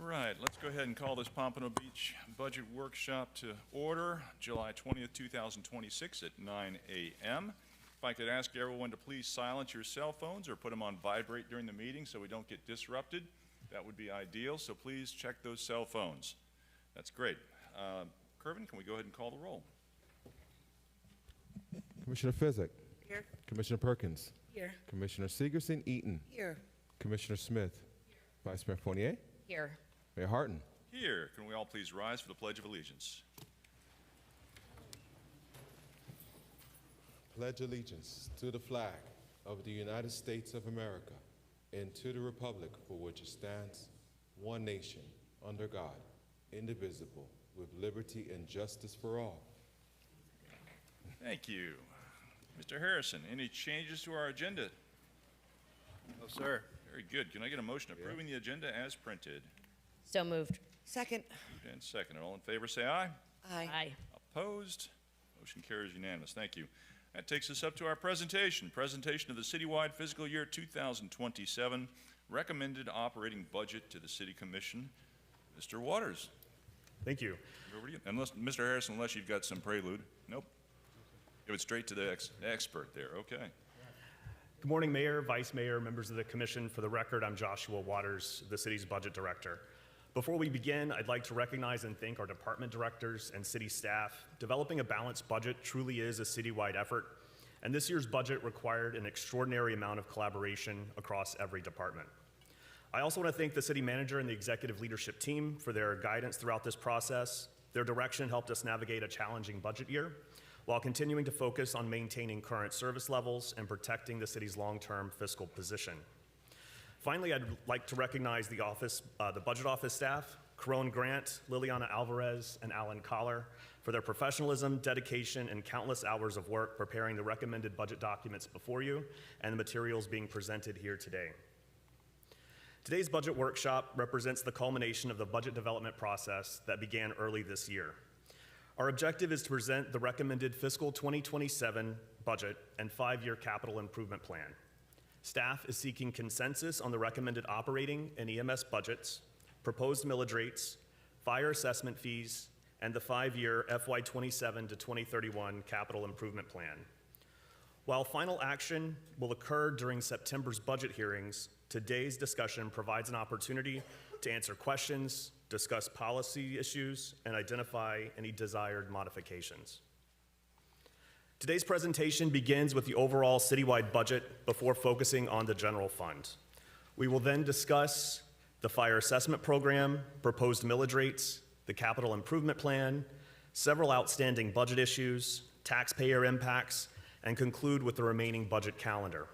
right, let's go ahead and call this Pompano Beach Budget Workshop to order, July 20th, 2026 at 9 a.m. If I could ask everyone to please silence your cell phones or put them on vibrate during the meeting so we don't get disrupted, that would be ideal. So please check those cell phones. That's great. Kervin, can we go ahead and call the roll? Commissioner Fezzik. Here. Commissioner Perkins. Here. Commissioner Segerson Eaton. Here. Commissioner Smith. Here. Vice Mayor Fournier. Here. Mayor Harton. Here. Can we all please rise for the Pledge of Allegiance? Pledge allegiance to the flag of the United States of America and to the republic for which it stands, one nation, under God, indivisible, with liberty and justice for all. Thank you. Mr. Harrison, any changes to our agenda? No, sir. Very good. Can I get a motion approving the agenda as printed? So moved. Second. Moved and seconded. All in favor, say aye. Aye. Opposed? Motion carries unanimous. Thank you. That takes us up to our presentation. Presentation of the citywide fiscal year 2027 recommended operating budget to the City Commission. Mr. Waters. Thank you. Over to you. Unless, Mr. Harrison, unless you've got some prelude. Nope. Give it straight to the expert there. Okay. Good morning, Mayor, Vice Mayor, members of the Commission. For the record, I'm Joshua Waters, the city's budget director. Before we begin, I'd like to recognize and thank our department directors and city staff. Developing a balanced budget truly is a citywide effort, and this year's budget required an extraordinary amount of collaboration across every department. I also want to thank the city manager and the executive leadership team for their guidance throughout this process. Their direction helped us navigate a challenging budget year while continuing to focus on maintaining current service levels and protecting the city's long-term fiscal position. Finally, I'd like to recognize the budget office staff, Caron Grant, Liliana Alvarez, and Alan Collar for their professionalism, dedication, and countless hours of work preparing the recommended budget documents before you and the materials being presented here today. Today's budget workshop represents the culmination of the budget development process that began early this year. Our objective is to present the recommended fiscal 2027 budget and 5-year capital improvement plan. Staff is seeking consensus on the recommended operating and EMS budgets, proposed millage rates, fire assessment fees, and the 5-year FY27 to 2031 capital improvement plan. While final action will occur during September's budget hearings, today's discussion provides an opportunity to answer questions, discuss policy issues, and identify any desired modifications. Today's presentation begins with the overall citywide budget before focusing on the general fund. We will then discuss the fire assessment program, proposed millage rates, the capital improvement plan, several outstanding budget issues, taxpayer impacts, and conclude with the remaining budget calendar.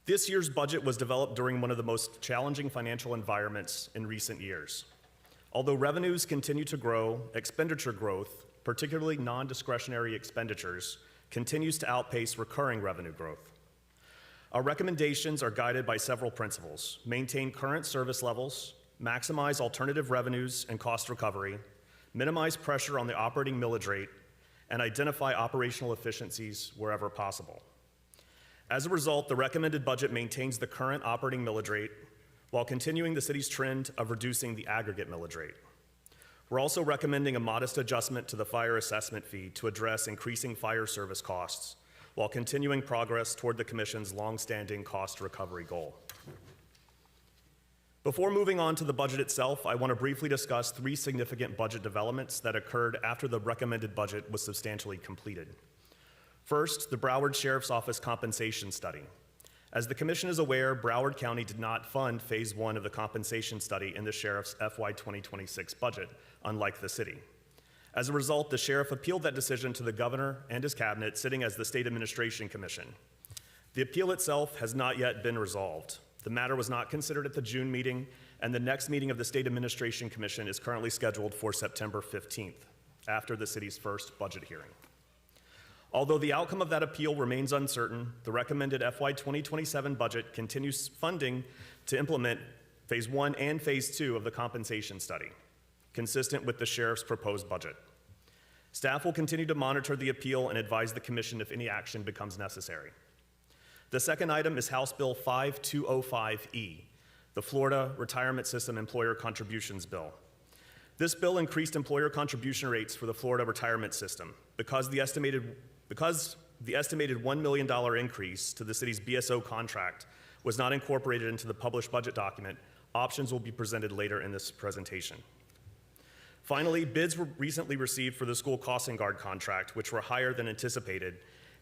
This year's budget was developed during one of the most challenging financial environments in recent years. Although revenues continue to grow, expenditure growth, particularly non-discretionary expenditures, continues to outpace recurring revenue growth. Our recommendations are guided by several principles: maintain current service levels, maximize alternative revenues and cost recovery, minimize pressure on the operating millage rate, and identify operational efficiencies wherever possible. As a result, the recommended budget maintains the current operating millage rate while continuing the city's trend of reducing the aggregate millage rate. We're also recommending a modest adjustment to the fire assessment fee to address increasing fire service costs while continuing progress toward the Commission's longstanding cost recovery goal. Before moving on to the budget itself, I want to briefly discuss 3 significant budget developments that occurred after the recommended budget was substantially completed. First, the Broward Sheriff's Office compensation study. As the Commission is aware, Broward County did not fund Phase 1 of the compensation study in the Sheriff's FY 2026 budget, unlike the city. As a result, the Sheriff appealed that decision to the Governor and his cabinet, sitting as the State Administration Commission. The appeal itself has not yet been resolved. The matter was not considered at the June meeting, and the next meeting of the State Administration Commission is currently scheduled for September 15th, after the city's first budget hearing. Although the outcome of that appeal remains uncertain, the recommended FY 2027 budget continues funding to implement Phase 1 and Phase 2 of the compensation study, consistent with the Sheriff's proposed budget. Staff will continue to monitor the appeal and advise the Commission if any action becomes necessary. The second item is House Bill 5205E, the Florida Retirement System Employer Contributions Bill. This bill increased employer contribution rates for the Florida retirement system. Because the estimated $1 million increase to the city's BSO contract was not incorporated into the published budget document, options will be presented later in this presentation. Finally, bids were recently received for the school crossing guard contract, which were higher than anticipated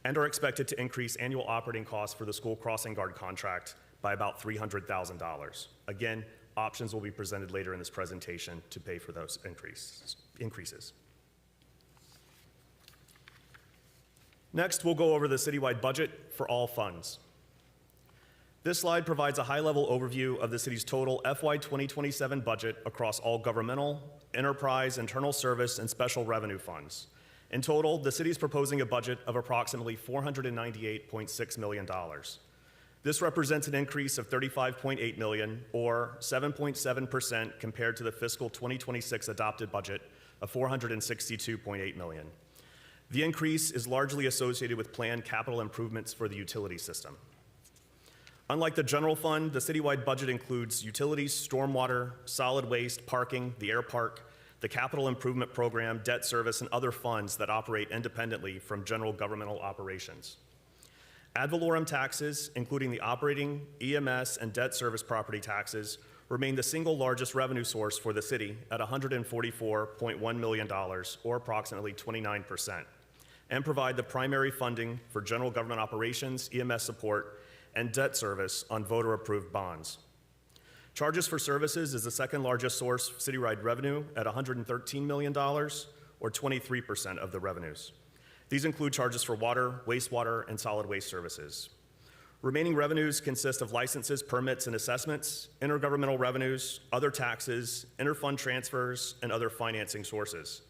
and are expected to increase annual operating costs for the school crossing guard contract by about $300,000. Again, options will be presented later in this presentation to pay for those increases. Next, we'll go over the citywide budget for all funds. This slide provides a high-level overview of the city's total FY 2027 budget across all governmental, enterprise, internal service, and special revenue funds. In total, the city is proposing a budget of approximately $498.6 million. This represents an increase of $35.8 million, or 7.7% compared to the fiscal 2026 adopted budget of $462.8 million. The increase is largely associated with planned capital improvements for the utility system. Unlike the general fund, the citywide budget includes utilities, stormwater, solid waste, parking, the air park, the capital improvement program, debt service, and other funds that operate independently from general governmental operations. Ad valorem taxes, including the operating, EMS, and debt service property taxes, remain the single largest revenue source for the city at $144.1 million, or approximately 29%, and provide the primary funding for general government operations, EMS support, and debt service on voter-approved bonds. Charges for services is the second largest source of citywide revenue at $113 million, or 23% of the revenues. These include charges for water, wastewater, and solid waste services. Remaining revenues consist of licenses, permits, and assessments, intergovernmental revenues, other taxes, interfund transfers, and other financing sources.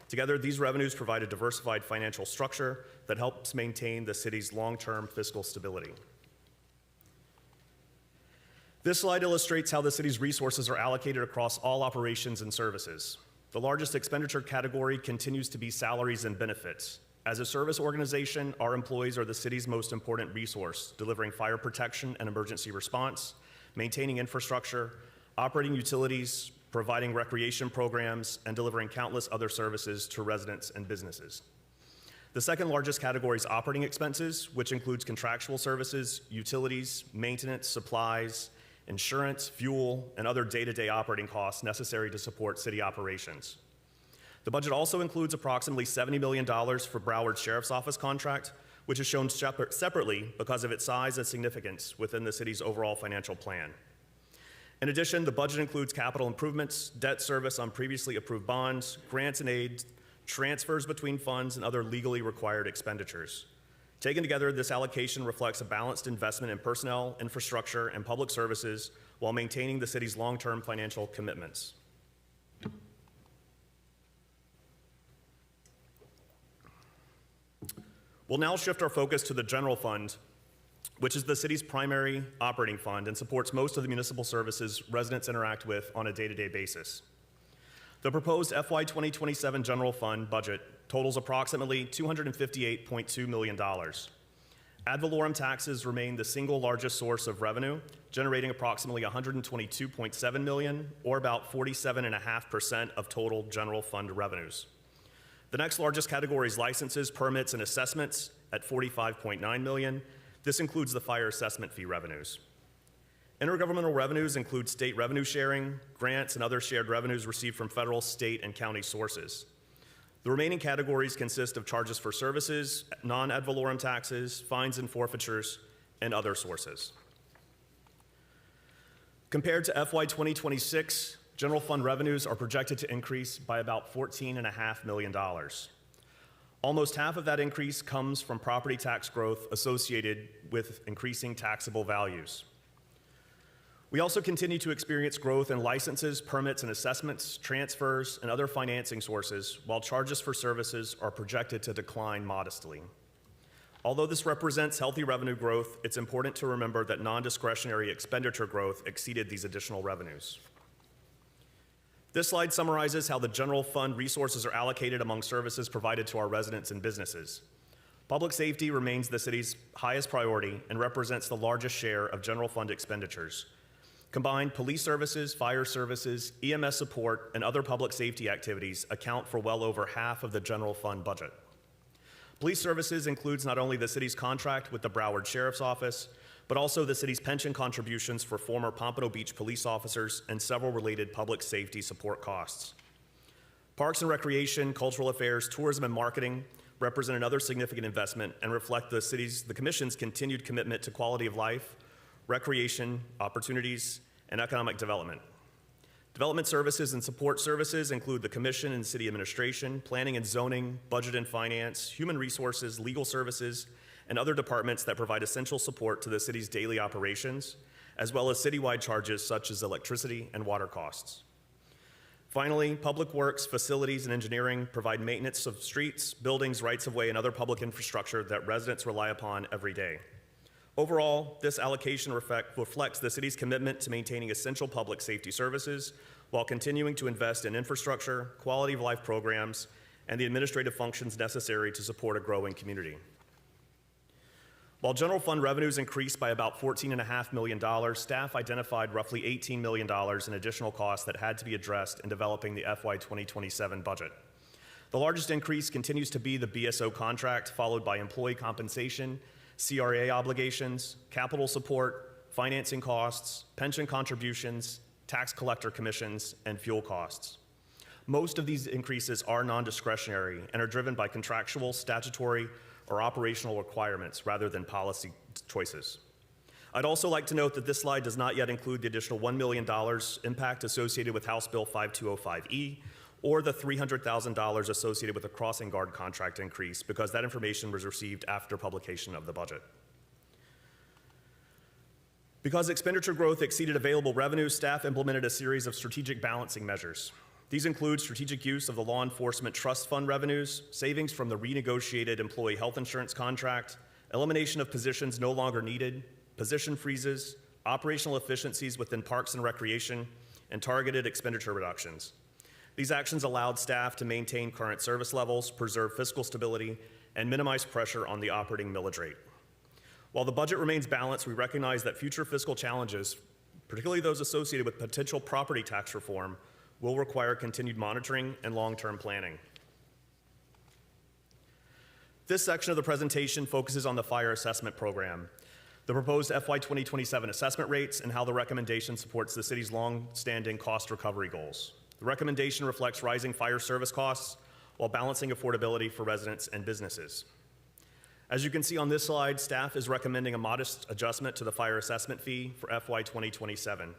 Together, these revenues provide a diversified financial structure that helps maintain the city's long-term fiscal stability. This slide illustrates how the city's resources are allocated across all operations and services. The largest expenditure category continues to be salaries and benefits. As a service organization, our employees are the city's most important resource, delivering fire protection and emergency response, maintaining infrastructure, operating utilities, providing recreation programs, and delivering countless other services to residents and businesses. The second largest category is operating expenses, which includes contractual services, utilities, maintenance, supplies, insurance, fuel, and other day-to-day operating costs necessary to support city operations. The budget also includes approximately $70 million for Broward Sheriff's Office contract, which is shown separately because of its size and significance within the city's overall financial plan. In addition, the budget includes capital improvements, debt service on previously approved bonds, grants and aids, transfers between funds, and other legally required expenditures. Taken together, this allocation reflects a balanced investment in personnel, infrastructure, and public services while maintaining the city's long-term financial commitments. We'll now shift our focus to the general fund, which is the city's primary operating fund and supports most of the municipal services residents interact with on a day-to-day basis. The proposed FY 2027 general fund budget totals approximately $258.2 million. Ad valorem taxes remain the single largest source of revenue, generating approximately $122.7 million, or about 47.5% of total general fund revenues. The next largest category is licenses, permits, and assessments at $45.9 million. This includes the fire assessment fee revenues. Intergovernmental revenues include state revenue sharing, grants, and other shared revenues received from federal, state, and county sources. The remaining categories consist of charges for services, non-ad valorem taxes, fines and forfeitures, and other sources. Compared to FY 2026, general fund revenues are projected to increase by about $14.5 million. Almost half of that increase comes from property tax growth associated with increasing taxable values. We also continue to experience growth in licenses, permits, and assessments, transfers, and other financing sources, while charges for services are projected to decline modestly. Although this represents healthy revenue growth, it's important to remember that non-discretionary expenditure growth exceeded these additional revenues. This slide summarizes how the general fund resources are allocated among services provided to our residents and businesses. Public safety remains the city's highest priority and represents the largest share of general fund expenditures. Combined police services, fire services, EMS support, and other public safety activities account for well over half of the general fund budget. Police services includes not only the city's contract with the Broward Sheriff's Office, but also the city's pension contributions for former Pompano Beach police officers and several related public safety support costs. Parks and Recreation, Cultural Affairs, Tourism, and Marketing represent another significant investment and reflect the Commission's continued commitment to quality of life, recreation, opportunities, and economic development. Development services and support services include the Commission and City Administration, Planning and Zoning, Budget and Finance, Human Resources, Legal Services, and other departments that provide essential support to the city's daily operations, as well as citywide charges such as electricity and water costs. Finally, Public Works, Facilities, and Engineering provide maintenance of streets, buildings, rights-of-way, and other public infrastructure that residents rely upon every day. Overall, this allocation reflects the city's commitment to maintaining essential public safety services while continuing to invest in infrastructure, quality of life programs, and the administrative functions necessary to support a growing community. While general fund revenues increased by about $14.5 million, staff identified roughly $18 million in additional costs that had to be addressed in developing the FY 2027 budget. The largest increase continues to be the BSO contract, followed by employee compensation, CRA obligations, capital support, financing costs, pension contributions, tax collector commissions, and fuel costs. Most of these increases are non-discretionary and are driven by contractual, statutory, or operational requirements rather than policy choices. I'd also like to note that this slide does not yet include the additional $1 million impact associated with House Bill 5205E or the $300,000 associated with the crossing guard contract increase, because that information was received after publication of the budget. Because expenditure growth exceeded available revenue, staff implemented a series of strategic balancing measures. These include strategic use of the Law Enforcement Trust Fund revenues, savings from the renegotiated employee health insurance contract, elimination of positions no longer needed, position freezes, operational efficiencies within Parks and Recreation, and targeted expenditure reductions. These actions allowed staff to maintain current service levels, preserve fiscal stability, and minimize pressure on the operating millage rate. While the budget remains balanced, we recognize that future fiscal challenges, particularly those associated with potential property tax reform, will require continued monitoring and long-term planning. This section of the presentation focuses on the fire assessment program, the proposed FY 2027 assessment rates, and how the recommendation supports the city's long-standing cost recovery goals. The recommendation reflects rising fire service costs while balancing affordability for residents and businesses. As you can see on this slide, staff is recommending a modest adjustment to the fire assessment fee for FY 2027.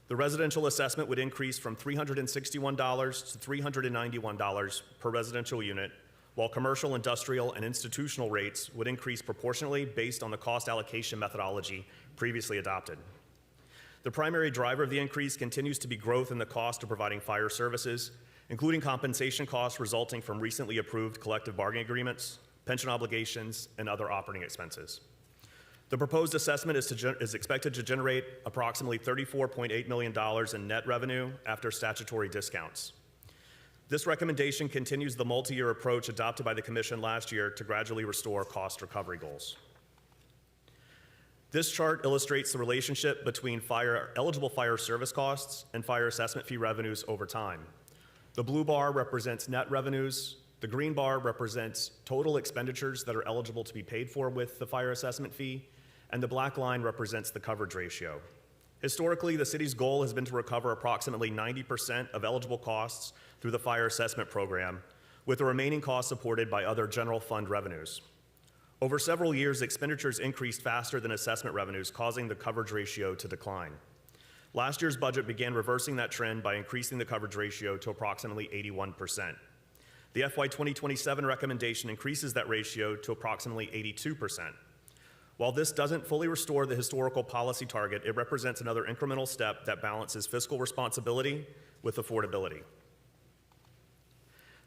The residential assessment would increase from $361 to $391 per residential unit, while commercial, industrial, and institutional rates would increase proportionally based on the cost allocation methodology previously adopted. The primary driver of the increase continues to be growth in the cost of providing fire services, including compensation costs resulting from recently approved collective bargaining agreements, pension obligations, and other operating expenses. The proposed assessment is expected to generate approximately $34.8 million in net revenue after statutory discounts. This recommendation continues the multi-year approach adopted by the Commission last year to gradually restore cost recovery goals. This chart illustrates the relationship between eligible fire service costs and fire assessment fee revenues over time. The blue bar represents net revenues. The green bar represents total expenditures that are eligible to be paid for with the fire assessment fee, and the black line represents the coverage ratio. Historically, the city's goal has been to recover approximately 90% of eligible costs through the fire assessment program, with the remaining costs supported by other general fund revenues. Over several years, expenditures increased faster than assessment revenues, causing the coverage ratio to decline. Last year's budget began reversing that trend by increasing the coverage ratio to approximately 81%. The FY 2027 recommendation increases that ratio to approximately 82%. While this doesn't fully restore the historical policy target, it represents another incremental step that balances fiscal responsibility with affordability.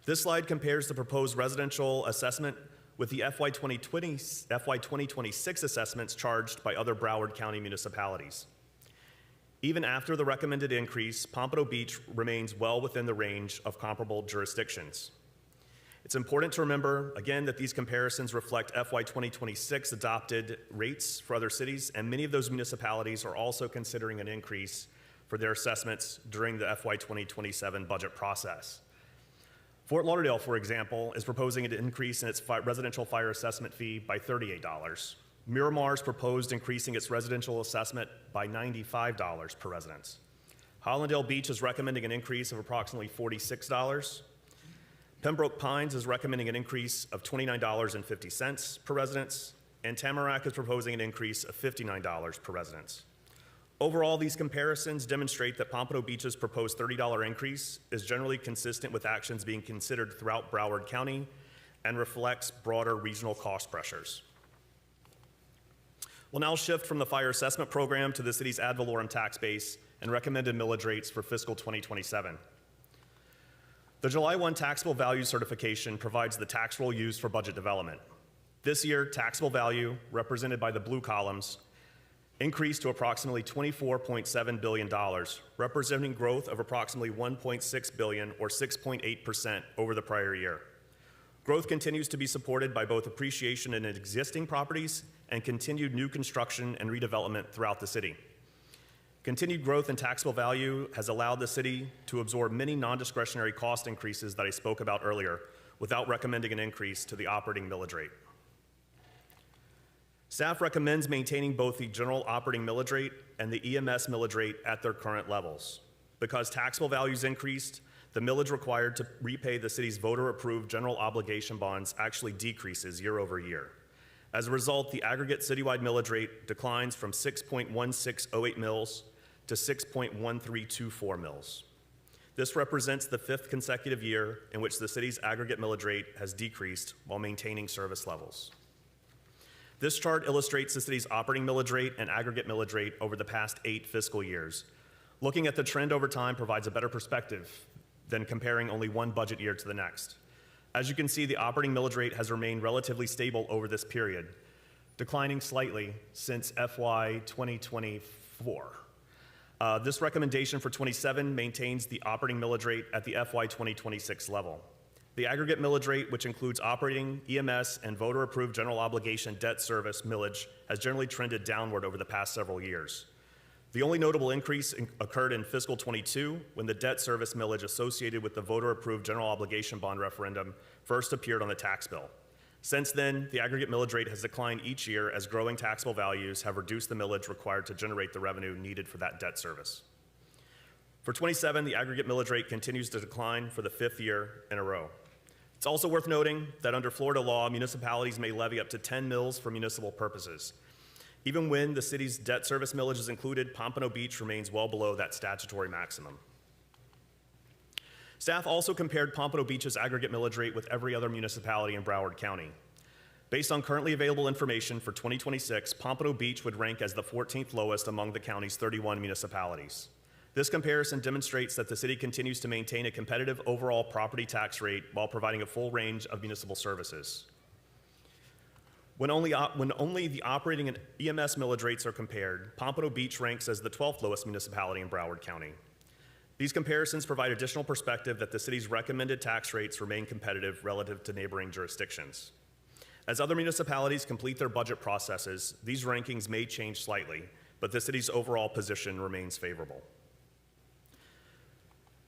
This slide compares the proposed residential assessment with the FY 2026 assessments charged by other Broward County municipalities. Even after the recommended increase, Pompano Beach remains well within the range of comparable jurisdictions. It's It's important to remember, again, that these comparisons reflect FY 2026 adopted rates for other cities, and many of those municipalities are also considering an increase for their assessments during the FY 2027 budget process. Fort Lauderdale, for example, is proposing an increase in its residential fire assessment fee by $38. Miramar's proposed increasing its residential assessment by $95 per resident. Hollandale Beach is recommending an increase of approximately $46. Pembroke Pines is recommending an increase of $29.50 per resident, and Tamarack is proposing an increase of $59 per resident. Overall, these comparisons demonstrate that Pompano Beach's proposed $30 increase is generally consistent with actions being considered throughout Broward County and reflects broader regional cost pressures. We'll now shift from the fire assessment program to the city's ad valorem tax base and recommended millage rates for fiscal 2027. The July 1 taxable value certification provides the tax roll used for budget development. This year, taxable value, represented by the blue columns, increased to approximately $24.7 billion, representing growth of approximately $1.6 billion or 6.8% over the prior year. Growth continues to be supported by both appreciation in existing properties and continued new construction and redevelopment throughout the city. Continued growth in taxable value has allowed the city to absorb many non-discretionary cost increases that I spoke about earlier without recommending an increase to the operating millage rate. Staff recommends maintaining both the general operating millage rate and the EMS millage rate at their current levels. Because taxable values increased, the millage required to repay the city's voter-approved general obligation bonds actually decreases year over year. As a result, the aggregate citywide millage rate declines from 6.1608 mils to 6.1324 mils. This represents the 5th consecutive year in which the city's aggregate millage rate has decreased while maintaining service levels. This chart illustrates the city's operating millage rate and aggregate millage rate over the past 8 fiscal years. Looking at the trend over time provides a better perspective than comparing only one budget year to the next. As you can see, the operating millage rate has remained relatively stable over this period, declining slightly since FY 2024. This recommendation for 27 maintains the operating millage rate at the FY 2026 level. The aggregate millage rate, which includes operating, EMS, and voter-approved general obligation debt service millage, has generally trended downward over the past several years. The only notable increase occurred in fiscal 22 when the debt service millage associated with the voter-approved general obligation bond referendum first appeared on the tax bill. Since then, the aggregate millage rate has declined each year as growing taxable values have reduced the millage required to generate the revenue needed for that debt service. For 27, the aggregate millage rate continues to decline for the 5th year in a row. It's also worth noting that under Florida law, municipalities may levy up to 10 mills for municipal purposes. Even when the city's debt service millage is included, Pompano Beach remains well below that statutory maximum. Staff also compared Pompano Beach's aggregate millage rate with every other municipality in Broward County. Based on currently available information for 2026, Pompano Beach would rank as the 14th lowest among the county's 31 municipalities. This comparison demonstrates that the city continues to maintain a competitive overall property tax rate while providing a full range of municipal services. When only the operating and EMS millage rates are compared, Pompano Beach ranks as the 12th lowest municipality in Broward County. These comparisons provide additional perspective that the city's recommended tax rates remain competitive relative to neighboring jurisdictions. As other municipalities complete their budget processes, these rankings may change slightly, but the city's overall position remains favorable.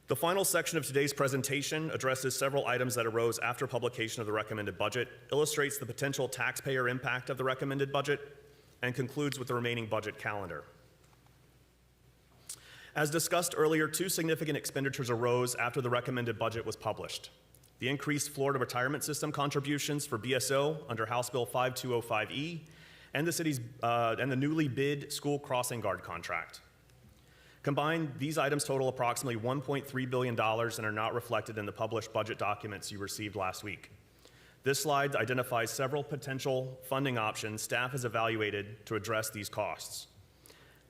The final section of today's presentation addresses several items that arose after publication of the recommended budget, illustrates the potential taxpayer impact of the recommended budget, and concludes with the remaining budget calendar. As discussed earlier, 2 significant expenditures arose after the recommended budget was published. The increased Florida Retirement System contributions for BSO under House Bill 5205E and the newly bid school crossing guard contract. Combined, these items total approximately $1.3 billion and are not reflected in the published budget documents you received last week. This slide identifies several potential funding options staff has evaluated to address these costs.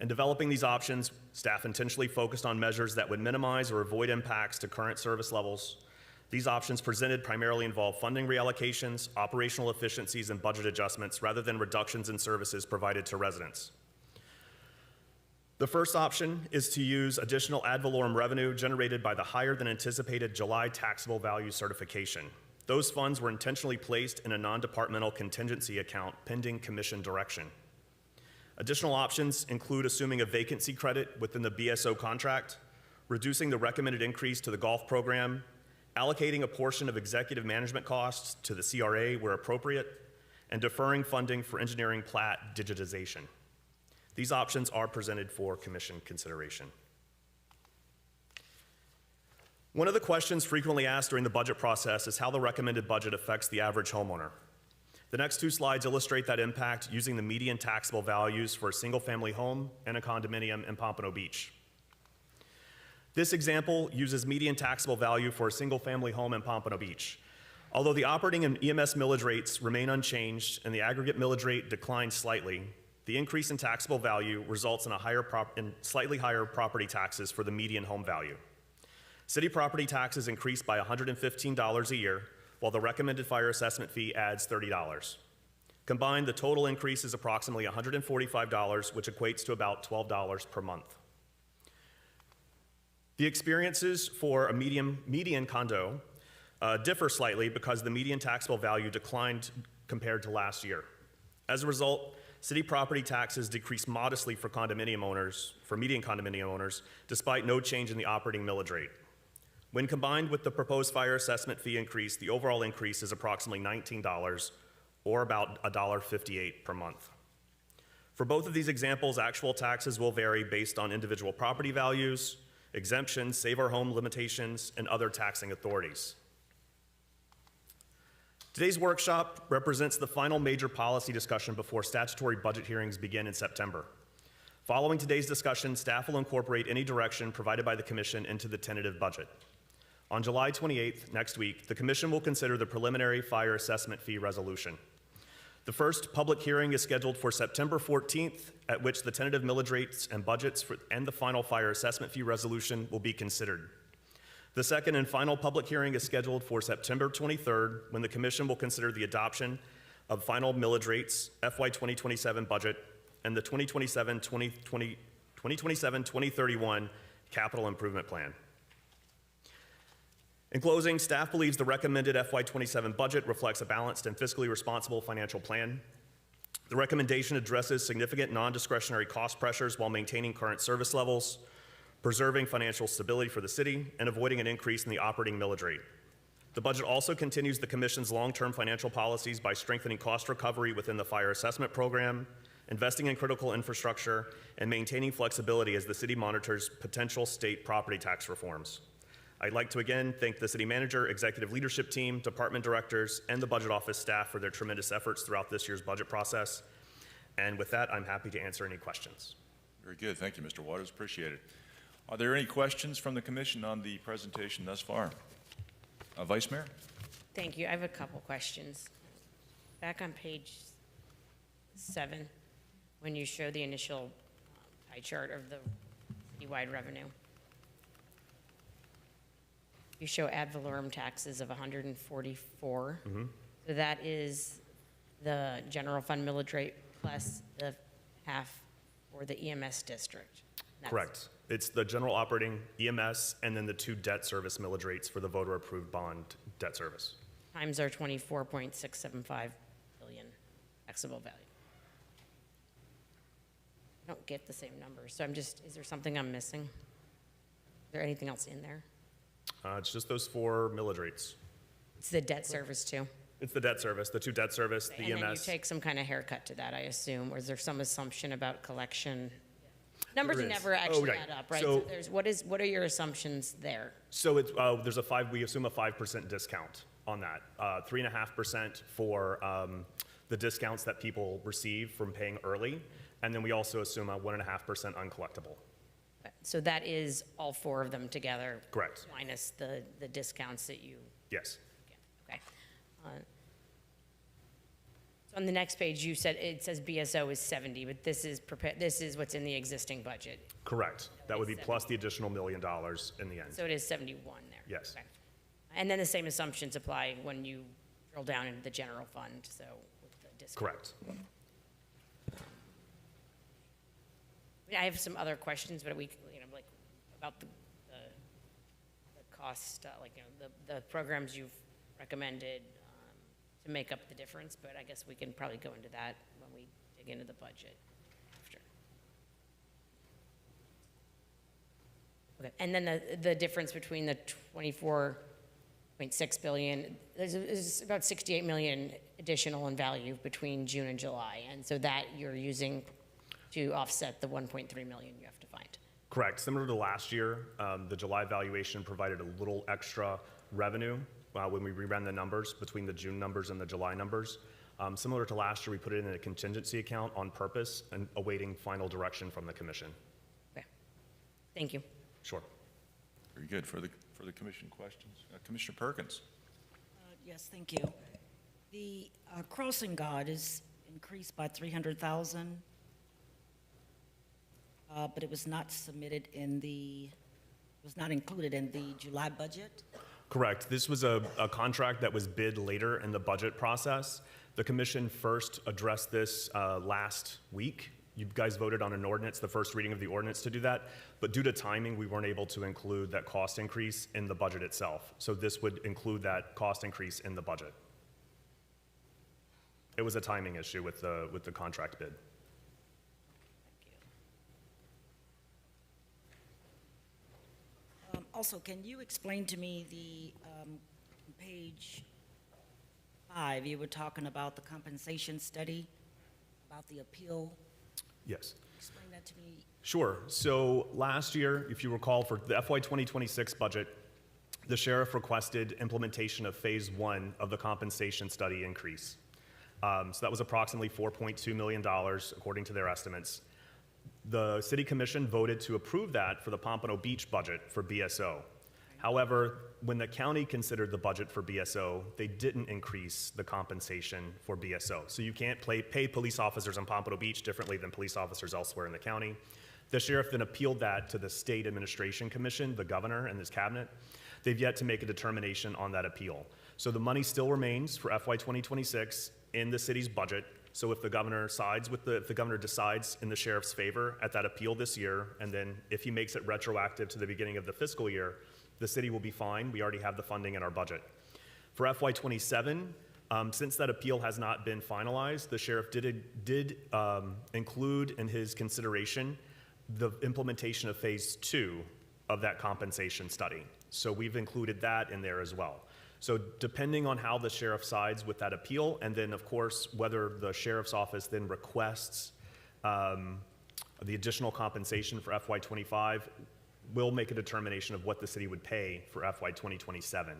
In developing these options, staff intentionally focused on measures that would minimize or avoid impacts to current service levels. These options presented primarily involve funding reallocations, operational efficiencies, and budget adjustments rather than reductions in services provided to residents. The first option is to use additional ad valorem revenue generated by the higher than anticipated July taxable value certification. Those funds were intentionally placed in a non-departmental contingency account pending commission direction. Additional options include assuming a vacancy credit within the BSO contract, reducing the recommended increase to the golf program, allocating a portion of executive management costs to the CRA where appropriate, and deferring funding for engineering plat digitization. These options are presented for commission consideration. One of the questions frequently asked during the budget process is how the recommended budget affects the average homeowner. The next two slides illustrate that impact using the median taxable values for a single-family home and a condominium in Pompano Beach. This example uses median taxable value for a single-family home in Pompano Beach. Although the operating and EMS millage rates remain unchanged and the aggregate millage rate declines slightly, the increase in taxable value results in slightly higher property taxes for the median home value. City property taxes increase by $115 a year, while the recommended fire assessment fee adds $30. Combined, the total increase is approximately $145, which equates to about $12 per month. The experiences for a median condo differ slightly because the median taxable value declined compared to last year. As a result, city property taxes decreased modestly for median condominium owners, despite no change in the operating millage rate. When combined with the proposed fire assessment fee increase, the overall increase is approximately $19, or about $1.58 per month. For both of these examples, actual taxes will vary based on individual property values, exemptions, save our home limitations, and other taxing authorities. Today's workshop represents the final major policy discussion before statutory budget hearings begin in September. Following today's discussion, staff will incorporate any direction provided by the Commission into the tentative budget. On July 28th, next week, the Commission will consider the preliminary fire assessment fee resolution. The first public hearing is scheduled for September 14th, at which the tentative millage rates and budgets and the final fire assessment fee resolution will be considered. The second and final public hearing is scheduled for September 23rd, when the Commission will consider the adoption of final millage rates, FY 2027 budget, and the 2027-2031 capital improvement plan. In closing, staff believes the recommended FY 27 budget reflects a balanced and fiscally responsible financial plan. The recommendation addresses significant non-discretionary cost pressures while maintaining current service levels, preserving financial stability for the city, and avoiding an increase in the operating millage rate. The budget also continues the Commission's long-term financial policies by strengthening cost recovery within the fire assessment program, investing in critical infrastructure, and maintaining flexibility as the city monitors potential state property tax reforms. I'd like to again thank the city manager, executive leadership team, department directors, and the budget office staff for their tremendous efforts throughout this year's budget process. And with that, I'm happy to answer any questions. Very good. Thank you, Mr. Waters. Appreciate it. Are there any questions from the Commission on the presentation thus far? Vice Mayor? Thank you. I have a couple questions. Back on page 7, when you show the initial pie chart of the citywide revenue, you show ad valorem taxes of 144. So that is the general fund millage rate plus the half for the EMS district. Correct. It's the general operating EMS and then the 2 debt service millage rates for the voter-approved bond debt service. Times our 24.675 billion taxable value. I don't get the same numbers, so is there something I'm missing? Is there anything else in there? It's just those 4 millage rates. It's the debt service too? It's the debt service, the 2 debt service, the EMS. And then you take some kind of haircut to that, I assume, or is there some assumption about collection? Numbers There is. never actually right. add up, right? So- What are your assumptions there? So it's, we assume a 5% discount on that. 3.5% for the discounts that people receive from paying early. And then we also assume a 1.5% uncollectible. So that is all 4 of them together? Correct. Minus the discounts that you Yes. get, okay. So on the next page, you said, it says BSO is 70, but this is what's in the existing budget. Correct. That would be It's plus the additional $1 million in the end. So it is 71 there? Yes. Okay. And then the same assumptions apply when you drill down into the general fund, so with the discount. Correct. I have some other questions, but about the cost, the programs you've recommended to make up the difference, but I guess we can probably go into that when we dig into the budget after. Okay, and then the difference between the 24.6 billion, there's about 68 million additional in value between June and July, and so that you're using to offset the 1.3 million you have to find. Correct. Similar to last year, the July valuation provided a little extra revenue when we reran the numbers between the June numbers and the July numbers. Similar to last year, we put it in a contingency account on purpose and awaiting final direction from the commission. Okay, thank you. Sure. Very good. For the commission questions, Commissioner Perkins. Yes, thank you. The crossing guard is increased by 300,000, but it was not submitted was not included in the July budget. Correct. This was a contract that was bid later in the budget process. The commission first addressed this last week. You guys voted on an ordinance, the first reading of the ordinance to do that, but due to timing, we weren't able to include that cost increase in the budget itself. So this would include that cost increase in the budget. It was a timing issue with the contract bid. Also, can you explain to me page 5, you were talking about the compensation study, about the appeal. Yes. Explain that to me. Sure. So last year, if you recall, for the FY 2026 budget, the sheriff requested implementation of phase 1 of the compensation study increase. So that was approximately $4.2 million, according to their estimates. The city commission voted to approve that for the Pompano Beach budget for BSO. However, when the county considered the budget for BSO, they didn't increase the compensation for BSO. So you can't pay police officers on Pompano Beach differently than police officers elsewhere in the county. The sheriff then appealed that to the State Administration Commission, the governor and his cabinet. They've yet to make a determination on that appeal. So the money still remains for FY 2026 in the city's budget. So if the governor decides in the sheriff's favor at that appeal this year, and then if he makes it retroactive to the beginning of the fiscal year, the city will be fine. We already have the funding in our budget. For FY 27, since that appeal has not been finalized, the sheriff did include in his consideration the implementation of phase 2 of that compensation study. So we've included that in there as well. So depending on how the sheriff sides with that appeal, and then of course, whether the sheriff's office then requests the additional compensation for FY 25, we'll make a determination of what the city would pay for FY 2027.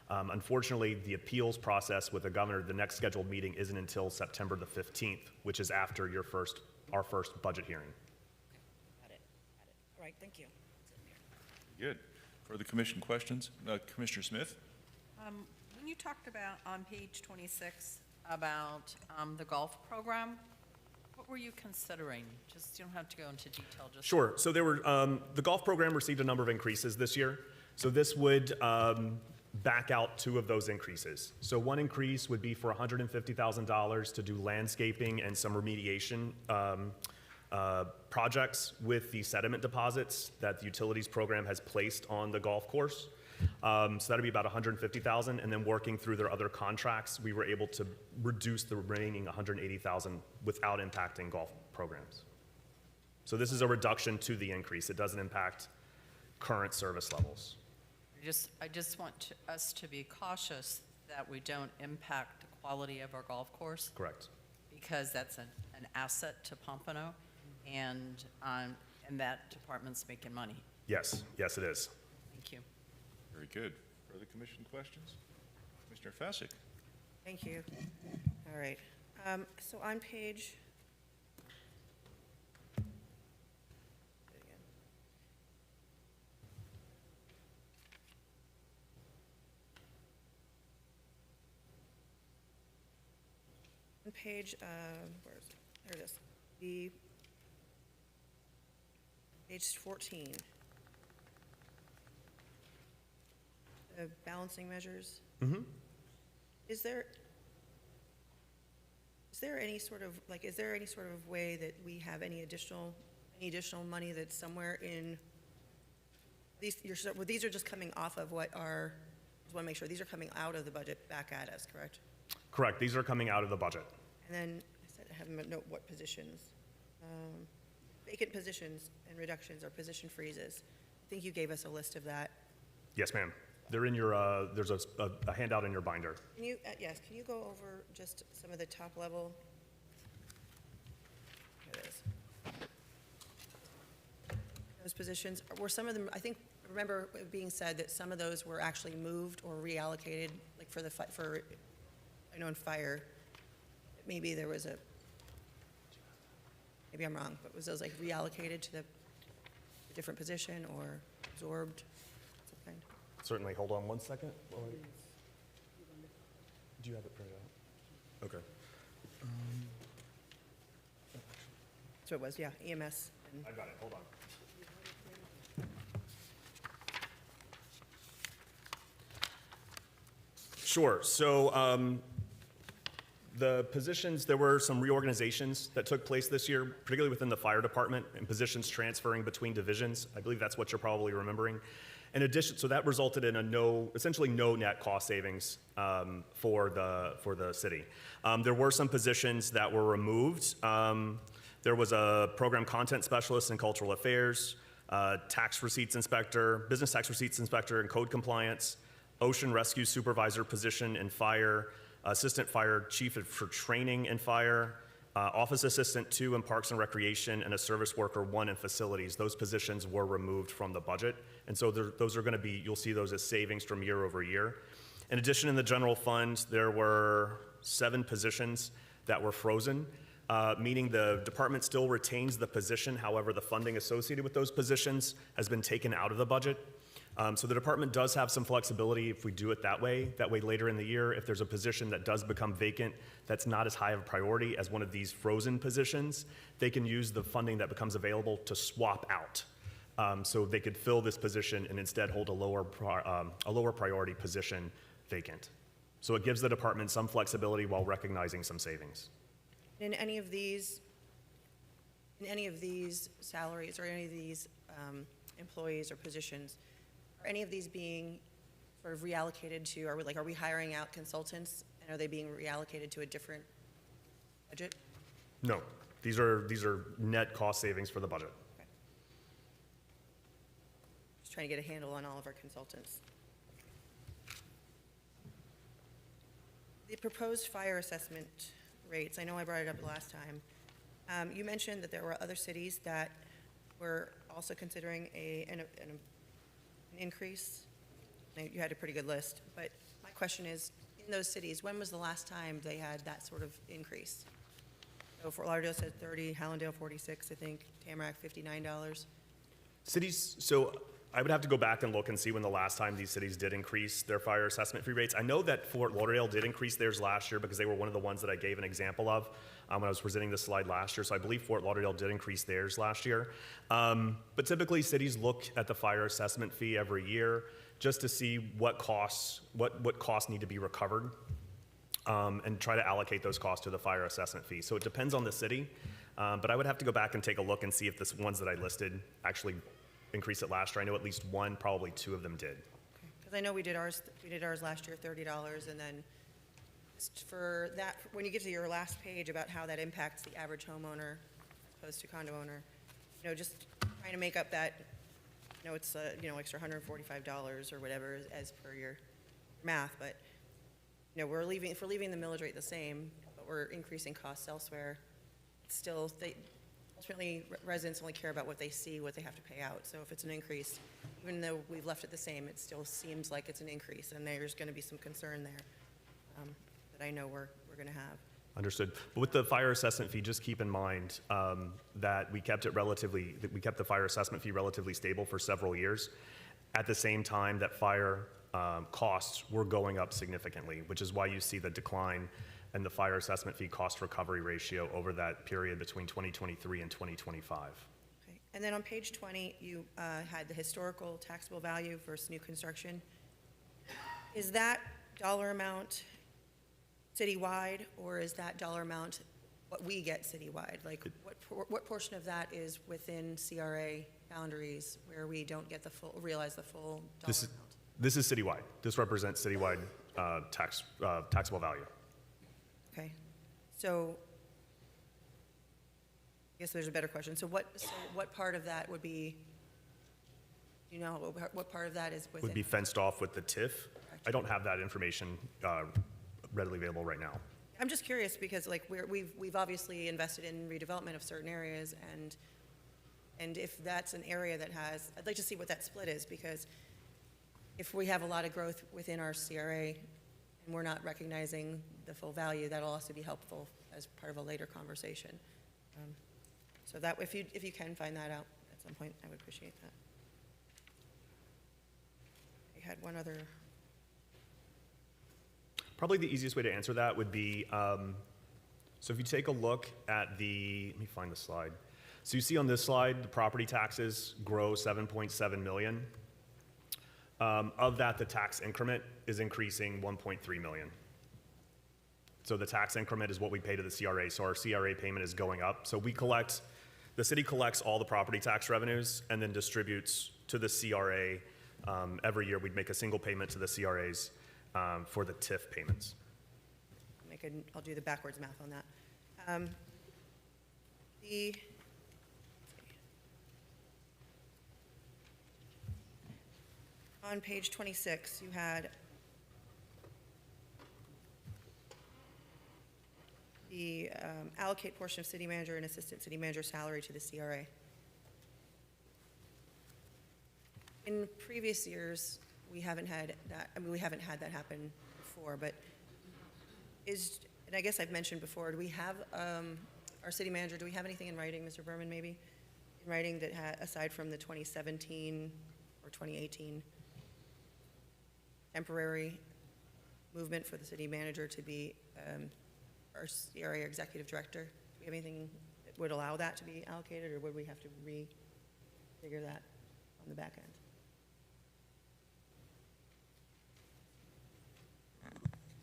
Unfortunately, the appeals process with the governor, the next scheduled meeting isn't until September the 15th, which is after our first budget hearing. Got it. All right, thank you. Good. Further commission questions? Commissioner Smith? When you talked about on page 26 about the golf program, what were you considering? Just, you don't have to go into detail. Just Sure. So there were, the golf program received a number of increases this year. So this would back out 2 of those increases. So one increase would be for $150,000 to do landscaping and some remediation projects with the sediment deposits that the utilities program has placed on the golf course. So that'd be about $150,000, and then working through their other contracts, we were able to reduce the remaining $180,000 without impacting golf programs. So this is a reduction to the increase. It doesn't impact current service levels. I just want us to be cautious that we don't impact the quality of our golf course, Correct. because that's an asset to Pompano, and that department's making money. Yes, yes, it is. Thank you. Very good. Further commission questions? Commissioner Fasick? Thank you. All right. So on page, on page, where is it? There it is. Page 14. The balancing measures. Mm-hmm. Is there any sort of way that we have any additional money that's somewhere in these? These are just coming off of what our just want to make sure, these are coming out of the budget back at us, correct? Correct, these are coming out of the budget. And then, I said, I have them note what positions. Vacant positions and reductions or position freezes. I think you gave us a list of that. Yes, ma'am. They're in your, there's a handout in your binder. Can you, yes, can you go over just some of the top level? Here it is. Those positions, were some of them, I think, remember it being said that some of those were actually moved or reallocated, like for the, I know in fire, maybe there was a, maybe I'm wrong, but was those like reallocated to the different position or absorbed? Some kind? Certainly, hold on one second. Do you have it printed out? Okay. So it was, yeah, EMS. And I got it, hold on. Sure, so the positions, there were some reorganizations that took place this year, particularly within the fire department, and positions transferring between divisions. I believe that's what you're probably remembering. In addition, so that resulted in essentially no net cost savings for the city. There were some positions that were removed. There was a program content specialist in cultural affairs, tax receipts inspector, business tax receipts inspector and code compliance, ocean rescue supervisor position in fire, assistant fire chief for training in fire, office assistant 2 in parks and recreation, and a service worker 1 in facilities. Those positions were removed from the budget. And so those are going to be, you'll see those as savings from year over year. In addition, in the general fund, there were 7 positions that were frozen, meaning the department still retains the position. However, the funding associated with those positions has been taken out of the budget. So the department does have some flexibility if we do it that way. That way later in the year, if there's a position that does become vacant that's not as high of a priority as one of these frozen positions, they can use the funding that becomes available to swap out. So they could fill this position and instead hold a lower priority position vacant. So it gives the department some flexibility while recognizing some savings. in any of these salaries or any of these employees or positions, are any of these being sort of reallocated to, are we hiring out consultants, and are they being reallocated to a different budget? No, these are net cost savings for the budget. Okay. Just trying to get a handle on all of our consultants. The proposed fire assessment rates, I know I brought it up last time. You mentioned that there were other cities that were also considering an increase. Now, you had a pretty good list, but my question is, in those cities, when was the last time they had that sort of increase? So Fort Lauderdale said 30, Hallandale 46, I think, Tamarack $59. Cities, so I would have to go back and look and see when the last time these cities did increase their fire assessment fee rates. I know that Fort Lauderdale did increase theirs last year because they were one of the ones that I gave an example of when I was presenting this slide last year. So I believe Fort Lauderdale did increase theirs last year. But typically cities look at the fire assessment fee every year just to see what costs need to be recovered and try to allocate those costs to the fire assessment fee. So it depends on the city, but I would have to go back and take a look and see if the ones that I listed actually increased it last year. I know at least one, probably 2 of them did. Because I know we did ours last year, $30, and then just for that, when you get to your last page about how that impacts the average homeowner as opposed to condo owner, just trying to make up that, it's, extra $145 or whatever as per your math, but, if we're leaving the millage rate the same, but we're increasing costs elsewhere, it's still, ultimately, residents only care about what they see, what they have to pay out. So if it's an increase, even though we've left it the same, it still seems like it's an increase, and there's going to be some concern there that I know we're going to have. Understood. But with the fire assessment fee, just keep in mind that we kept the fire assessment fee relatively stable for several years. At the same time that fire costs were going up significantly, which is why you see the decline and the fire assessment fee cost recovery ratio over that period between 2023 and 2025. Okay. And then on page 20, you had the historical taxable value versus new construction. Is that dollar amount citywide, or is that dollar amount what we get citywide? Like, what portion of that is within CRA boundaries where we don't get realize the full dollar amount? This is citywide. This represents citywide taxable value. Okay, so I guess there's a better question. So what part of that would be, do you know, what part of that is within? Would be fenced off with the TIF. I don't have that information readily available right now. I'm just curious because like we've obviously invested in redevelopment of certain areas and if that's an area that has, I'd like to see what that split is because if we have a lot of growth within our CRA and we're not recognizing the full value, that'll also be helpful as part of a later conversation. So that, if you can find that out at some point, I would appreciate that. I had one other. Probably the easiest way to answer that would be, so if you take a look at let me find the slide. So you see on this slide, the property taxes grow 7.7 million. Of that, the tax increment is increasing 1.3 million. So the tax increment is what we pay to the CRA. So our CRA payment is going up. So the city collects all the property tax revenues and then distributes to the CRA. Every year we'd make a single payment to the CRAs for the TIF payments. I'll do the backwards math on that. On page 26, you had the allocate portion of city manager and assistant city manager salary to the CRA. In previous years, we haven't had that, we haven't had that happen before, but and I guess I've mentioned before, do we have, our city manager, do we have anything in writing, Mr. Berman, maybe? In writing that aside from the 2017 or 2018 temporary movement for the city manager to be our CRA executive director? Do we have anything that would allow that to be allocated, or would we have to refigure that on the back end?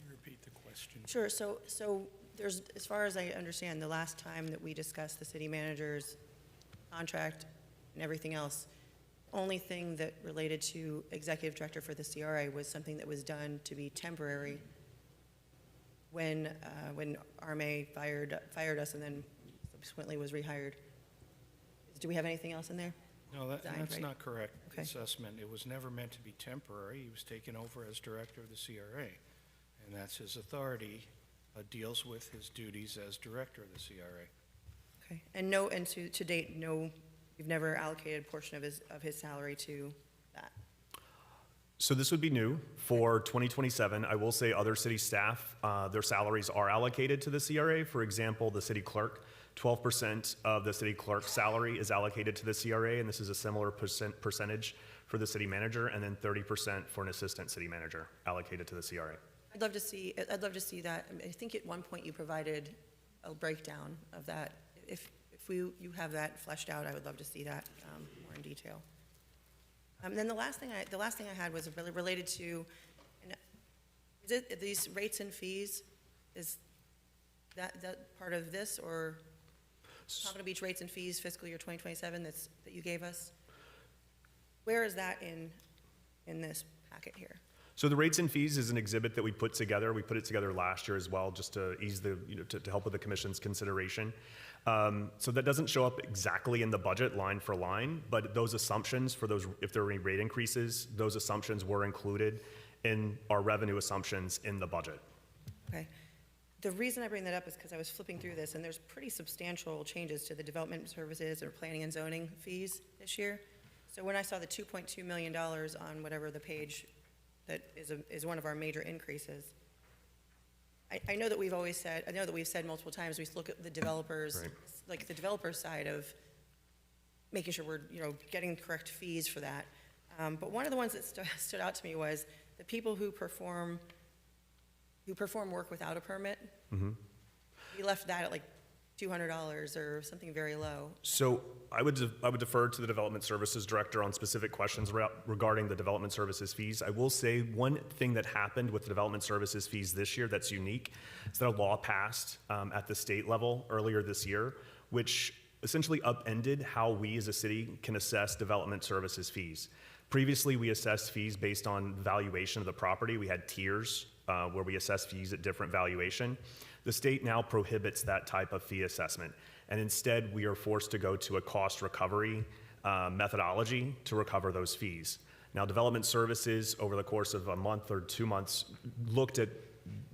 Repeat the question. Sure, so there's, as far as I understand, the last time that we discussed the city manager's contract and everything else, only thing that related to executive director for the CRA was something that was done to be temporary when RMA fired us and then subsequently was rehired. Do we have anything else in there? No, that's Right. not correct Okay. assessment. It was never meant to be temporary. He was taken over as director of the CRA, and that's his authority, deals with his duties as director of the CRA. Okay, and to date, no, you've never allocated a portion of his salary to that? So this would be new for 2027. I will say other city staff, their salaries are allocated to the CRA. For example, the city clerk, 12% of the city clerk's salary is allocated to the CRA, and this is a similar percentage for the city manager, and then 30% for an assistant city manager allocated to the CRA. I'd love to see that. I mean, I think at one point you provided a breakdown of that. If you have that fleshed out, I would love to see that more in detail. Then the last thing I had was really related to, is it these rates and fees? Is that part of this, or Pompano Beach rates and fees fiscal year 2027 that you gave us? Where is that in this packet here? So the rates and fees is an exhibit that we put together. We put it together last year as well, just to ease to help with the commission's consideration. So that doesn't show up exactly in the budget line for line, but those assumptions for those, if there were any rate increases, those assumptions were included in our revenue assumptions in the budget. Okay. The reason I bring that up is because I was flipping through this, and there's pretty substantial changes to the development services or planning and zoning fees this year. So when I saw the $2.2 million on whatever the page that is one of our major increases, I know that we've said multiple times, we look at the developers, Right. like the developer side of making sure we're, getting correct fees for that. But one of the ones that stood out to me was the people who perform work without a permit. Mm-hmm. We left that at like $200 or something very low. So I would defer to the development services director on specific questions regarding the development services fees. I will say one thing that happened with the development services fees this year that's unique is that a law passed at the state level earlier this year, which essentially upended how we as a city can assess development services fees. Previously, we assessed fees based on valuation of the property. We had tiers where we assess fees at different valuation. The state now prohibits that type of fee assessment, and instead we are forced to go to a cost recovery methodology to recover those fees. Now, Development Services, over the course of a month or 2 months,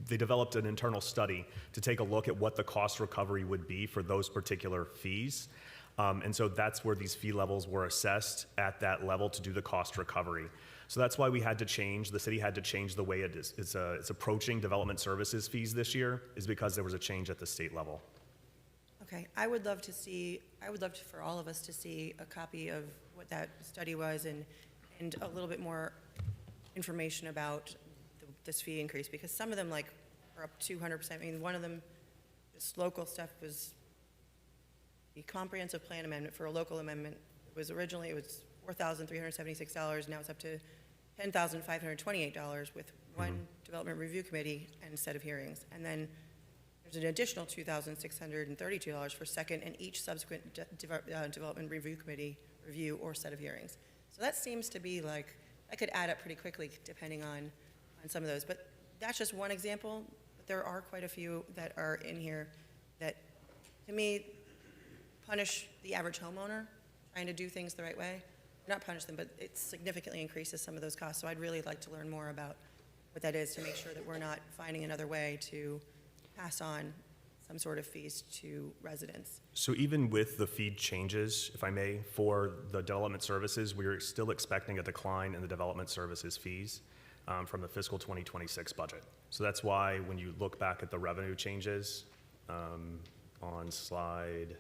they developed an internal study to take a look at what the cost recovery would be for those particular fees. And so that's where these fee levels were assessed at that level to do the cost recovery. So that's why we had to change, the city had to change the way it's approaching development services fees this year, is because there was a change at the state level. Okay, I would love for all of us to see a copy of what that study was and a little bit more information about this fee increase, because some of them like are up 200%. I mean, one of them, this local stuff was the comprehensive plan amendment for a local amendment. Originally it was $4,376, now it's up to $10,528 with one development review committee and a set of hearings. And then there's an additional $2,632 for second and each subsequent development review committee review or set of hearings. So that seems to be like, that could add up pretty quickly depending on some of those. But that's just one example. But there are quite a few that are in here that, to me, punish the average homeowner trying to do things the right way. Not punish them, but it significantly increases some of those costs. So I'd really like to learn more about what that is to make sure that we're not finding another way to pass on some sort of fees to residents. So even with the fee changes, if I may, for the development services, we're still expecting a decline in the development services fees from the fiscal 2026 budget. So that's why when you look back at the revenue changes on slide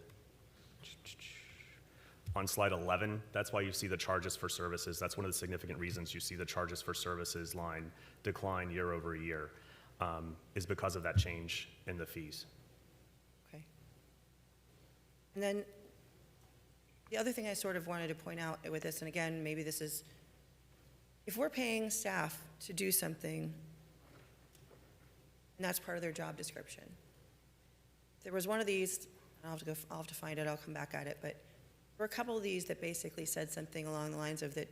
11, that's why you see the charges for services. That's one of the significant reasons you see the charges for services line decline year over year, is because of that change in the fees. Okay. And then the other thing I sort of wanted to point out with this, and again, maybe this is, if we're paying staff to do something, and that's part of their job description. There was one of these, I'll have to find it, I'll come back at it, but there were a couple of these that basically said something along the lines of that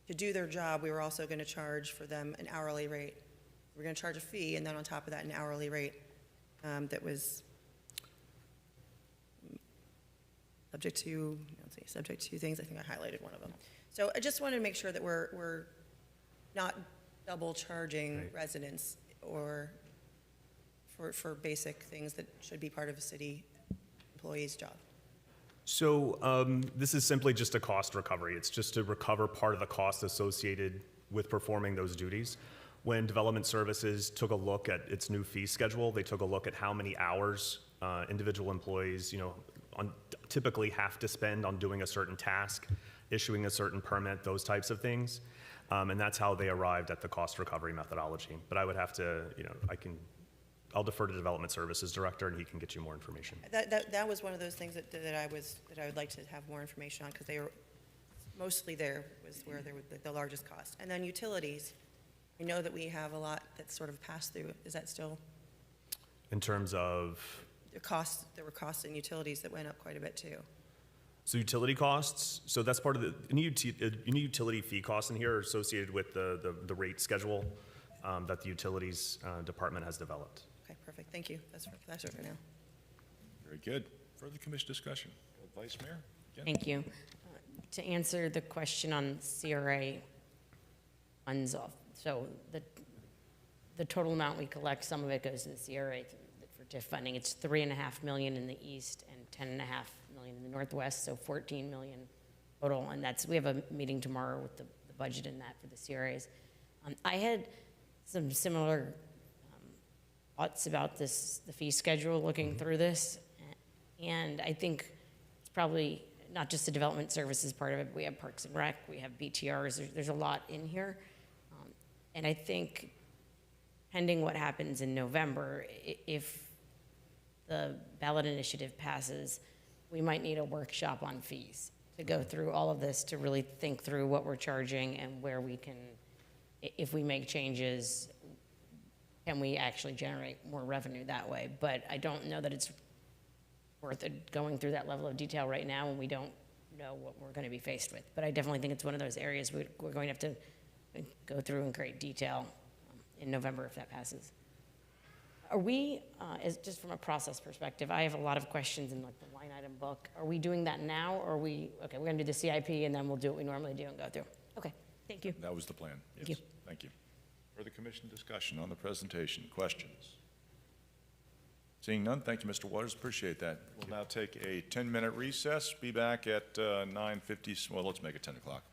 to do their job, we were also going to charge for them an hourly rate. We're going to charge a fee, and then on top of that, an hourly rate that was subject to things. I think I highlighted one of them. So I just wanted to make sure that we're not double charging residents or for basic things that should be part of a city employee's job. So this is simply just a cost recovery. It's just to recover part of the cost associated with performing those duties. When Development Services took a look at its new fee schedule, they took a look at how many hours individual employees, typically have to spend on doing a certain task, issuing a certain permit, those types of things. And that's how they arrived at the cost recovery methodology. But I would have to, I'll defer to Development Services Director, and he can get you more information. That was one of those things that I would like to have more information on, because they were mostly there was where there was the largest cost. And then utilities, I know that we have a lot that's sort of passed through. Is that still? In terms of? The costs, there were costs in utilities that went up quite a bit too. So utility costs, so that's part of the, any utility fee costs in here are associated with the rate schedule that the utilities department has developed. Okay, perfect, thank you. That's it for now. Very good. Further commission discussion? Vice Mayor? Again. Thank you. To answer the question on CRA funds off, so the total amount we collect, some of it goes to the CRA for TIF funding. It's $3.5 million in the east and $10.5 million in the northwest, so $14 million total. And we have a meeting tomorrow with the budget in that for the CRAs. I had some similar thoughts about the fee schedule looking through this. And I think it's probably not just the development services part of it. We have Parks and Rec, we have BTRs, there's a lot in here. And I think pending what happens in November, if the ballot initiative passes, we might need a workshop on fees to go through all of this, to really think through what we're charging and where we can, if we make changes, can we actually generate more revenue that way? But I don't know that it's worth it going through that level of detail right now when we don't know what we're going to be faced with. But I definitely think it's one of those areas we're going to have to go through in great detail in November if that passes. Are we, just from a process perspective, I have a lot of questions in like the line item book. Are we doing that now, or are we, okay, we're going to do the CIP and then we'll do what we normally do and go through? Okay, thank you. That was the plan. Thank Yes. you. Thank you. Further commission discussion on the presentation? Questions? Seeing none, thank you, Mr. Waters. Appreciate that. We'll now take a 10-minute recess. Be back at 9:50. Well, let's make it 10 o'clock.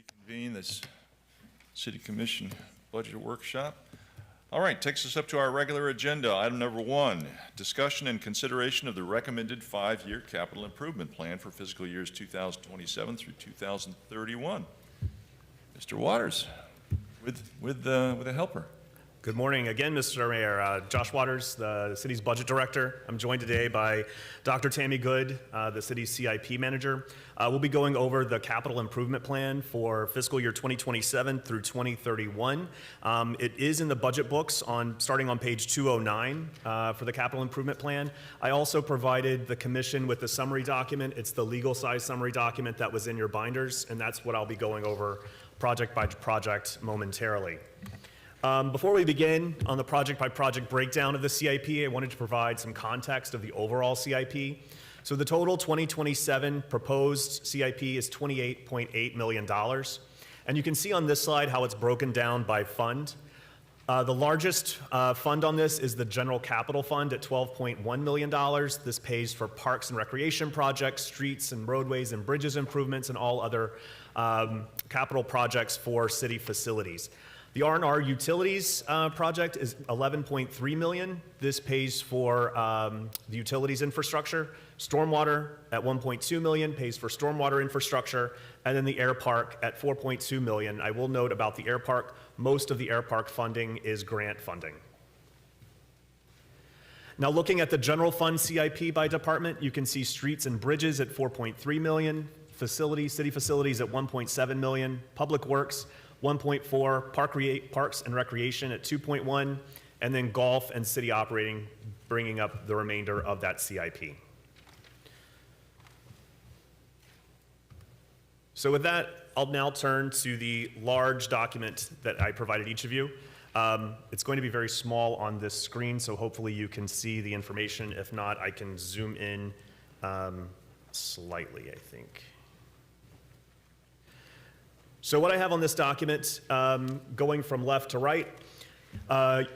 reconvene this City Commission budget workshop. All right, takes us up to our regular agenda. Item number 1, discussion and consideration of the recommended 5-year capital improvement plan for fiscal years 2027 through 2031. Mr. Waters, with a helper. Good morning again, Mr. Mayor. Josh Waters, the city's budget director. I'm joined today by Dr. Tammy Good, the city's CIP manager. We'll be going over the capital improvement plan for fiscal year 2027 through 2031. It is in the budget books starting on page 209 for the capital improvement plan. I also provided the commission with the summary document. It's the legal size summary document that was in your binders, and that's what I'll be going over project by project momentarily. Before we begin on the project-by-project breakdown of the CIP, I wanted to provide some context of the overall CIP. So the total 2027 proposed CIP is $28.8 million. And you can see on this slide how it's broken down by fund. The largest fund on this is the General Capital Fund at $12.1 million. This pays for parks and recreation projects, streets and roadways and bridges improvements, and all other capital projects for city facilities. The R&R Utilities project is $11.3 million. This pays for the utilities infrastructure. Stormwater at $1.2 million pays for stormwater infrastructure. And then the air park at $4.2 million. I will note about the air park, most of the air park funding is grant funding. Now looking at the general fund CIP by department, you can see streets and bridges at $4.3 million, city facilities at $1.7 million, public works 1.4, parks and recreation at 2.1, and then golf and city operating bringing up the remainder of that CIP. So with that, I'll now turn to the large document that I provided each of you. It's going to be very small on this screen, so hopefully you can see the information. If not, I can zoom in slightly, I think. So what I have on this document, going from left to right,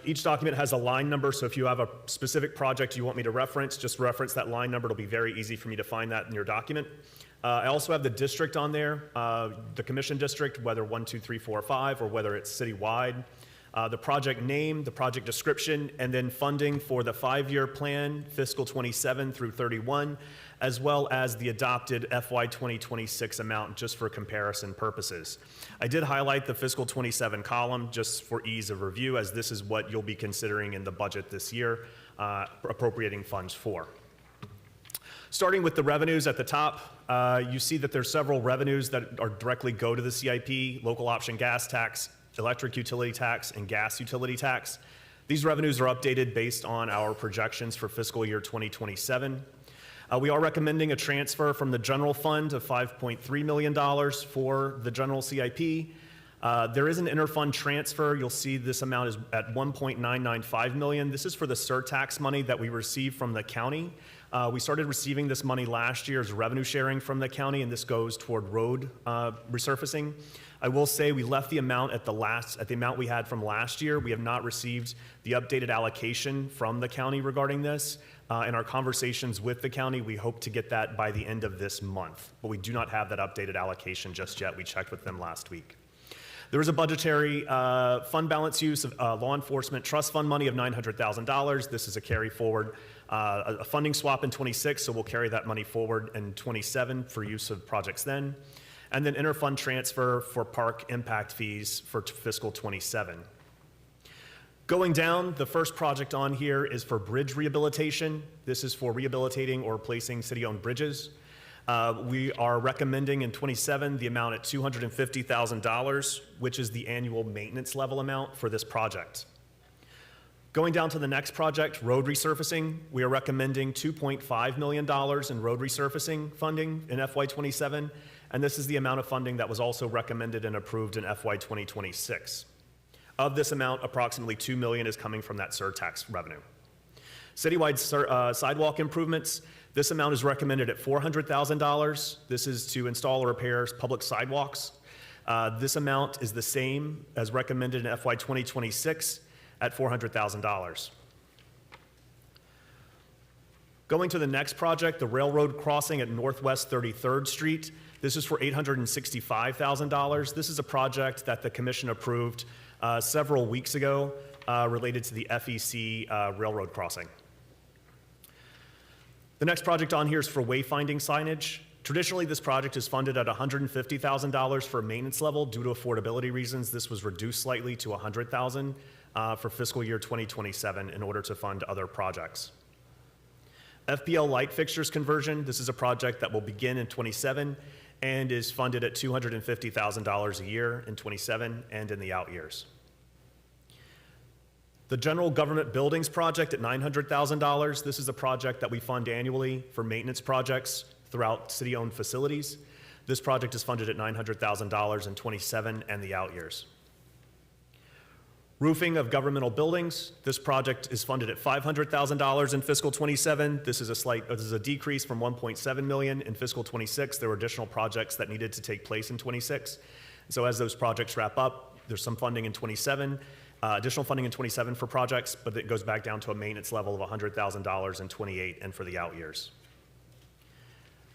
each document has a line number, so if you have a specific project you want me to reference, just reference that line number. It'll be very easy for me to find that in your document. I also have the district on there, the commission district, whether 1, 2, 3, 4, 5, or whether it's citywide. The project name, the project description, and then funding for the 5-year plan, fiscal 27 through 31, as well as the adopted FY 2026 amount, just for comparison purposes. I did highlight the fiscal 27 column just for ease of review, as this is what you'll be considering in the budget this year, appropriating funds for. Starting with the revenues at the top, you see that there's several revenues that directly go to the CIP: local option gas tax, electric utility tax, and gas utility tax. These revenues are updated based on our projections for fiscal year 2027. We are recommending a transfer from the general fund of $5.3 million for the general CIP. There is an interfund transfer. You'll see this amount is at $1.995 million. This is for the surtax money that we received from the county. We started receiving this money last year as revenue sharing from the county, and this goes toward road resurfacing. I will say we left the amount at the amount we had from last year. We have not received the updated allocation from the county regarding this. In our conversations with the county, we hope to get that by the end of this month, but we do not have that updated allocation just yet. We checked with them last week. There is a budgetary fund balance use of law enforcement trust fund money of $900,000. This is a carry forward, a funding swap in 26, so we'll carry that money forward in 27 for use of projects then. And then interfund transfer for park impact fees for fiscal 27. Going down, the first project on here is for bridge rehabilitation. This is for rehabilitating or replacing city-owned bridges. We are recommending in 27 the amount at $250,000, which is the annual maintenance level amount for this project. Going down to the next project, road resurfacing, we are recommending $2.5 million in road resurfacing funding in FY 27, and this is the amount of funding that was also recommended and approved in FY 2026. Of this amount, approximately $2 million is coming from that surtax revenue. Citywide sidewalk improvements, this amount is recommended at $400,000. This is to install or repair public sidewalks. This amount is the same as recommended in FY 2026 at $400,000. Going to the next project, the railroad crossing at Northwest 33rd Street. This is for $865,000. This is a project that the commission approved several weeks ago related to the FEC railroad crossing. The next project on here is for wayfinding signage. Traditionally, this project is funded at $150,000 for maintenance level. Due to affordability reasons, this was reduced slightly to $100,000 for fiscal year 2027 in order to fund other projects. FPL light fixtures conversion, this is a project that will begin in 27 and is funded at $250,000 a year in 27 and in the out years. The general government buildings project at $900,000, this is a project that we fund annually for maintenance projects throughout city-owned facilities. This project is funded at $900,000 in 27 and the out years. Roofing of governmental buildings, this project is funded at $500,000 in fiscal 27. This is a decrease from $1.7 million in fiscal 26. There were additional projects that needed to take place in 26. So as those projects wrap up, there's some funding in 27, additional funding in 27 for projects, but it goes back down to a maintenance level of $100,000 in 28 and for the out years.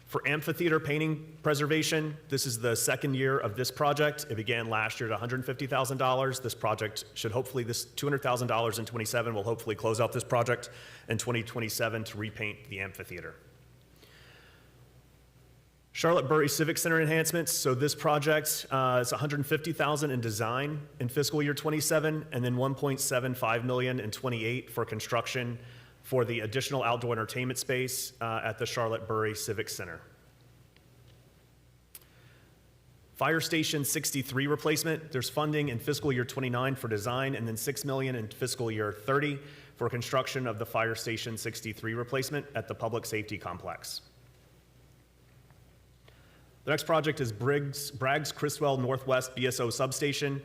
For amphitheater painting preservation, this is the second year of this project. It began last year at $150,000. This project should hopefully, this $200,000 in 27 will hopefully close out this project in 2027 to repaint the amphitheater. Charlotte Burry Civic Center enhancements. So this project is $150,000 in design in fiscal year 27, and then $1.75 million in 28 for construction for the additional outdoor entertainment space at the Charlotte Burry Civic Center. Fire Station 63 replacement, there's funding in fiscal year 29 for design and then $6 million in fiscal year 30 for construction of the Fire Station 63 replacement at the Public Safety Complex. The next project is Braggs Criswell Northwest BSO Substation.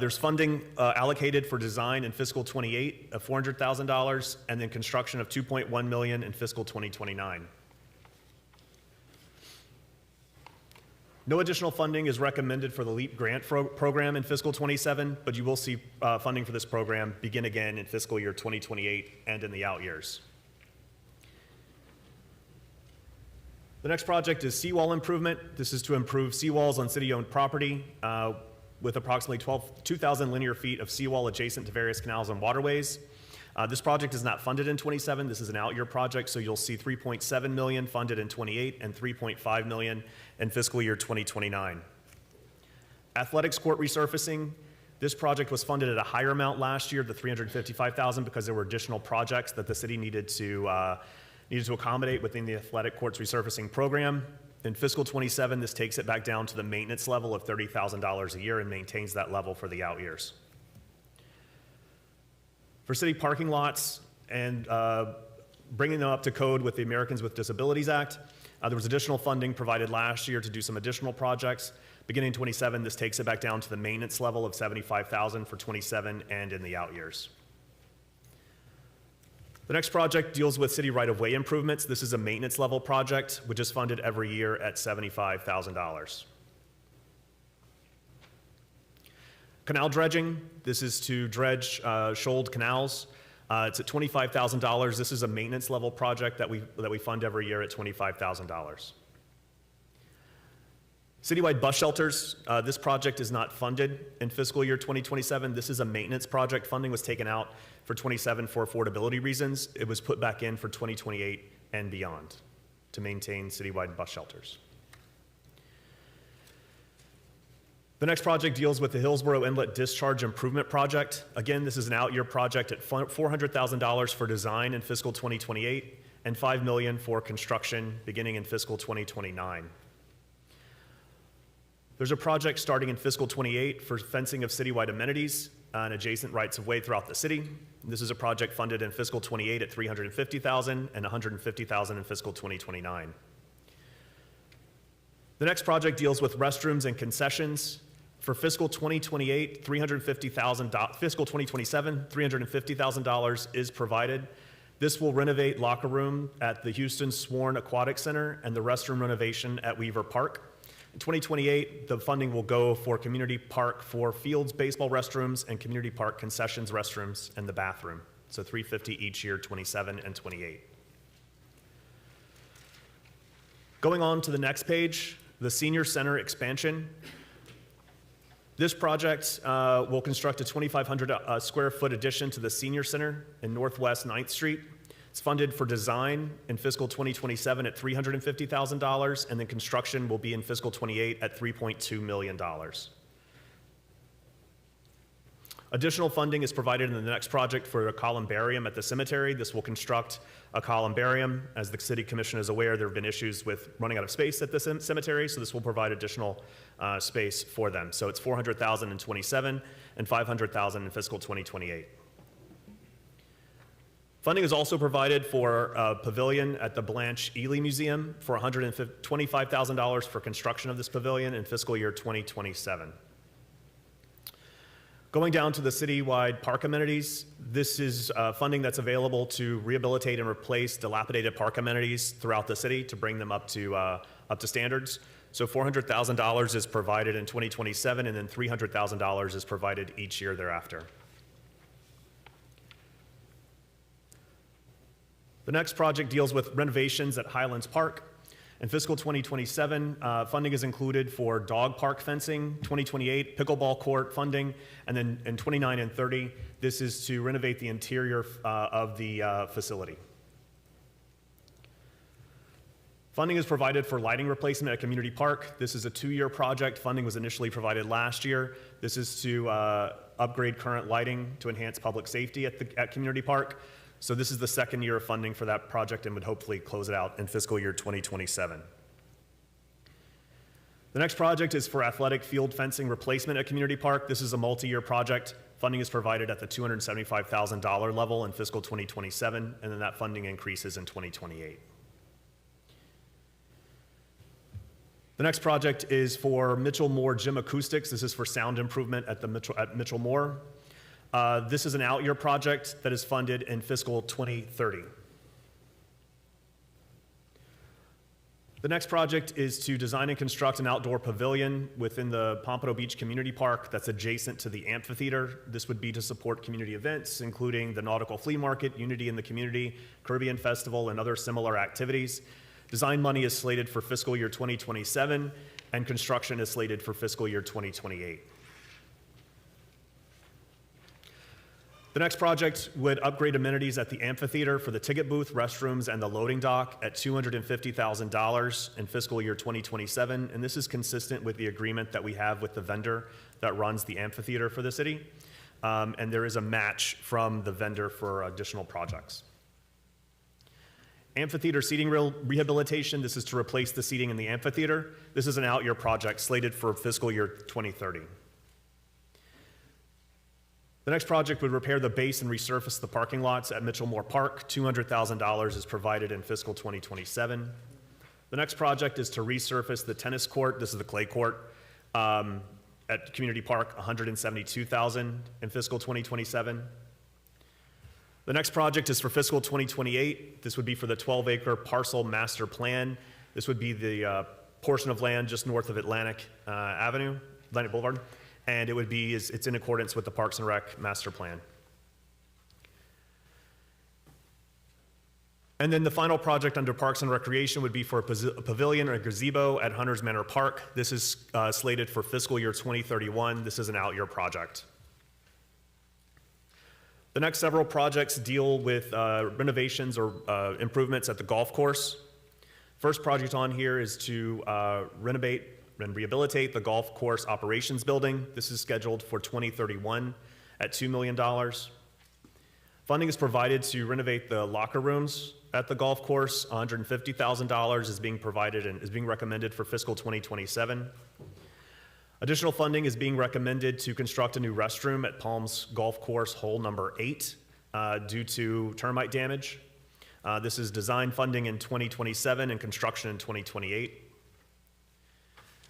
There's funding allocated for design in fiscal 28 of $400,000 and then construction of $2.1 million in fiscal 2029. No additional funding is recommended for the LEAP grant program in fiscal 27, but you will see funding for this program begin again in fiscal year 2028 and in the out years. The next project is seawall improvement. This is to improve seawalls on city-owned property with approximately 2,000 linear feet of seawall adjacent to various canals and waterways. This project is not funded in 27. This is an out-year project, so you'll see $3.7 million funded in 28 and $3.5 million in fiscal year 2029. Athletics court resurfacing. This project was funded at a higher amount last year, the $355,000, because there were additional projects that the city needed to accommodate within the athletic courts resurfacing program. In fiscal 27, this takes it back down to the maintenance level of $30,000 a year and maintains that level for the out years. For city parking lots and bringing them up to code with the Americans with Disabilities Act, there was additional funding provided last year to do some additional projects. Beginning in 27, this takes it back down to the maintenance level of $75,000 for 27 and in the out years. The next project deals with city right-of-way improvements. This is a maintenance level project, which is funded every year at $75,000. Canal dredging. This is to dredge shoaled canals. It's at $25,000. This is a maintenance level project that we fund every year at $25,000. Citywide bus shelters. This project is not funded in fiscal year 2027. This is a maintenance project. Funding was taken out for 27 for affordability reasons. It was put back in for 2028 and beyond to maintain citywide bus shelters. The next project deals with the Hillsborough Inlet Discharge Improvement Project. Again, this is an out-year project at $400,000 for design in fiscal 2028 and $5 million for construction beginning in fiscal 2029. There's a project starting in fiscal 28 for fencing of citywide amenities and adjacent rights of way throughout the city. This is a project funded in fiscal 28 at $350,000 and $150,000 in fiscal 2029. The next project deals with restrooms and concessions. For fiscal 2028, fiscal 2027, $350,000 is provided. This will renovate locker room at the Houston Sworn Aquatic Center and the restroom renovation at Weaver Park. In 2028, the funding will go for community park for fields, baseball restrooms, and community park concessions restrooms and the bathroom. So $350 each year, 27 and 28. Going on to the next page, the Senior Center expansion. This project will construct a 2,500 square foot addition to the Senior Center in Northwest 9th Street. It's funded for design in fiscal 2027 at $350,000, and then construction will be in fiscal 28 at $3.2 million. Additional funding is provided in the next project for a columbarium at the cemetery. This will construct a columbarium. As the city commission is aware, there have been issues with running out of space at the cemetery, so this will provide additional space for them. So it's $400,000 in 27 and $500,000 in fiscal 2028. Funding is also provided for a pavilion at the Blanche Ely Museum for $125,000 for construction of this pavilion in fiscal year 2027. Going down to the citywide park amenities, this is funding that's available to rehabilitate and replace dilapidated park amenities throughout the city to bring them up to standards. So $400,000 is provided in 2027, and then $300,000 is provided each year thereafter. The next project deals with renovations at Highlands Park. In fiscal 2027, funding is included for dog park fencing, 2028 pickleball court funding, and then in 29 and 30, this is to renovate the interior of the facility. Funding is provided for lighting replacement at Community Park. This is a 2-year project. Funding was initially provided last year. This is to upgrade current lighting to enhance public safety at Community Park. So this is the 2nd year of funding for that project and would hopefully close it out in fiscal year 2027. The next project is for athletic field fencing replacement at Community Park. This is a multi-year project. Funding is provided at the $275,000 level in fiscal 2027, and then that funding increases in 2028. The next project is for Mitchell Moore Gym Acoustics. This is for sound improvement at Mitchell Moore. This is an out-year project that is funded in fiscal 2030. The next project is to design and construct an outdoor pavilion within the Pompano Beach Community Park that's adjacent to the amphitheater. This would be to support community events, including the Nautical Flea Market, Unity in the Community, Caribbean Festival, and other similar activities. Design money is slated for fiscal year 2027, and construction is slated for fiscal year 2028. The next project would upgrade amenities at the amphitheater for the ticket booth, restrooms, and the loading dock at $250,000 in fiscal year 2027, and this is consistent with the agreement that we have with the vendor that runs the amphitheater for the city, and there is a match from the vendor for additional projects. Amphitheater seating rehabilitation, this is to replace the seating in the amphitheater. This is an out-year project slated for fiscal year 2030. The next project would repair the base and resurface the parking lots at Mitchell Moore Park. $200,000 is provided in fiscal 2027. The next project is to resurface the tennis court. This is the clay court at Community Park, $172,000 in fiscal 2027. The next project is for fiscal 2028. This would be for the 12-acre parcel master plan. This would be the portion of land just north of Atlantic Boulevard. And it would be, it's in accordance with the Parks and Rec master plan. And then the final project under Parks and Recreation would be for a pavilion or a gazebo at Hunters Manor Park. This is slated for fiscal year 2031. This is an out-year project. The next several projects deal with renovations or improvements at the golf course. First project on here is to renovate and rehabilitate the golf course operations building. This is scheduled for 2031 at $2 million. Funding is provided to renovate the locker rooms at the golf course. $150,000 is being provided and is being recommended for fiscal 2027. Additional funding is being recommended to construct a new restroom at Palms Golf Course hole number 8 due to termite damage. This is design funding in 2027 and construction in 2028.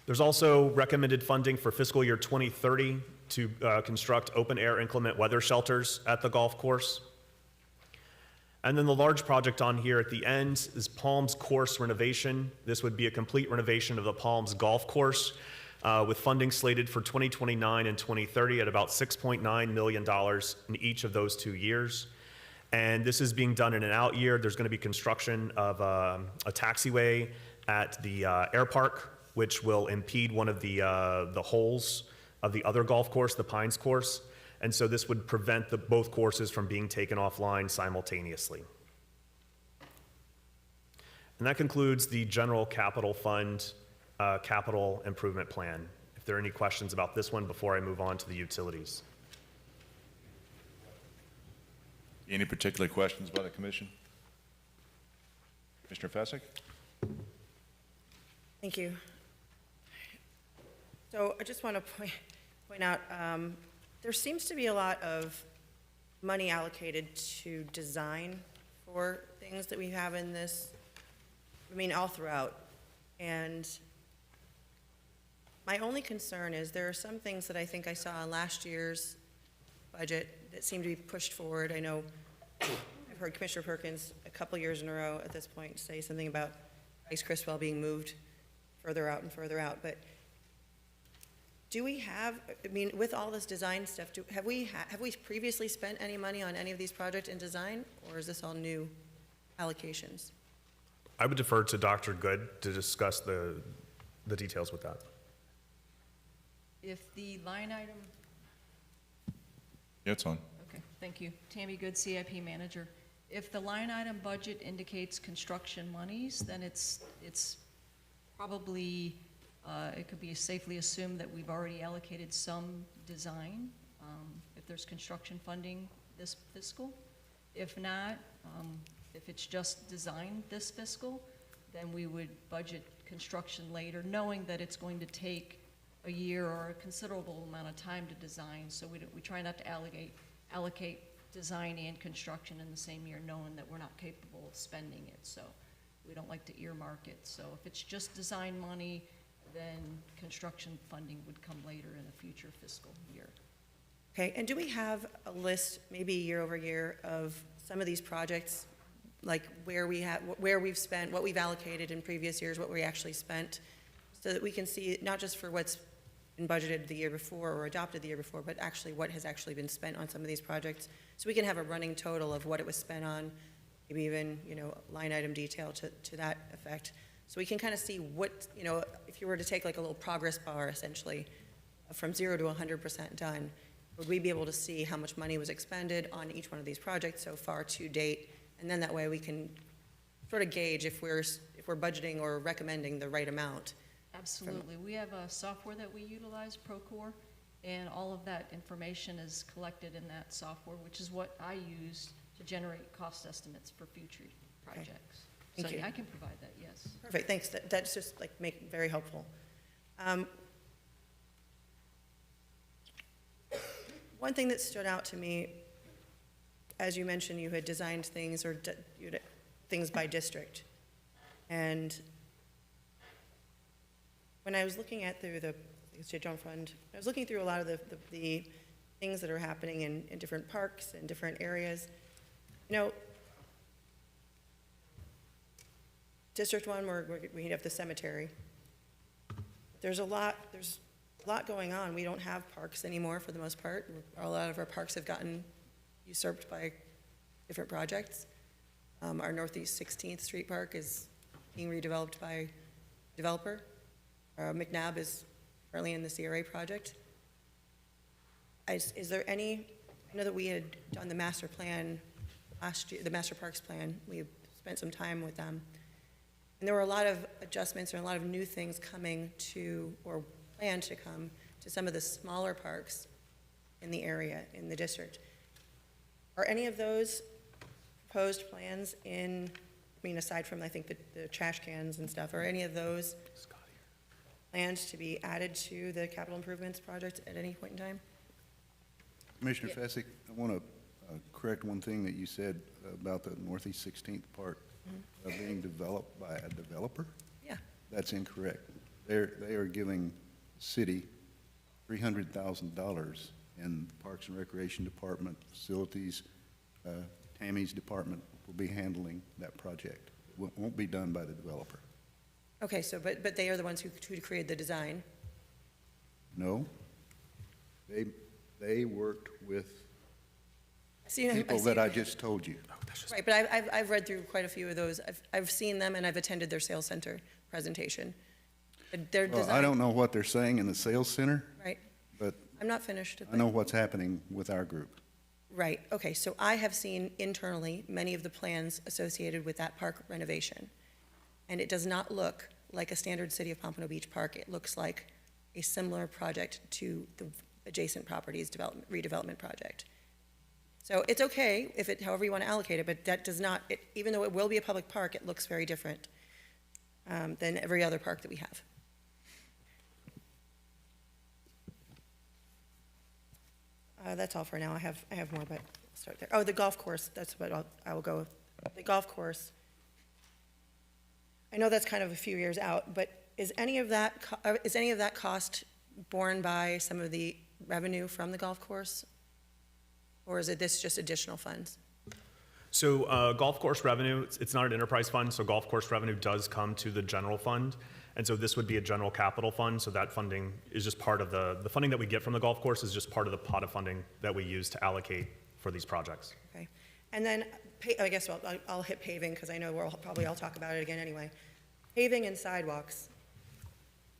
There's also recommended funding for fiscal year 2030 to construct open-air inclement weather shelters at the golf course. And then the large project on here at the end is Palms Course renovation. This would be a complete renovation of the Palms Golf Course with funding slated for 2029 and 2030 at about $6.9 million in each of those 2 years. And this is being done in an out year. There's going to be construction of a taxiway at the air park, which will impede one of the holes of the other golf course, the Pines course. And so this would prevent both courses from being taken offline simultaneously. And that concludes the general capital fund capital improvement plan. If there are any questions about this one before I move on to the utilities. Any particular questions by the commission? Commissioner Fessick? Thank you. So I just want to point out, there seems to be a lot of money allocated to design for things that we have in this, I mean, all throughout. And my only concern is there are some things that I think I saw in last year's budget that seem to be pushed forward. I know I've heard Commissioner Perkins a couple years in a row at this point say something about Ice Criswell being moved further out and further out, but do we have, I mean, with all this design stuff, have we previously spent any money on any of these projects in design, or is this all new allocations? I would defer to Dr. Good to discuss the details with that. If the line item, Yeah, it's on. okay, thank you. Tammy Good, CIP Manager. If the line item budget indicates construction monies, then it's probably, it could be safely assumed that we've already allocated some design, if there's construction funding this fiscal. If not, if it's just design this fiscal, then we would budget construction later, knowing that it's going to take a year or a considerable amount of time to design. So we try not to allocate design and construction in the same year, knowing that we're not capable of spending it. So we don't like to earmark it. So if it's just design money, then construction funding would come later in a future fiscal year. Okay, and do we have a list, maybe year over year, of some of these projects, like where we've spent, what we've allocated in previous years, what we actually spent, so that we can see not just for what's been budgeted the year before or adopted the year before, but actually what has actually been spent on some of these projects, so we can have a running total of what it was spent on, maybe even, you know, line item detail to that effect, so we can kind of see what, you know, if you were to take like a little progress bar essentially from 0 to 100% done, would we be able to see how much money was expended on each one of these projects so far to date? And then that way we can sort of gauge if we're budgeting or recommending the right amount. Absolutely. We have a software that we utilize, Procore, and all of that information is collected in that software, which is what I use to generate cost estimates for future projects. Thank So you. I can provide that, yes. Perfect, thanks. That's just like very helpful. One thing that stood out to me, as you mentioned, you had designed things or things by district. And when I was looking at through the State General Fund, I was looking through a lot of the things that are happening in different parks and different areas. You know, District 1, where we have the cemetery. There's a lot going on. We don't have parks anymore for the most part. A lot of our parks have gotten usurped by different projects. Our Northeast 16th Street Park is being redeveloped by a developer. McNabb is currently in the CRA project. Is there any, I know that we had done the master plan last year, the master parks plan. We spent some time with them. And there were a lot of adjustments and a lot of new things coming to, or planned to come, to some of the smaller parks in the area, in the district. Are any of those proposed plans in, I mean, aside from, I think, the trash cans and stuff, are any of those planned to be added to the capital improvements project at any point in time? Commissioner Fessick, I want to correct one thing that you said about the Northeast 16th Park being developed by a developer. Yeah. That's incorrect. They are giving the city $300,000 in Parks and Recreation Department facilities. Tammy's department will be handling that project. It won't be done by the developer. Okay, so, but they are the ones who created the design? No. They worked with See, people that I just told you. Right, but I've read through quite a few of those. I've seen them and I've attended their sales center. presentation. Their Well, I design, don't know what they're saying in the sales center, right? but I'm not finished. I know what's happening with our group. Right, okay, so I have seen internally many of the plans associated with that park renovation. And it does not look like a standard City of Pompano Beach park. It looks like a similar project to the adjacent properties redevelopment project. So it's okay if it, however you want to allocate it, but that does not, even though it will be a public park, it looks very different than every other park that we have. That's all for now. I have more, but I'll start there. Oh, the golf course, that's what I will go with. The golf course. I know that's kind of a few years out, but is any of that cost borne by some of the revenue from the golf course? Or is it this just additional funds? So golf course revenue, it's not an enterprise fund, so golf course revenue does come to the general fund. And so this would be a general capital fund, so that funding is just part of the funding that we get from the golf course is just part of the pot of funding that we use to allocate for these projects. Okay. And then, I guess I'll hit paving, because I know we'll probably all talk about it again anyway. Paving and sidewalks.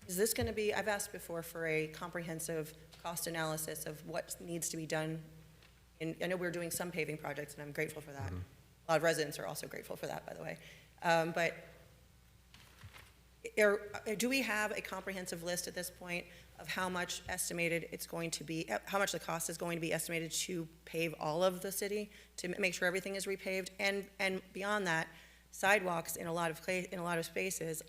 Is this going to be, I've asked before for a comprehensive cost analysis of what needs to be done. And I know we're doing some paving projects, and I'm grateful for that. A lot of residents are also grateful for that, by the way. But do we have a comprehensive list at this point of how much estimated it's going to be, how much the cost is going to be estimated to pave all of the city, to make sure everything is repaved? And beyond that, sidewalks in a lot of spaces,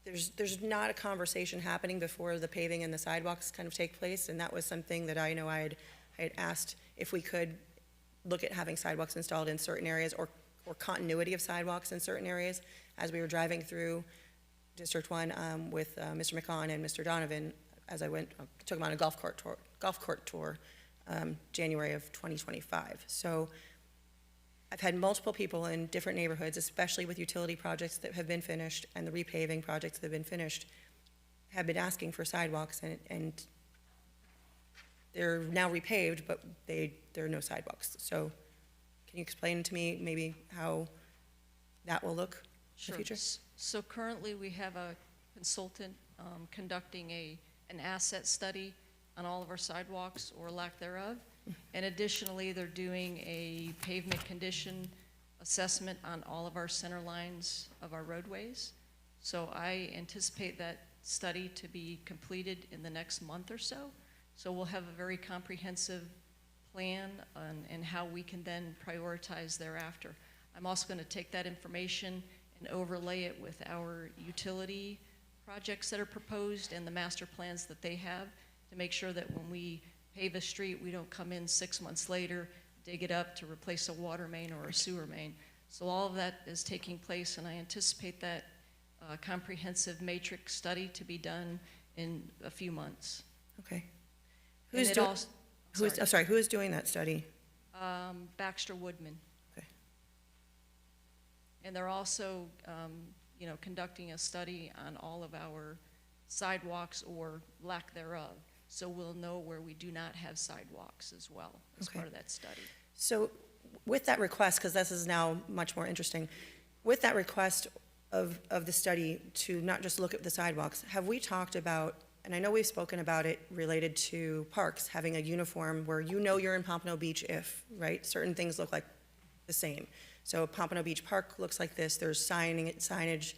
there's not a conversation happening before the paving and the sidewalks kind of take place, and that was something that I know I had asked if we could look at having sidewalks installed in certain areas, or continuity of sidewalks in certain areas. As we were driving through District 1 with Mr. McCon and Mr. Donovan, as I took them on a golf court tour, January of 2025. So I've had multiple people in different neighborhoods, especially with utility projects that have been finished and the repaving projects that have been finished, have been asking for sidewalks, and they're now repaved, but there are no sidewalks. So can you explain to me maybe how that will look in the future? So currently, we have a consultant conducting an asset study on all of our sidewalks, or lack thereof. And additionally, they're doing a pavement condition assessment on all of our center lines of our roadways. So I anticipate that study to be completed in the next month or so. So we'll have a very comprehensive plan and how we can then prioritize thereafter. I'm also going to take that information and overlay it with our utility projects that are proposed and the master plans that they have, to make sure that when we pave a street, we don't come in 6 months later, dig it up to replace a water main or a sewer main. So all of that is taking place, and I anticipate that comprehensive matrix study to be done in a few months. Okay. And Who's it doing? also- Who is doing that study? Baxter Woodman. Okay. And they're also, conducting a study on all of our sidewalks or lack thereof. So we'll know where we do not have sidewalks as well as Okay. part of that study. So with that request, because this is now much more interesting, with that request of the study to not just look at the sidewalks, have we talked about, and I know we've spoken about it related to parks, having a uniform where you're in Pompano Beach if, right? Certain things look like the same. So Pompano Beach Park looks like this, there's signage,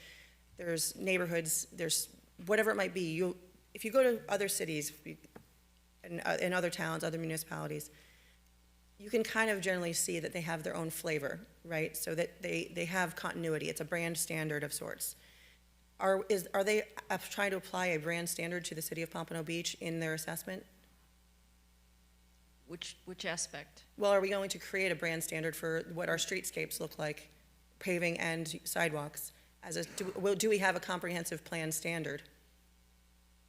there's neighborhoods, there's whatever it might be. If you go to other cities, in other towns, other municipalities, you can kind of generally see that they have their own flavor, right? So that they have continuity. It's a brand standard of sorts. Are they trying to apply a brand standard to the city of Pompano Beach in their assessment? Which aspect? Well, are we going to create a brand standard for what our streetscapes look like, paving and sidewalks? Do we have a comprehensive plan standard?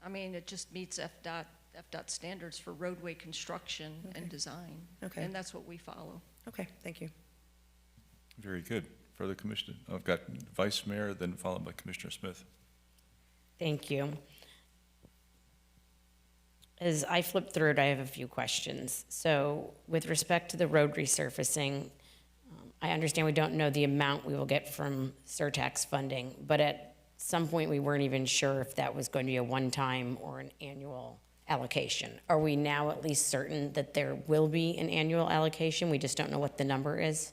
I mean, it just meets FDOT standards for roadway construction and design. Okay. And that's what we follow. Okay, thank you. Very good. Further Commissioner, I've got Vice Mayor, then followed by Commissioner Smith. Thank you. As I flip through it, I have a few questions. So with respect to the road resurfacing, I understand we don't know the amount we will get from surtax funding, but at some point, we weren't even sure if that was going to be a one-time or an annual allocation. Are we now at least certain that there will be an annual allocation? We just don't know what the number is?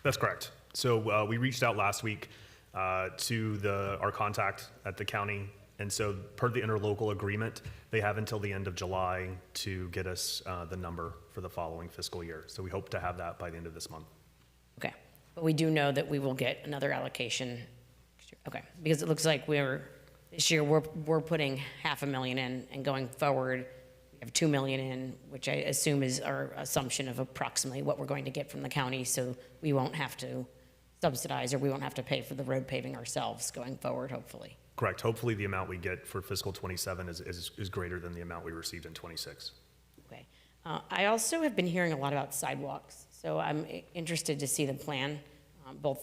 That's correct. So we reached out last week to our contact at the county. And so per the interlocal agreement, they have until the end of July to get us the number for the following fiscal year. So we hope to have that by the end of this month. Okay, but we do know that we will get another allocation. Okay, because it looks like this year, we're putting $500,000 in, and going forward, we have $2 million in, which I assume is our assumption of approximately what we're going to get from the county, so we won't have to subsidize, or we won't have to pay for the road paving ourselves going forward, hopefully. Correct. Hopefully the amount we get for fiscal 27 is greater than the amount we received in 26. Okay. I also have been hearing a lot about sidewalks, so I'm interested to see the plan. Both,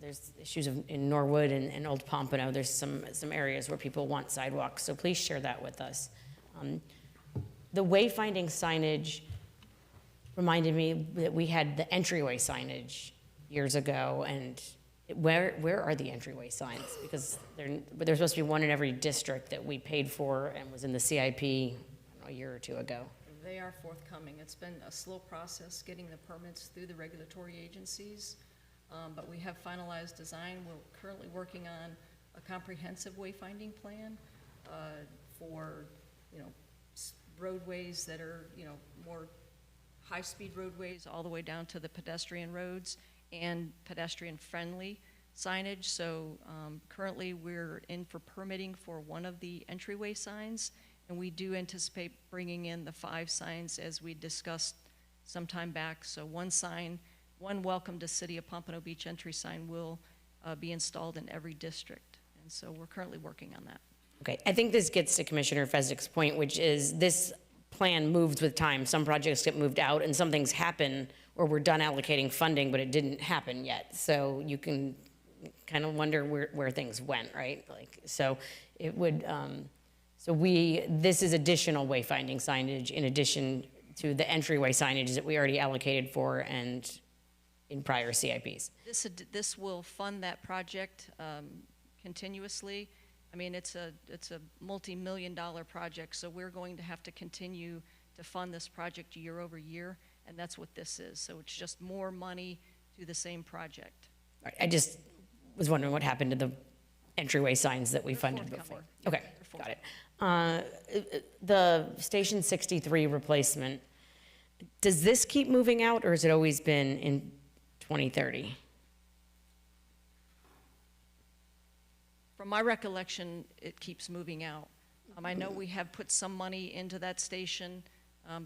there's issues in Norwood and Old Pompano. There's some areas where people want sidewalks, so please share that with us. The wayfinding signage reminded me that we had the entryway signage years ago, and where are the entryway signs? Because there's supposed to be one in every district that we paid for and was in the CIP a year or two ago. They are forthcoming. It's been a slow process getting the permits through the regulatory agencies, but we have finalized design. We're currently working on a comprehensive wayfinding plan for, roadways that are, more high-speed roadways all the way down to the pedestrian roads and pedestrian-friendly signage. So currently, we're in for permitting for one of the entryway signs, and we do anticipate bringing in the 5 signs as we discussed some time back. So one sign, one welcome to City of Pompano Beach entry sign will be installed in every district. And so we're currently working on that. Okay, I think this gets to Commissioner Fezik's point, which is this plan moves with time. Some projects get moved out, and some things happen where we're done allocating funding, but it didn't happen yet. So you can kind of wonder where things went, right? So it would, this is additional wayfinding signage in addition to the entryway signage that we already allocated for and in prior CIPs. This will fund that project continuously. I mean, it's a multi-million-dollar project, so we're going to have to continue to fund this project year over year, and that's what this is. So it's just more money to the same project. Right, I just was wondering what happened to the entryway signs that we funded before. Okay, got it. The Station 63 replacement, does this keep moving out, or has it always been in 2030? From my recollection, it keeps moving out. I know we have put some money into that station,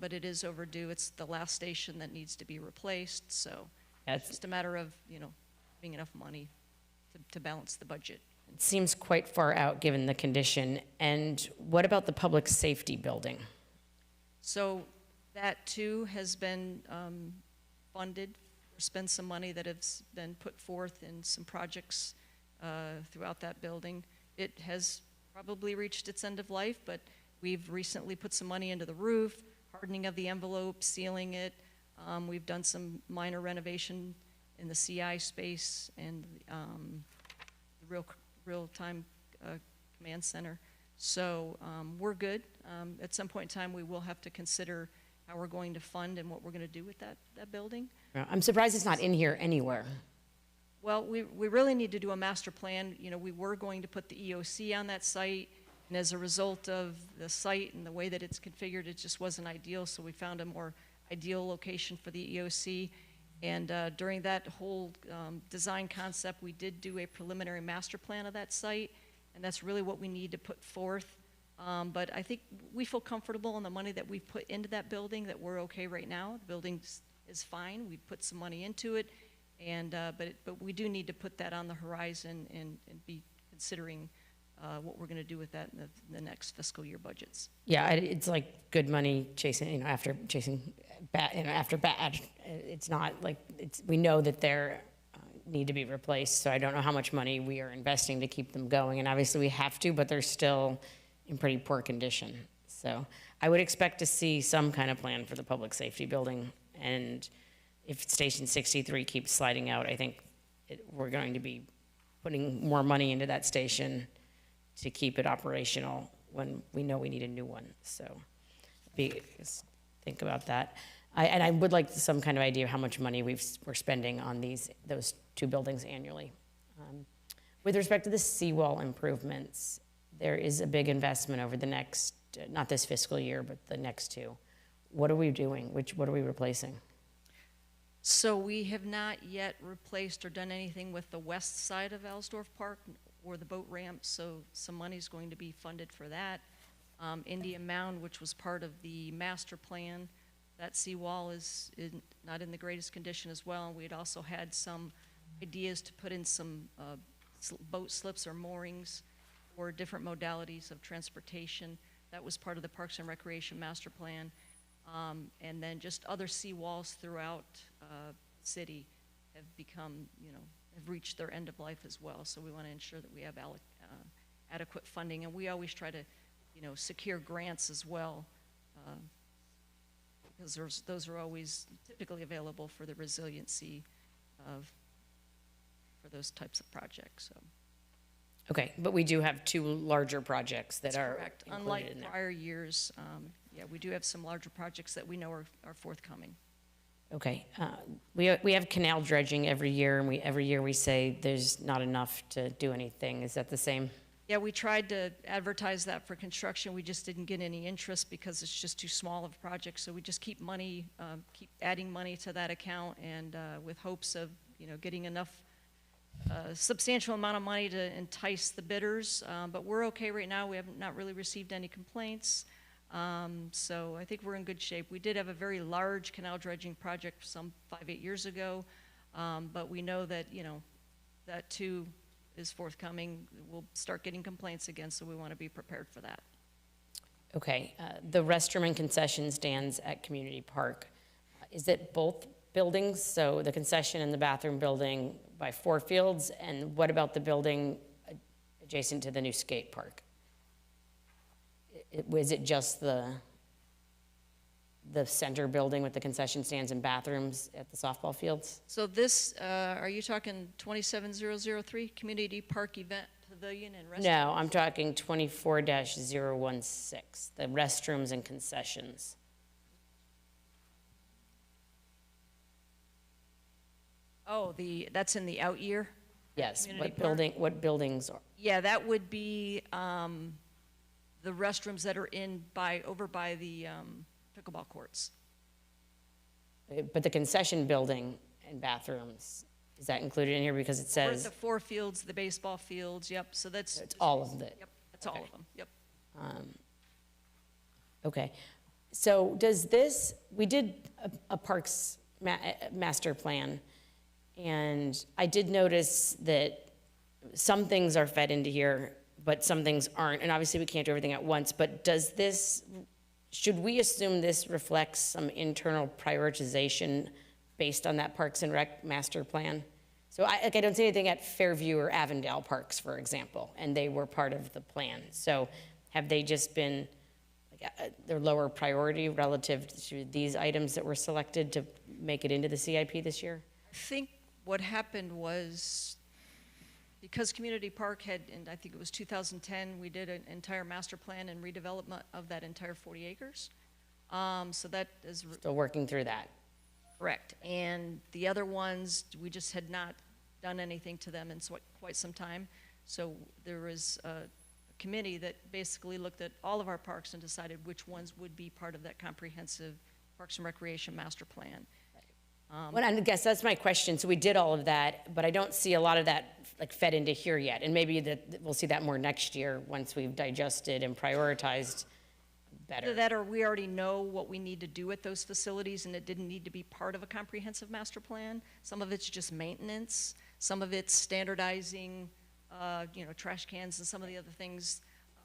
but it is overdue. It's the last station that needs to be replaced, so it's just a matter of, having enough money to balance the budget. It seems quite far out, given the condition. And what about the public safety building? So that, too, has been funded. There's been some money that has been put forth in some projects throughout that building. It has probably reached its end of life, but we've recently put some money into the roof, hardening of the envelope, sealing it. We've done some minor renovation in the CI space and the real-time command center. So we're good. At some point in time, we will have to consider how we're going to fund and what we're going to do with that building. I'm surprised it's not in here anywhere. Well, we really need to do a master plan. We were going to put the EOC on that site, and as a result of the site and the way that it's configured, it just wasn't ideal, so we found a more ideal location for the EOC. And during that whole design concept, we did do a preliminary master plan of that site, and that's really what we need to put forth. But I think we feel comfortable in the money that we've put into that building, that we're okay right now. The building is fine. We put some money into it. But we do need to put that on the horizon and be considering what we're going to do with that in the next fiscal year budgets. Yeah, it's like good money chasing, after chasing bad, after bad. It's not like we know that they're need to be replaced. So I don't know how much money we are investing to keep them going, and obviously we have to, but they're still in pretty poor condition. So I would expect to see some kind of plan for the public safety building, and if Station 63 keeps sliding out, I think we're going to be putting more money into that station to keep it operational when we know we need a new one. So just think about that. And I would like some kind of idea of how much money we're spending on those two buildings annually. With respect to the seawall improvements, there is a big investment over the next, not this fiscal year, but the next two. What are we doing? What are we replacing? So we have not yet replaced or done anything with the west side of Alsdorf Park or the boat ramp, so some money is going to be funded for that. Indian Mound, which was part of the master plan, that seawall is not in the greatest condition as well. And we had also had some ideas to put in some boat slips or moorings or different modalities of transportation. That was part of the Parks and Recreation master plan. And then just other seawalls throughout the city have become, have reached their end of life as well. So we want to ensure that we have adequate funding. And we always try to, secure grants as well, because those are always typically available for the resiliency for those types of projects. So. Okay, but we do have two larger projects that are Correct. included Unlike in there. prior years, yeah, we do have some larger projects that we know are forthcoming. Okay, we have canal dredging every year, and every year we say there's not enough to do anything. Is that the same? Yeah, we tried to advertise that for construction. We just didn't get any interest because it's just too small of a project. So we just keep adding money to that account, and with hopes of getting enough substantial amount of money to entice the bidders. But we're okay right now. We have not really received any complaints. So I think we're in good shape. We did have a very large canal dredging project some 5-8 years ago, but we know that that too is forthcoming. We'll start getting complaints again, so we want to be prepared for that. Okay, the restroom and concession stands at Community Park. Is it both buildings, so the concession and the bathroom building by Four Fields, and what about the building adjacent to the new skate park? Was it just the center building with the concession stands and bathrooms at the softball fields? So this, are you talking 27003, Community Park Event Pavilion and Restaurant? No, I'm talking 24-016, the restrooms and concessions. Oh, that's in the out year? Yes, Community Park? what buildings are? Yeah, that would be the restrooms that are over by the pickleball courts. But the concession building and bathrooms, is that included in here? Because it Or says the four fields, the baseball fields, yep, so that's. it's all of it. Yep, that's all Okay. of them, yep. Okay, so we did a parks master plan, and I did notice that some things are fed into here, but some things aren't, and obviously we can't do everything at once, but should we assume this reflects some internal prioritization based on that Parks and Rec master plan? So I don't see anything at Fairview or Avondale Parks, for example, and they were part of the plan. So have they just been, their lower priority relative to these items that were selected to make it into the CIP this year? I think what happened was, because Community Park and I think it was 2010, we did an entire master plan and redevelopment of that entire 40 acres. So that is Still working through that. correct. And the other ones, we just had not done anything to them in quite some time. So there was a committee that basically looked at all of our parks and decided which ones would be part of that comprehensive Parks and Recreation master plan. Well, I guess that's my question. So we did all of that, but I don't see a lot of that fed into here yet. And maybe we'll see that more next year once we've digested and prioritized better. Either that or we already know what we need to do at those facilities and it didn't need to be part of a comprehensive master plan. Some of it's just maintenance. Some of it's standardizing, trash cans and some of the other things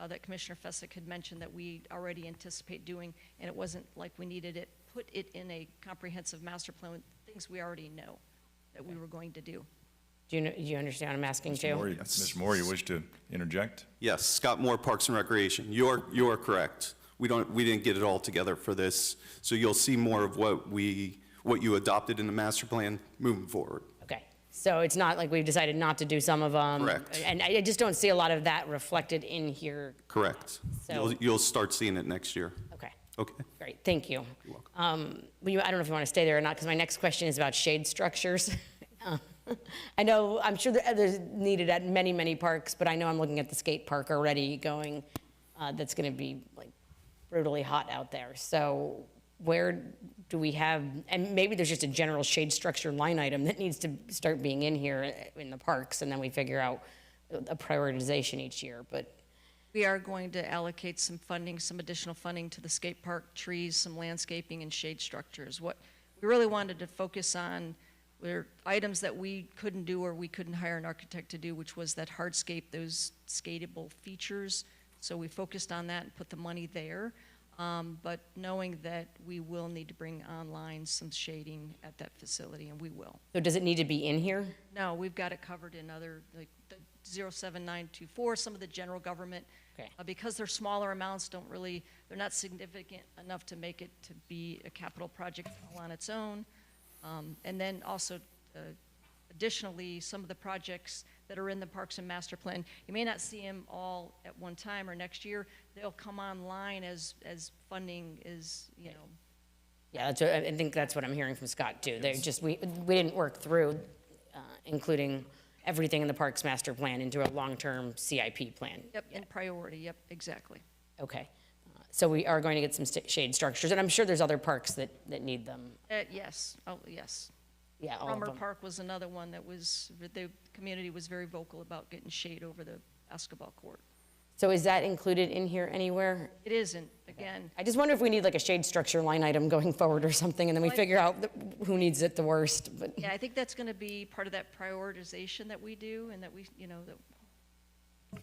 that Commissioner Fessick had mentioned that we already anticipate doing. And it wasn't like we needed it, put it in a comprehensive master plan with things we already know that we were going to do. Do you understand what I'm asking, Mr. too? Moore, Mr. Moore, you wish to interject? Yes, Scott Moore, Parks and Recreation. You are correct. We didn't get it all together for this, so you'll see more of what what you adopted in the master plan moving forward. Okay, so it's not like we've decided not to do some of them? Correct. And I just don't see a lot of that reflected in here. Correct. So- You'll start seeing it next year. Okay, Okay. great, thank you. You're welcome. I don't know if you want to stay there or not, because my next question is about shade structures. I know, I'm sure there's needed at many, many parks, but I know I'm looking at the skate park already going, that's going to be like brutally hot out there. So where do we have, and maybe there's just a general shade structure line item that needs to start being in here in the parks, and then we figure out a prioritization each year, but We are going to allocate some funding, some additional funding to the skate park, trees, some landscaping and shade structures. What we really wanted to focus on were items that we couldn't do or we couldn't hire an architect to do, which was that hardscape, those skatable features. So we focused on that and put the money there. But knowing that we will need to bring online some shading at that facility, and we will. so does it need to be in here? No, we've got it covered in other, like the 07924, some of the general government. Okay. Because they're smaller amounts, they're not significant enough to make it to be a capital project all on its own. And then also, additionally, some of the projects that are in the Parks and Master Plan, you may not see them all at one time or next year. They'll come online as funding is, Yeah, I think that's what I'm hearing from Scott too. They're just, we didn't work through including everything in the Parks Master Plan into a long-term CIP plan. Yep, in priority, yep, exactly. Okay. So we are going to get some shade structures, and I'm sure there's other parks that need them. Yes, oh, yes. Yeah, all of Rummer them. Park was another one that the community was very vocal about getting shade over the basketball court. So is that included in here anywhere? It isn't, again, I just wonder if we need like a shade structure line item going forward or something, and then we figure out who needs it the worst, but. yeah, I think that's gonna be part of that prioritization that we do and that we, that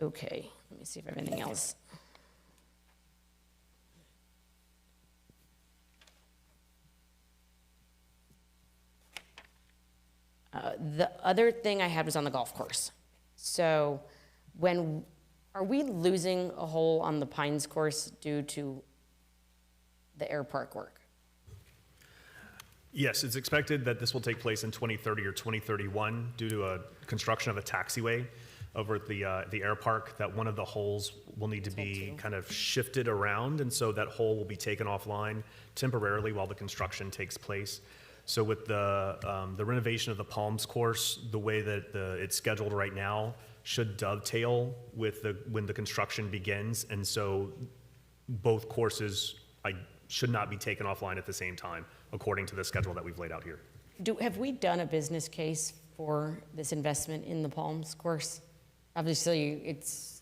Okay, let me see if I have anything else. The other thing I had was on the golf course. So are we losing a hole on the Pines course due to the air park work? Yes, it's expected that this will take place in 2030 or 2031 due to a construction of a taxiway over at the air park, that one of the holes will need to be kind of shifted around, and so that hole will be taken offline temporarily while the construction takes place. So with the renovation of the Palms course, the way that it's scheduled right now should dovetail with when the construction begins, and so both courses should not be taken offline at the same time, according to the schedule that we've laid out here. Have we done a business case for this investment in the Palms course? Obviously, it's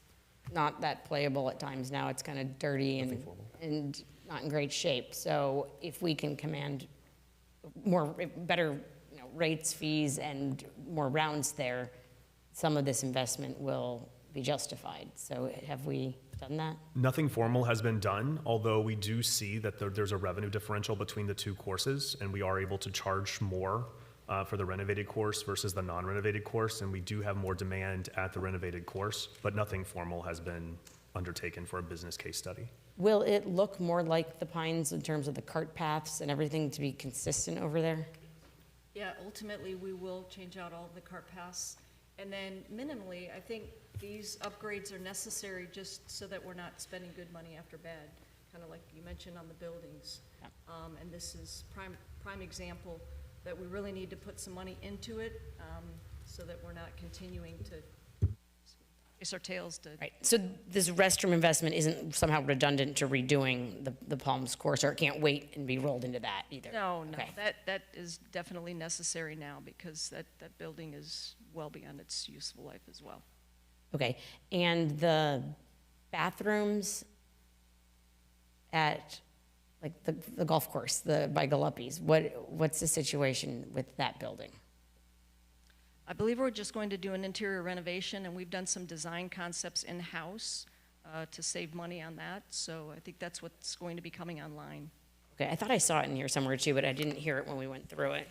not that playable at times now. It's kind of dirty and not in great shape. So if we can command better rates, fees, and more rounds there, some of this investment will be justified. So have we done that? Nothing formal has been done, although we do see that there's a revenue differential between the two courses, and we are able to charge more for the renovated course versus the non-renovated course, and we do have more demand at the renovated course, but nothing formal has been undertaken for a business case study. Will it look more like the Pines in terms of the cart paths and everything to be consistent over there? yeah, ultimately, we will change out all the cart paths. And then minimally, I think these upgrades are necessary just so that we're not spending good money after bad, kind of like you mentioned on the buildings. Yeah. And this is prime example that we really need to put some money into it, so that we're not continuing to chase our tails to. Right, so this restroom investment isn't somehow redundant to redoing the Palms course, or it can't wait and be rolled into that either? No, Okay. that is definitely necessary now because that building is well beyond its useful life as well. Okay, and the bathrooms at, like, the golf course, by Galuppi's, what's the situation with that building? I believe we're just going to do an interior renovation, and we've done some design concepts in-house to save money on that, so I think that's what's going to be coming online. Okay, I thought I saw it in here somewhere too, but I didn't hear it when we went through it.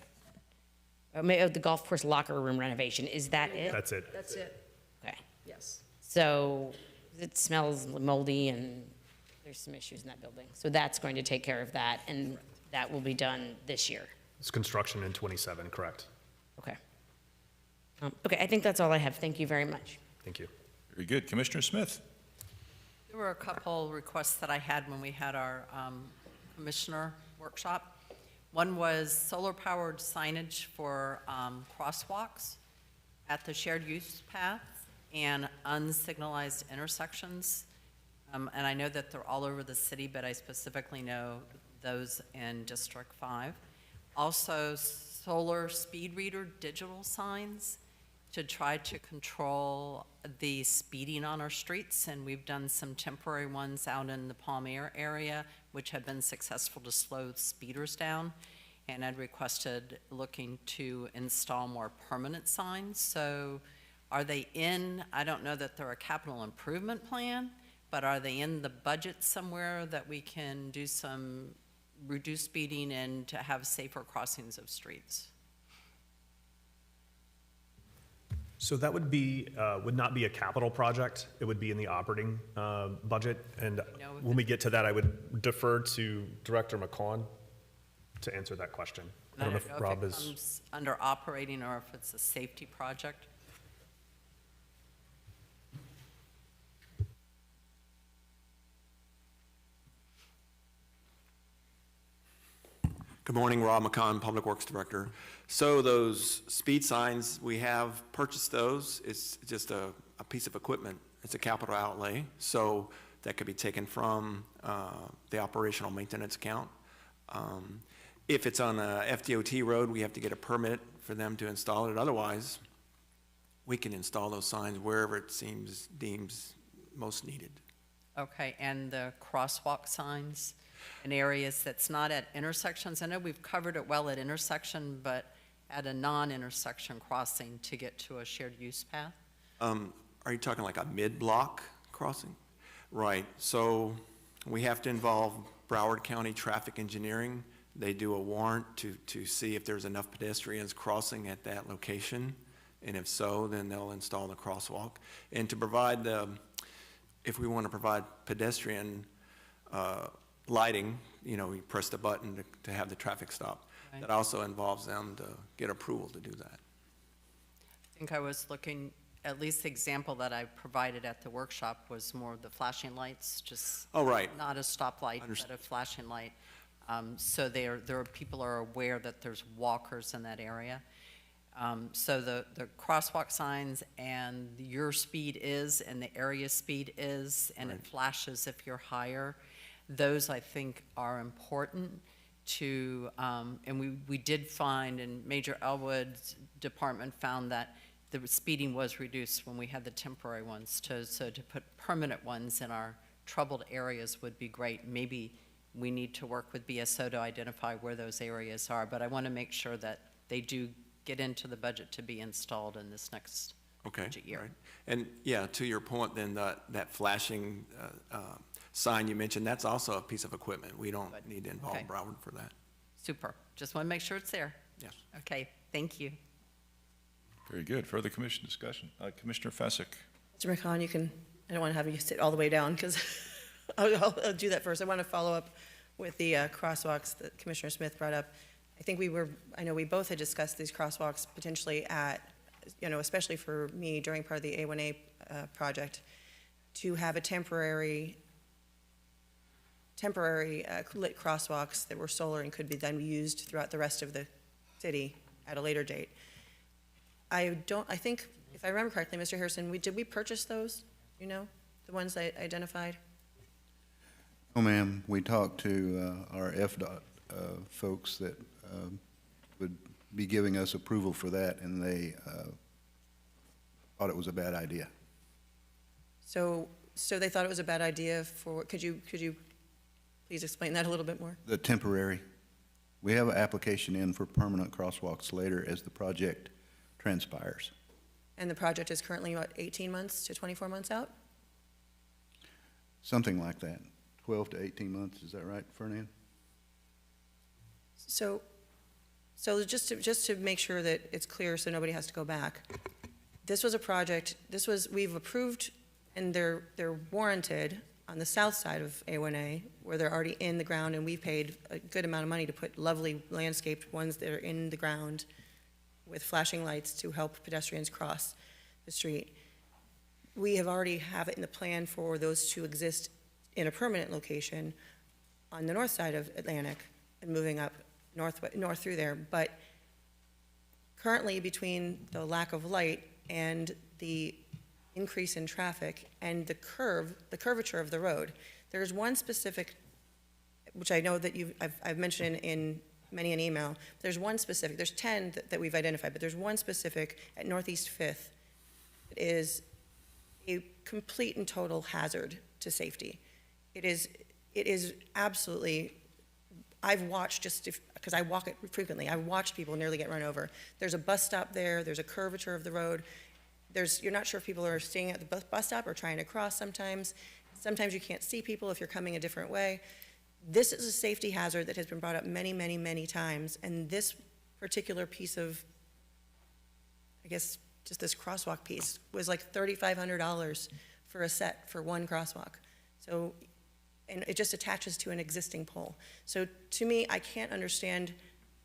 Maybe the golf course locker room renovation, is that it? That's it. That's it, Okay, yes. so it smells moldy and there's some issues in that building. So that's going to take care of that, and that will be done this year. It's construction in '27, correct? Okay. Okay, I think that's all I have. Thank you very much. Thank you. Very good. Commissioner Smith? There were a couple requests that I had when we had our commissioner workshop. One was solar-powered signage for crosswalks at the shared use path and unsignalized intersections. And I know that they're all over the city, but I specifically know those in District 5. Also, solar speed reader digital signs to try to control the speeding on our streets, and we've done some temporary ones out in the Palm Air area, which have been successful to slow speeders down. And I'd requested looking to install more permanent signs. So are they in, I don't know that they're a capital improvement plan, but are they in the budget somewhere that we can do some reduced speeding and to have safer crossings of streets? So that would be, would not be a capital project. It would be in the operating budget. And when we get to that, I would defer to Director McCaughan to answer that question. I don't know if if Rob it is. comes under operating or if it's a safety project. Good morning, Rob McCon, Public Works Director. So those speed signs, we have purchased those. It's just a piece of equipment. It's a capital outlay, so that could be taken from the operational maintenance account. If it's on a FDOT road, we have to get a permit for them to install it. Otherwise, we can install those signs wherever it deems most needed. Okay, and the crosswalk signs in areas that's not at intersections? I know we've covered it well at intersection, but at a non-intersection crossing to get to a shared use path? Are you talking like a mid-block crossing? Right, so we have to involve Broward County Traffic Engineering. They do a warrant to see if there's enough pedestrians crossing at that location, and if so, then they'll install the crosswalk. And to provide if we want to provide pedestrian lighting, you know, you press the button to have the traffic stop. Right. That also involves them to get approval to do that. I think I was looking, at least the example that I provided at the workshop was more of the flashing lights, just Oh, right. not a stoplight, but a flashing light. So people are aware that there's walkers in that area. So the crosswalk signs and your speed is and the area speed is, and it flashes if you're higher. Those, I think, are important to, and we did find, and Major Elwood's department found that the speeding was reduced when we had the temporary ones. So to put permanent ones in our troubled areas would be great. Maybe we need to work with BSO to identify where those areas are, but I want to make sure that they do get into the budget to be installed in this next budget year. Right. And yeah, to your point, then that flashing sign you mentioned, that's also a piece of equipment. We don't need to involve Okay. Broward for that. Super. Just want to make sure it's there. Yes. Okay, thank you. Very good. Further commission discussion? Commissioner Fessick. Mr. McCon, I don't want to have you sit all the way down because I'll do that first. I want to follow up with the crosswalks that Commissioner Smith brought up. I know we both had discussed these crosswalks potentially at, especially for me during part of the A1A project, to have a temporary lit crosswalks that were solar and could be then used throughout the rest of the city at a later date. I think, if I remember correctly, Mr. Harrison, did we purchase those, the ones I identified? Oh, ma'am, we talked to our FDOT folks that would be giving us approval for that, and they thought it was a bad idea. So they thought it was a bad idea could you please explain that a little bit more? The temporary. We have an application in for permanent crosswalks later as the project transpires. And the project is currently, 18 months to 24 months out? Something like that, 12 to 18 months, is that right, Fernand? So just to make sure that it's clear so nobody has to go back, this was a project, we've approved and they're warranted on the south side of A1A, where they're already in the ground, and we've paid a good amount of money to put lovely landscaped ones that are in the ground with flashing lights to help pedestrians cross the street. We have already have it in the plan for those to exist in a permanent location on the north side of Atlantic and moving up north through there. But currently, between the lack of light and the increase in traffic and the curvature of the road, there's one specific, which I know that I've mentioned in many an email. There's one specific, there's 10 that we've identified, but there's one specific at Northeast 5th that is a complete and total hazard to safety. It is absolutely, I've watched because I walk it frequently, I've watched people nearly get run over. There's a bus stop there, there's a curvature of the road. You're not sure if people are staying at the bus stop or trying to cross sometimes. Sometimes you can't see people if you're coming a different way. This is a safety hazard that has been brought up many, many, many times, and this particular piece of, I guess, just this crosswalk piece was like $3,500 for a set for one crosswalk. So, and it just attaches to an existing pole. So to me, I can't understand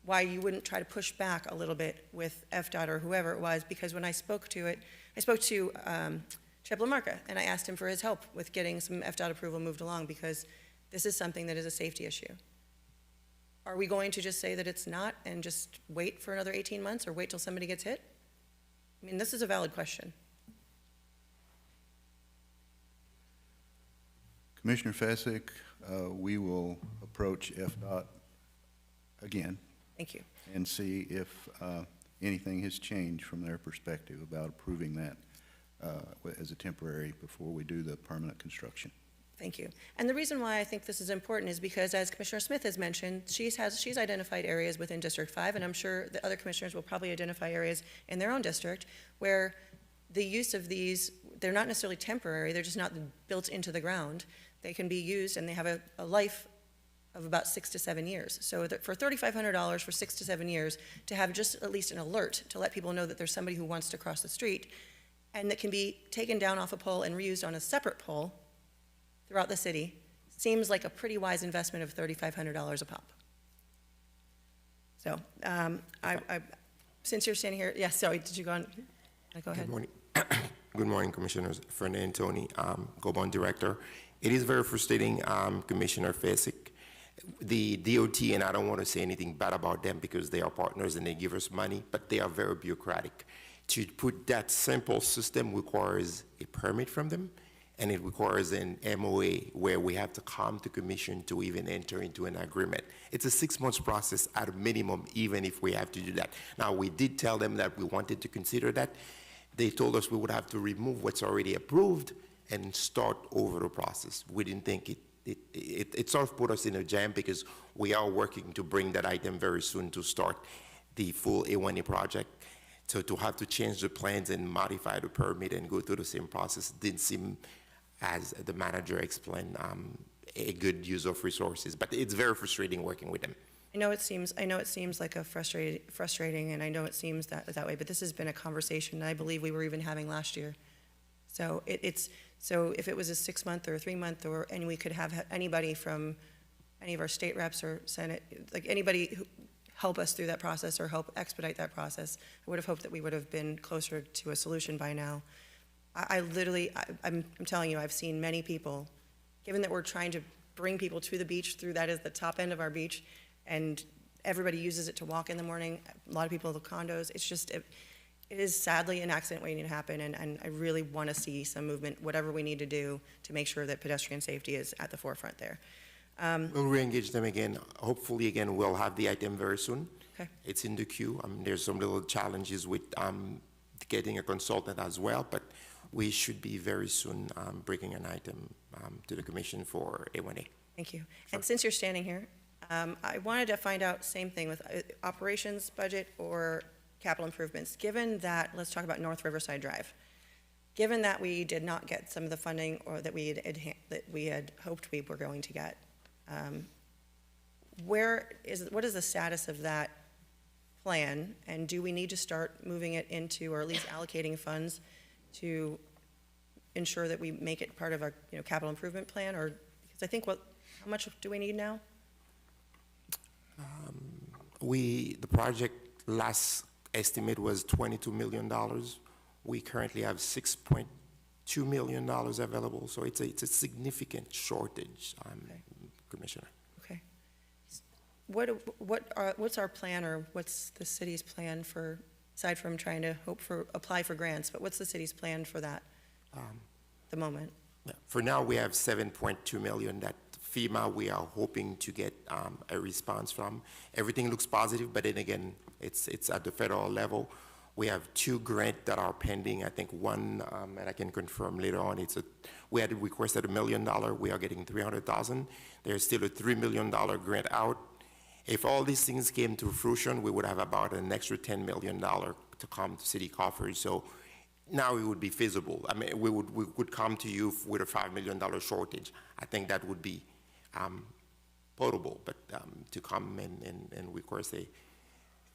why you wouldn't try to push back a little bit with FDOT or whoever it was, because when I spoke to Chip Lamarca, and I asked him for his help with getting some FDOT approval moved along, because this is something that is a safety issue. Are we going to just say that it's not and just wait for another 18 months or wait till somebody gets hit? I mean, this is a valid question. Commissioner Fessick, we will approach FDOT again Thank you. and see if anything has changed from their perspective about approving that as a temporary before we do the permanent construction. Thank you. And the reason why I think this is important is because, as Commissioner Smith has mentioned, she's identified areas within District 5, and I'm sure the other commissioners will probably identify areas in their own district where the use of these, they're not necessarily temporary, they're just not built into the ground. They can be used, and they have a life of about 6 to 7 years. So for $3,500 for 6 to 7 years, to have just at least an alert to let people know that there's somebody who wants to cross the street, and that can be taken down off a pole and reused on a separate pole throughout the city, seems like a pretty wise investment of $3,500 a pop. So, since you're standing here, yes, sorry, did you go on? Go ahead. Good morning. Good morning, Commissioners. Fernand Tony, Gobon Director. It is very frustrating, Commissioner Fessick. The DOT, and I don't want to say anything bad about them because they are partners and they give us money, but they are very bureaucratic. To put that simple system requires a permit from them, and it requires an MOA where we have to come to commission to even enter into an agreement. It's a 6-month process at a minimum, even if we have to do that. Now, we did tell them that we wanted to consider that. They told us we would have to remove what's already approved and start over the process. We didn't think it sort of put us in a jam because we are working to bring that item very soon to start the full A1A project. So to have to change the plans and modify the permit and go through the same process didn't seem, as the manager explained, a good use of resources. But it's very frustrating working with them. I know it seems like a frustrating, and I know it seems that way, but this has been a conversation I believe we were even having last year. So so if it was a 6-month or a 3-month, and we could have anybody from any of our state reps or Senate, like anybody who help us through that process or help expedite that process, I would have hoped that we would have been closer to a solution by now. I'm telling you, I've seen many people, given that we're trying to bring people to the beach through that is the top end of our beach, and everybody uses it to walk in the morning, a lot of people have condos, it's just, it is sadly an accident waiting to happen, and I really want to see some movement, whatever we need to do to make sure that pedestrian safety is at the forefront there. We'll re-engage them again. Hopefully, again, we'll have the item very soon. Okay. It's in the queue. There's some little challenges with getting a consultant as well, but we should be very soon bringing an item to the commission for A1A. Thank you. And since you're standing here, I wanted to find out, same thing with operations budget or capital improvements. Given that, let's talk about North Riverside Drive. Given that we did not get some of the funding or that we had hoped we were going to get, what is the status of that plan, and do we need to start moving it into, or at least allocating funds to ensure that we make it part of our, capital improvement plan, or, because I think how much do we need now? The project last estimate was $22 million. We currently have $6.2 million available, so it's a significant shortage, Commissioner. Okay. What's our plan, or what's the city's plan for, aside from trying to apply for grants, but what's the city's plan for that, the moment? Yeah. For now, we have $7.2 million that FEMA, we are hoping to get a response from. Everything looks positive, but then again, it's at the federal level. We have 2 grants that are pending. I think one, and I can confirm later on, we had requested $1 million. We are getting $300,000. There's still a $3 million grant out. If all these things came to fruition, we would have about an extra $10 million to come to city coffers. So now it would be feasible. I mean, we would come to you with a $5 million shortage. I think that would be potable, but to come and request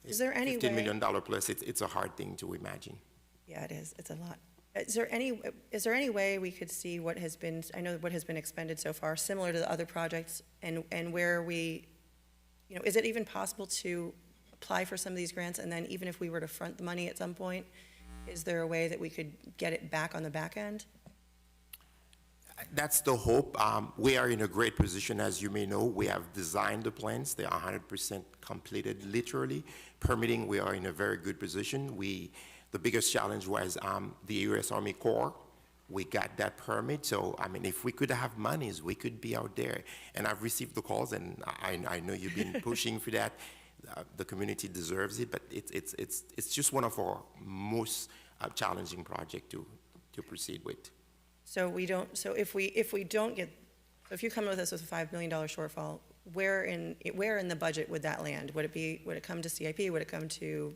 Is there any $15 million plus, it's a hard thing to imagine. Yeah, it is. It's a lot. Is there any way we could see what has been, I know what has been expended so far, similar to the other projects, and where we, is it even possible to apply for some of these grants, and then even if we were to front the money at some point, is there a way that we could get it back on the back end? That's the hope. We are in a great position, as you may know. We have designed the plans. They are 100% completed, literally. Permitting, we are in a very good position. The biggest challenge was the U.S. Army Corps. We got that permit. So, I mean, if we could have monies, we could be out there. And I've received the calls, and I know you've been pushing for that. The community deserves it, but it's just one of our most challenging projects to proceed with. So if you come with us with a $5 million shortfall, where in the budget would that land? Would it come to CIP? Would it come to?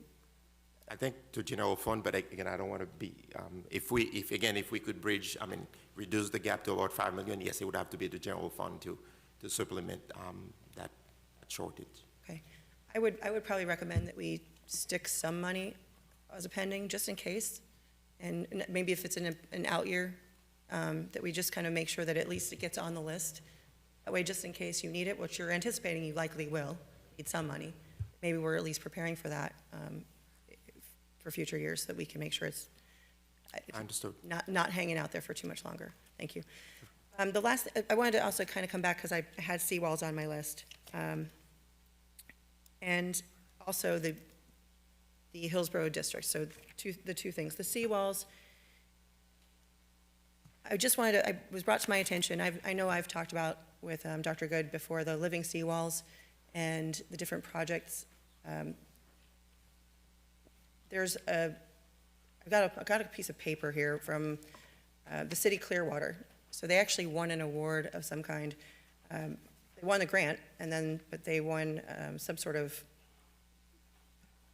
I think to general fund, but again, I don't want to be, if we could bridge, reduce the gap to about 5 million, yes, it would have to be the general fund to supplement that shortage. Okay. I would probably recommend that we stick some money as a pending, just in case, and maybe if it's in an out year, that we just kind of make sure that at least it gets on the list. That way, just in case you need it, which you're anticipating you likely will, need some money, maybe we're at least preparing for that for future years, so that we can make sure it's Understood. not hanging out there for too much longer. Thank you. The last, I wanted to also kind of come back because I had seawalls on my list. And also the Hillsborough district, so the two things. The seawalls, it was brought to my attention, I know I've talked about with Dr. Good before, the living seawalls and the different projects. I've got a piece of paper here from the city Clearwater. So they actually won an award of some kind. They won the grant, but they won some sort of,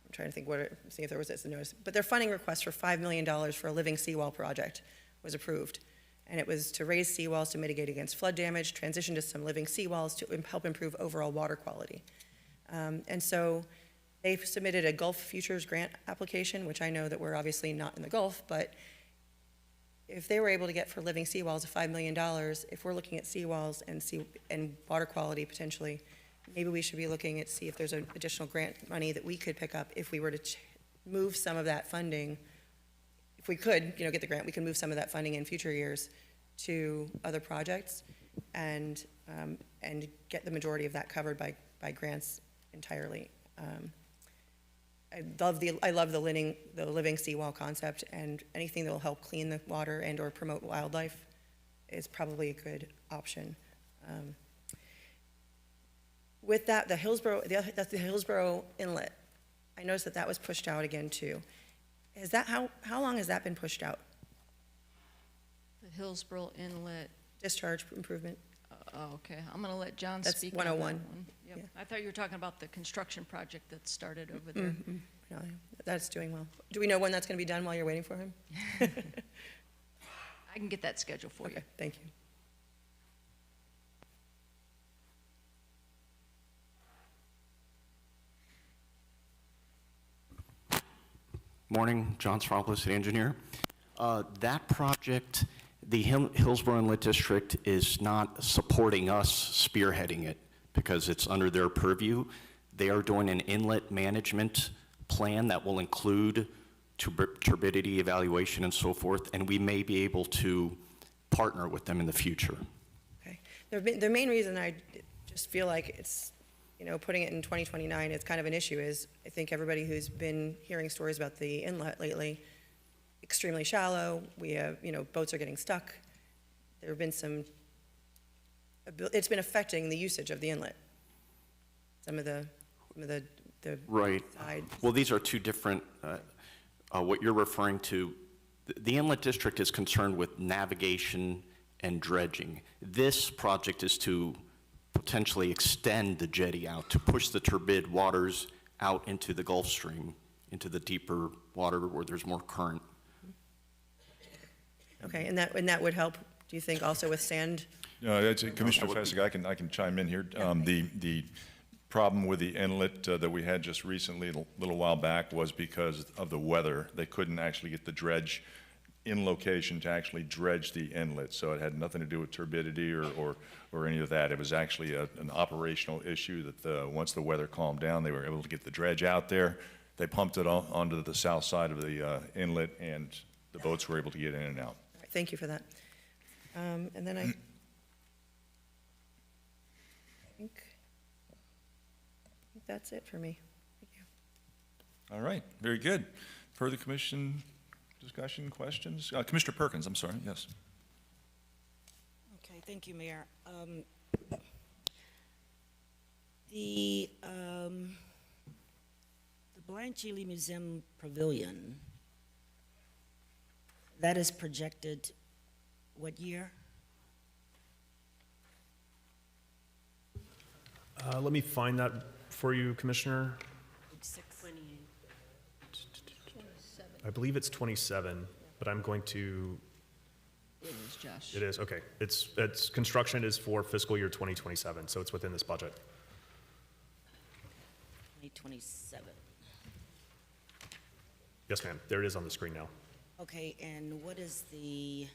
I'm trying to think see if there was this notice, but their funding request for $5 million for a living seawall project was approved. And it was to raise seawalls to mitigate against flood damage, transition to some living seawalls to help improve overall water quality. And so they've submitted a Gulf Futures grant application, which I know that we're obviously not in the Gulf, but if they were able to get for living seawalls $5 million, if we're looking at seawalls and water quality potentially, maybe we should be looking at see if there's an additional grant money that we could pick up if we were to move some of that funding. If we could, get the grant, we can move some of that funding in future years to other projects and get the majority of that covered by grants entirely. I love the living seawall concept, and anything that will help clean the water and or promote wildlife is probably a good option. With that, the Hillsborough Inlet, I noticed that was pushed out again too. How long has that been pushed out? The Hillsborough Inlet. Discharge improvement. Oh, okay. I'm going to let John That's speak 101. on that one. Yep. Yeah. I thought you were talking about the construction project that started over there. Mm-hmm. No, that's doing well. Do we know when that's going to be done while you're waiting for him? I can get that scheduled for you. Okay, thank you. Morning, John Stropoulos, city engineer. That project, The Hillsborough Inlet District is not supporting us spearheading it because it's under their purview. They are doing an inlet management plan that will include turbidity evaluation and so forth, and we may be able to partner with them in the future. Okay. The main reason I just feel like it's, putting it in 2029 is kind of an issue is I think everybody who's been hearing stories about the inlet lately, extremely shallow, we have, boats are getting stuck. There have been it's been affecting the usage of the inlet. Some of the Right. sides. Well, these are two different, what you're referring to, the inlet district is concerned with navigation and dredging. This project is to potentially extend the jetty out, to push the turbid waters out into the Gulf Stream, into the deeper water where there's more current. Okay, and that would help, do you think, also with sand? Commissioner Fessig, I can chime in here. The problem with the inlet that we had just recently, a little while back, was because of the weather. They couldn't actually get the dredge in location to actually dredge the inlet, so it had nothing to do with turbidity or any of that. It was actually an operational issue that once the weather calmed down, they were able to get the dredge out there. They pumped it onto the south side of the inlet, and the boats were able to get in and out. All right, thank you for that. And then I think that's it for me. Thank you. All right, very good. Further commission discussion, questions? Commissioner Perkins, I'm sorry, yes. Okay, thank you, Mayor. The Blanche Ely Museum Pavilion, that is projected what year? Let me find that for you, Commissioner. I believe it's 27, but I'm going to. It is, Josh. It is, okay. It's construction is for fiscal year 2027, so it's within this budget. 2027. Yes, ma'am. There it is on the screen now. Okay, and what is the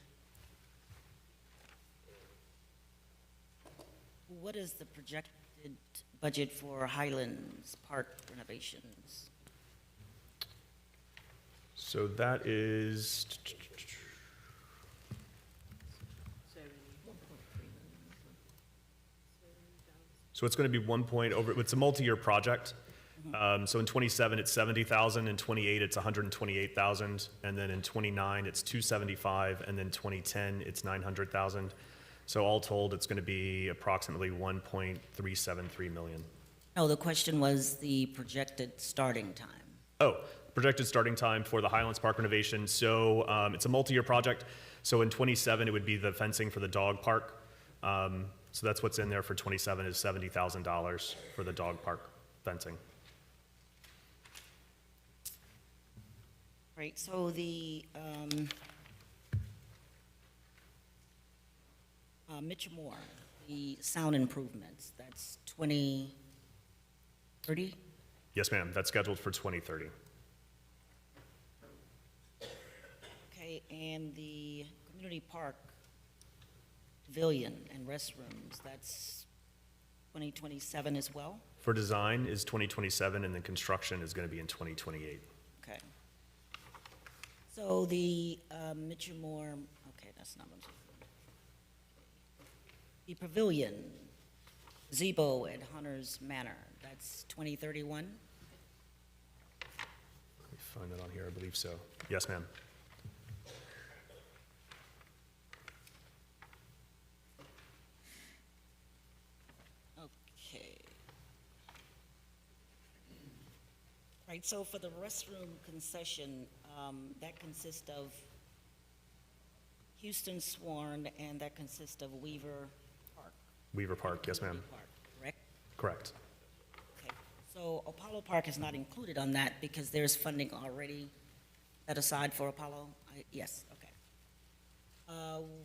projected budget for Highlands Park renovations? So that is. So it's going to be it's a multi-year project. So in 27, it's 70,000, in 28, it's 128,000, and then in 29, it's 275, and then 2010, it's 900,000. So all told, it's going to be approximately 1.373 million. No, the question was the projected starting time. Oh, projected starting time for the Highlands Park renovation. So it's a multi-year project. So in 27, it would be the fencing for the dog park. So that's what's in there for 27 is $70,000 for the dog park fencing. Right, so the Mitchell Moore, the sound improvements, that's 2030? Yes, ma'am. That's scheduled for 2030. Okay, and the community park pavilion and restrooms, that's 2027 as well? For design is 2027, and then construction is going to be in 2028. Okay. So the Mitchell Moore, okay, that's not what I'm saying. The pavilion, gazebo at Hunter's Manor, that's 2031? Let me find that on here. I believe so. Yes, ma'am. Okay. Right, so for the restroom concession, that consists of Houston Sworn, and that consists of Weaver Park. Weaver Park, yes, ma'am. Park, correct? Correct. Okay, so Apollo Park is not included on that because there's funding already set aside for Apollo? Yes, okay.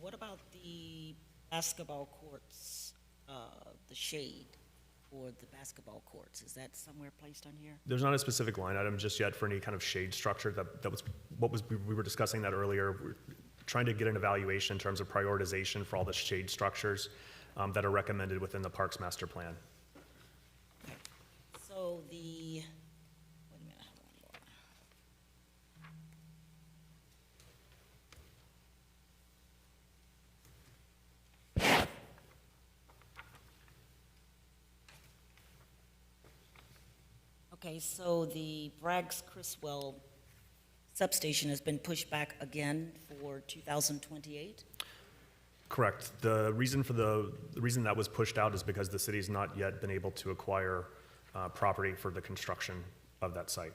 What about the basketball courts, the shade for the basketball courts? Is that somewhere placed on here? There's not a specific line item just yet for any kind of shade structure. That was we were discussing that earlier. trying to get an evaluation in terms of prioritization for all the shade structures that are recommended within the Parks Master Plan. So the, wait a minute, I have one more. Okay, so the Braggs Criswell substation has been pushed back again for 2028? Correct. The reason that was pushed out is because the city's not yet been able to acquire property for the construction of that site.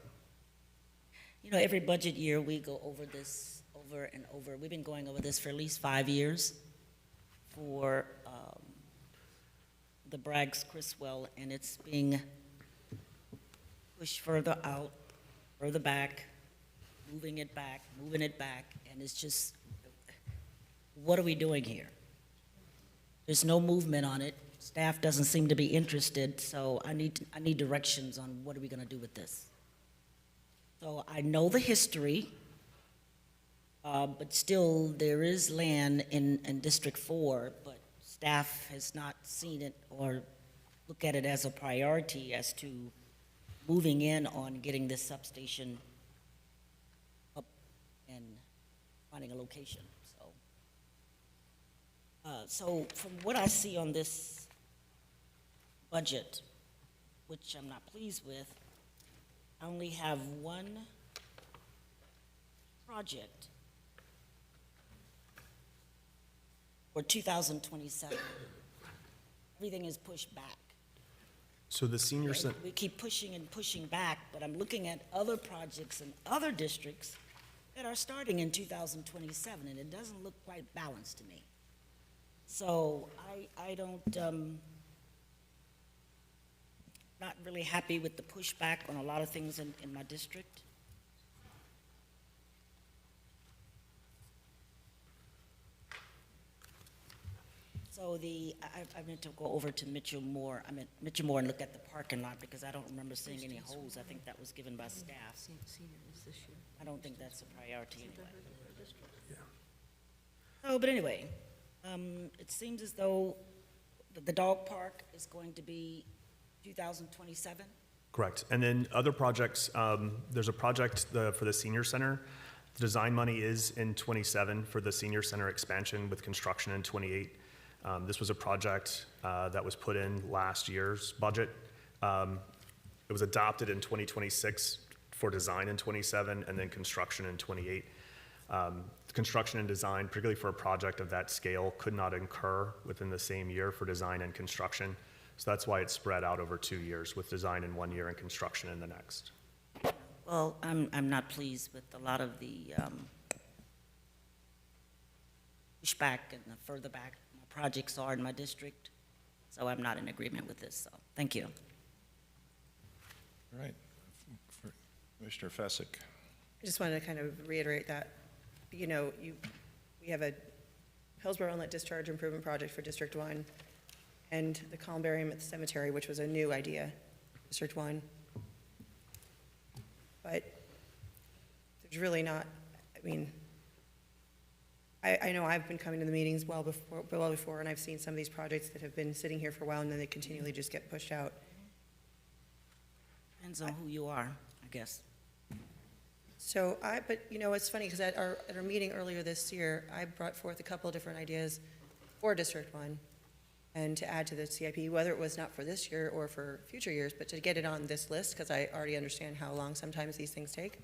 You know, every budget year, we go over this over and over. We've been going over this for at least 5 years for the Braggs Criswell, and it's being pushed further out, further back, moving it back, and it's just, what are we doing here? There's no movement on it. Staff doesn't seem to be interested, so I need directions on what are we gonna do with this. So I know the history, but still, there is land in District 4, but staff has not seen it or look at it as a priority as to moving in on getting this substation up and finding a location, so. So from what I see on this budget, which I'm not pleased with, I only have one project for 2027. Everything is pushed back. So the senior center, We keep pushing and pushing back, but I'm looking at other projects in other districts that are starting in 2027, and it doesn't look quite balanced to me. So I don't, not really happy with the pushback on a lot of things in my district. So I meant to go over to Mitchell Moore, and look at the parking lot, because I don't remember seeing any holes. I think that was given by staff. I don't think that's a priority anyway. Oh, but anyway, it seems as though the dog park is going to be 2027? correct. And then other projects, there's a project for the senior center. The design money is in 27 for the senior center expansion with construction in 28. This was a project that was put in last year's budget. It was adopted in 2026 for design in 27 and then construction in 28. Construction and design, particularly for a project of that scale, could not incur within the same year for design and construction. So that's why it's spread out over 2 years, with design in 1 year and construction in the next. Well, I'm not pleased with a lot of the pushback and the further back my projects are in my district, so I'm not in agreement with this, so, thank you. All right. Commissioner Fessick. I just wanted to kind of reiterate that, you know, we have a Hillsborough Inlet Discharge Improvement Project for District 1, and the Columbarium at the Cemetery, which was a new idea, District 1. But there's really not, I mean, I know I've been coming to the meetings well before, and I've seen some of these projects that have been sitting here for a while, and then they continually just get pushed out. Depends on who you are, I guess. So but you know, it's funny, because at our meeting earlier this year, I brought forth a couple of different ideas for District 1 and to add to the CIP, whether it was not for this year or for future years, but to get it on this list, because I already understand how long sometimes these things take.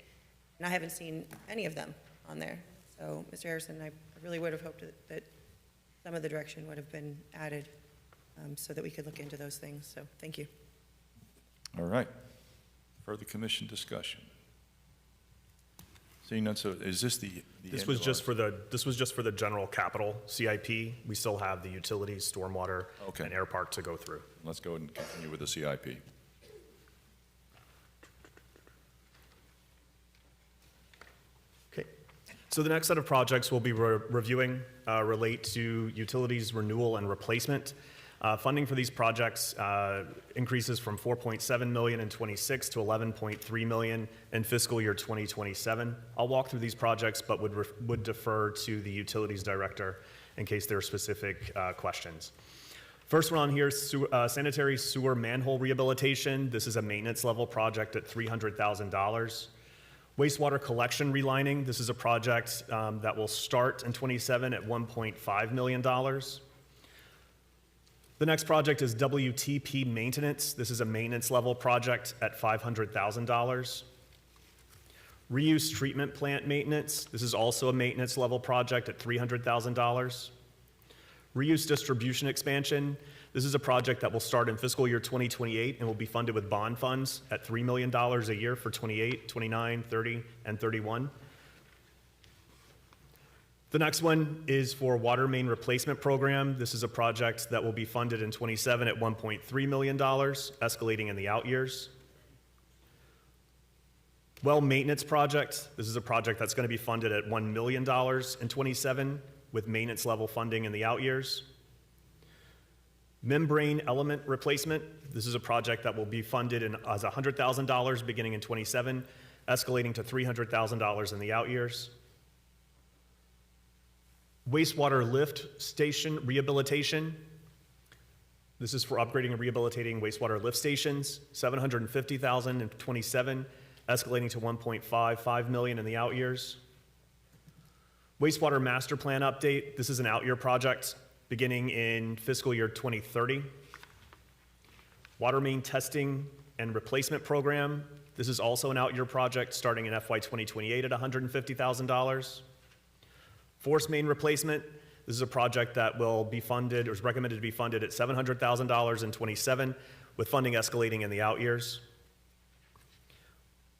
And I haven't seen any of them on there. So, Mr. Harrison, I really would have hoped that some of the direction would have been added so that we could look into those things. So, thank you. All right. Further commission discussion. Seeing none, so is this the This end was of just ours? for the general capital CIP. We still have the utilities, stormwater, Okay. and air park to go through. Let's go ahead and continue with the CIP. Okay. So the next set of projects we'll be reviewing relate to utilities renewal and replacement. Funding for these projects increases from $4.7 million in '26 to $11.3 million in fiscal year 2027. I'll walk through these projects, but would defer to the Utilities Director in case there are specific questions. First one on here is sanitary sewer manhole rehabilitation. This is a maintenance level project at $300,000. Wastewater collection relining. This is a project that will start in '27 at $1.5 million. The next project is WTP maintenance. This is a maintenance level project at $500,000. Reuse treatment plant maintenance. This is also a maintenance level project at $300,000. Reuse distribution expansion. This is a project that will start in fiscal year 2028 and will be funded with bond funds at $3 million a year for 28, 29, 30, and 31. The next one is for water main replacement program. This is a project that will be funded in '27 at $1.3 million, escalating in the out years. Well maintenance project. This is a project that's going to be funded at $1 million in '27 with maintenance level funding in the out years. Membrane element replacement. This is a project that will be funded as $100,000 beginning in '27, escalating to $300,000 in the out years. Wastewater lift station rehabilitation. This is for upgrading and rehabilitating wastewater lift stations, $750,000 in '27, escalating to $1.55 million in the out years. Wastewater master plan update. This is an out year project beginning in fiscal year 2030. Water main testing and replacement program. This is also an out year project starting in FY 2028 at $150,000. Force main replacement. This is a project that will be funded, or is recommended to be funded at $700,000 in '27, with funding escalating in the out years.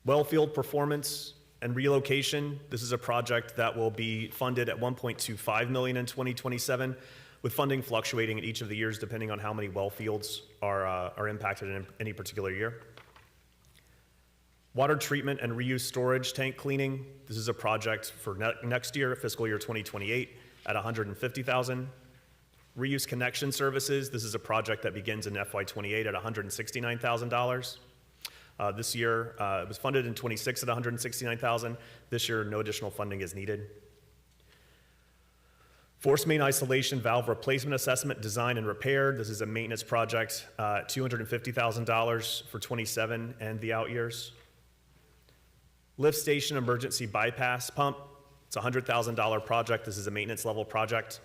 Well field performance and relocation. This is a project that will be funded at $1.25 million in 2027, with funding fluctuating in each of the years depending on how many well fields are impacted in any particular year. Water treatment and reuse storage tank cleaning. This is a project for next year, fiscal year 2028, at $150,000. Reuse connection services. This is a project that begins in FY 28 at $169,000. This year, it was funded in 26 at $169,000. This year, no additional funding is needed. Force main isolation valve replacement assessment, design and repair. This is a maintenance project, $250,000 for 27 and the out years. Lift station emergency bypass pump. It's a $100,000 project. This is a maintenance level project.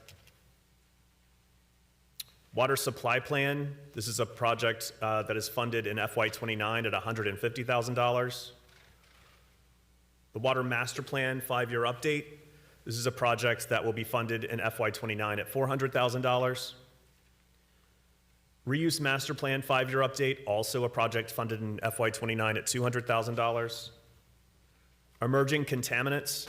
Water supply plan. This is a project that is funded in FY 29 at $150,000. The water master plan 5-year update. This is a project that will be funded in FY 29 at $400,000. Reuse master plan 5-year update, also a project funded in FY 29 at $200,000. Emerging contaminants.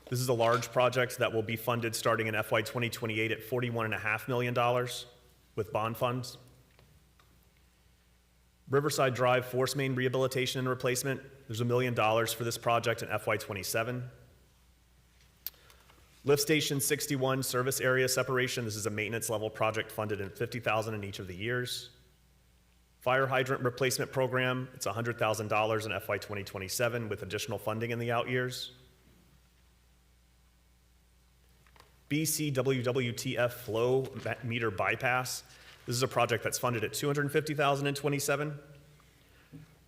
This is a large project that will be funded starting in FY 2028 at $41.5 million with bond funds. Riverside Drive force main rehabilitation and replacement. There's $1 million for this project in FY 27. Lift Station 61 service area separation. This is a maintenance level project funded in $50,000 in each of the years. Fire hydrant replacement program. It's $100,000 in FY 2027 with additional funding in the out years. BCWWTF flow meter bypass. This is a project that's funded at $250,000 in 27.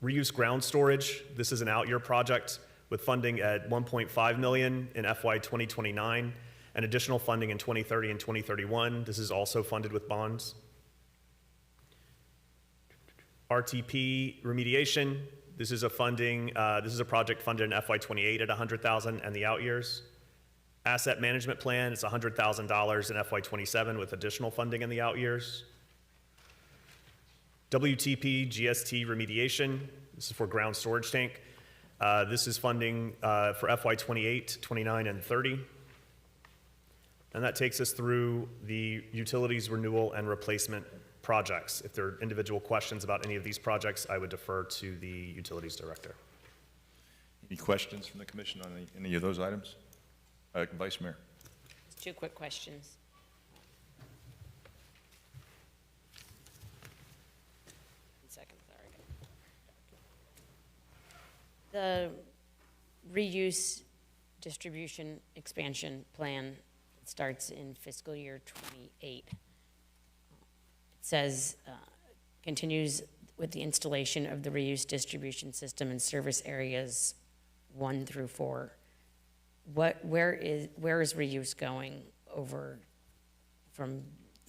Reuse ground storage. This is an out year project with funding at $1.5 million in FY 2029 and additional funding in 2030 and 2031. This is also funded with bonds. RTP remediation. This is a project funded in FY 28 at $100,000 and the out years. Asset management plan, it's $100,000 in FY 27 with additional funding in the out years. WTP GST remediation, this is for ground storage tank. This is funding for FY 28, 29, and 30. And that takes us through the utilities renewal and replacement projects. If there are individual questions about any of these projects, I would defer to the utilities director. Any questions from the commission on any of those items? Vice Mayor. Two quick questions. The reuse distribution expansion plan starts in fiscal year '28. It says, continues with the installation of the reuse distribution system in service areas 1 through 4. Where is reuse going over from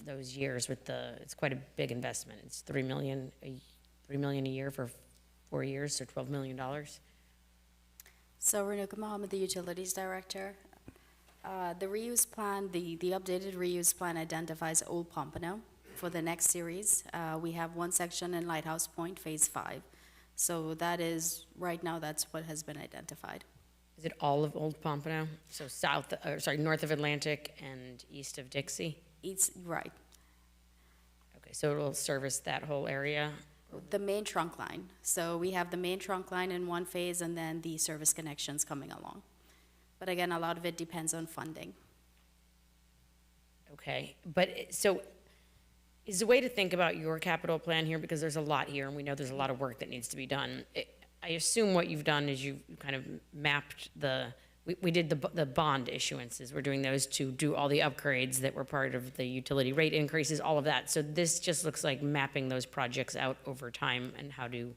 those years with it's quite a big investment. It's $3 million a year for 4 years, so $12 million. So Renuka Mohammed, the Utilities Director. The reuse plan, the updated reuse plan identifies Old Pompano for the next series. We have one section in Lighthouse Point, Phase 5. So that is, right now, that's what has been identified. Is it all of Old Pompano? So north of Atlantic and east of Dixie? Right. Okay, so it'll service that whole area? The main trunk line. So we have the main trunk line in one phase and then the service connections coming along. But again, a lot of it depends on funding. Okay, but so is the way to think about your capital plan here, because there's a lot here and we know there's a lot of work that needs to be done. I assume what you've done is you've kind of mapped we did the bond issuances. We're doing those to do all the upgrades that were part of the utility rate increases, all of that. So this just looks like mapping those projects out over time and how to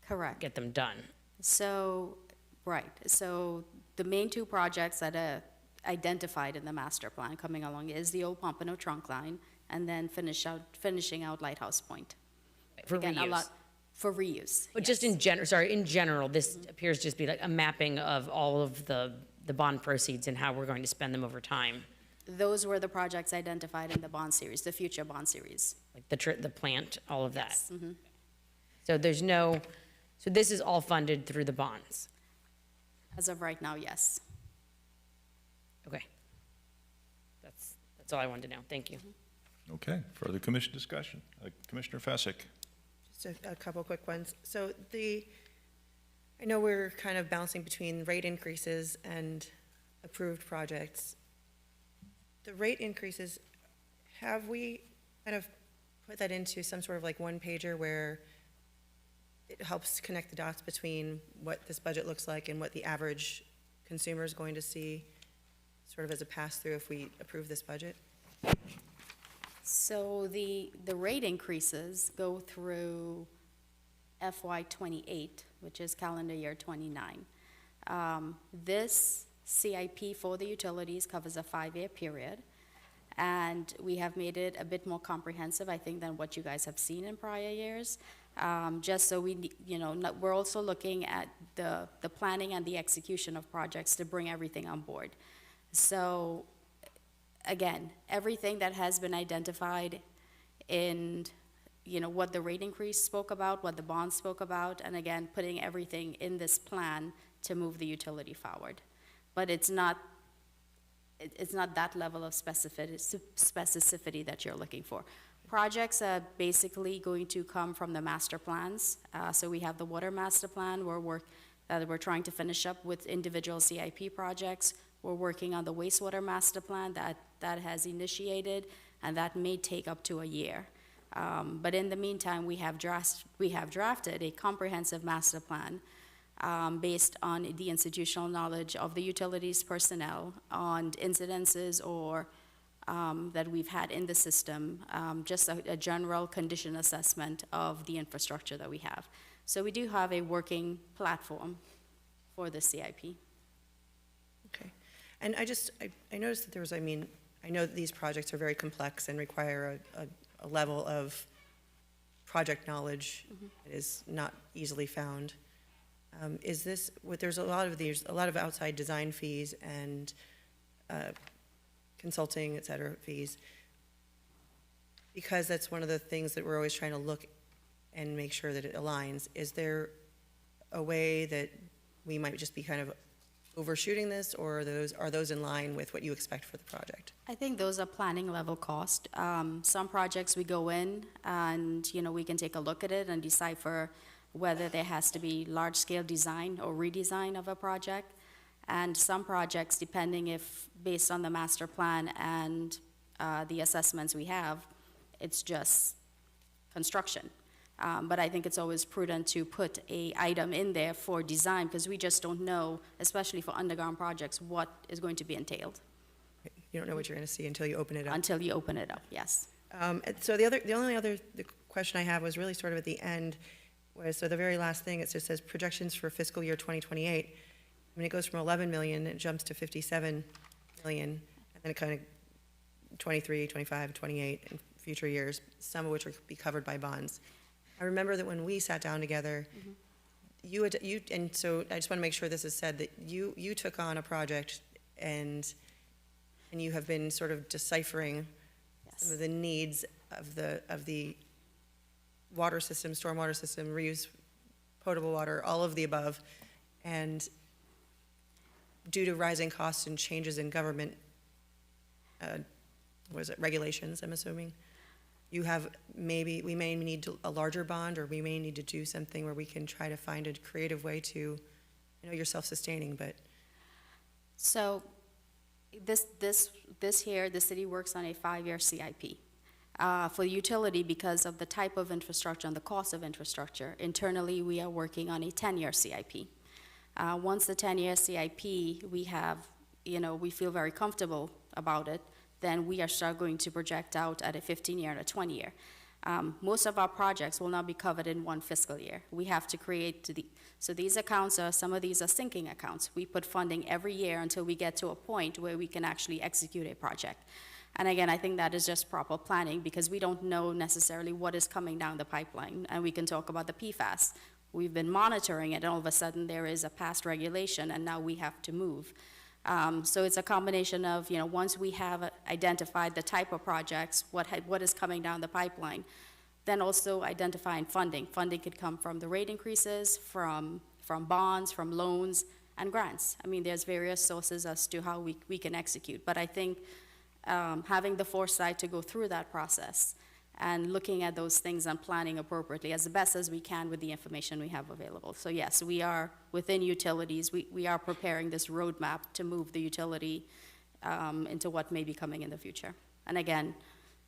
Correct. get them done. So, right. So the main two projects that are identified in the master plan coming along is the Old Pompano trunk line and then finishing out Lighthouse Point. For Again, reuse. For reuse. But yes. just in general, this appears to just be like a mapping of all of the bond proceeds and how we're going to spend them over time. Those were the projects identified in the bond series, the future bond series. Like the plant, all of that. Yes. Mhm. So so this is all funded through the bonds? As of right now, yes. Okay. That's all I wanted to know. Thank you. Okay, further commission discussion. Commissioner Fesick. Just a couple quick ones. So I know we're kind of bouncing between rate increases and approved projects. The rate increases, have we kind of put that into some sort of like one pager where it helps connect the dots between what this budget looks like and what the average consumer is going to see, sort of as a pass-through if we approve this budget? So the rate increases go through FY '28, which is calendar year '29. This CIP for the utilities covers a 5-year period, and we have made it a bit more comprehensive, I think, than what you guys have seen in prior years. Just so we're also looking at the planning and the execution of projects to bring everything on board. So, again, everything that has been identified in, what the rate increase spoke about, what the bond spoke about, and again, putting everything in this plan to move the utility forward. But it's not that level of specificity that you're looking for. Projects are basically going to come from the master plans. So we have the water master plan that we're trying to finish up with individual CIP projects. We're working on the wastewater master plan that has initiated, and that may take up to a year. But in the meantime, we have drafted a comprehensive master plan based on the institutional knowledge of the utilities personnel on incidences or that we've had in the system, just a general condition assessment of the infrastructure that we have. So we do have a working platform for the CIP. Okay. And I noticed that there was, I know that these projects are very complex and require a level of project knowledge that is not easily found. There's a lot of outside design fees and consulting, et cetera, fees. Because that's one of the things that we're always trying to look and make sure that it aligns. Is there a way that we might just be kind of overshooting this, or are those in line with what you expect for the project? I think those are planning level cost. Some projects we go in and, we can take a look at it and decipher whether there has to be large-scale design or redesign of a project. And some projects, depending if, based on the master plan and the assessments we have, it's just construction. But I think it's always prudent to put a item in there for design, because we just don't know, especially for underground projects, what is going to be entailed You don't know what you're going to see until you open it up. until you open it up, yes. And so the only other question I have was really sort of at the end, was, so the very last thing, it just says projections for fiscal year 2028. I mean, it goes from 11 million, it jumps to 57 million, and then it kind of 23, 25, 28 in future years, some of which will be covered by bonds. I remember that when we sat down together, and so I just want to make sure this is said, that you took on a project and you have been sort of deciphering some of the needs of the water system, stormwater system, reuse, potable water, all of the above. And due to rising costs and changes in government, regulations, I'm assuming, we may need a larger bond, or we may need to do something where we can try to find a creative way to, I know you're self-sustaining, but. So this here, the city works on a 5-year CIP. For utility, because of the type of infrastructure and the cost of infrastructure, internally we are working on a 10-year CIP. Once the 10-year CIP, we feel very comfortable about it, then we are start going to project out at a 15-year and a 20-year. Most of our projects will not be covered in one fiscal year. We have to create so these accounts some of these are sinking accounts. We put funding every year until we get to a point where we can actually execute a project. And again, I think that is just proper planning, because we don't know necessarily what is coming down the pipeline. And we can talk about the PFAS. We've been monitoring it, and all of a sudden there is a past regulation, and now we have to move. So it's a combination of, once we have identified the type of projects, what is coming down the pipeline, then also identifying funding. Funding could come from the rate increases, from bonds, from loans, and grants. I mean, there's various sources as to how we can execute. But I think having the foresight to go through that process and looking at those things and planning appropriately as best as we can with the information we have available. So yes, we are within utilities, we are preparing this roadmap to move the utility into what may be coming in the future. And again,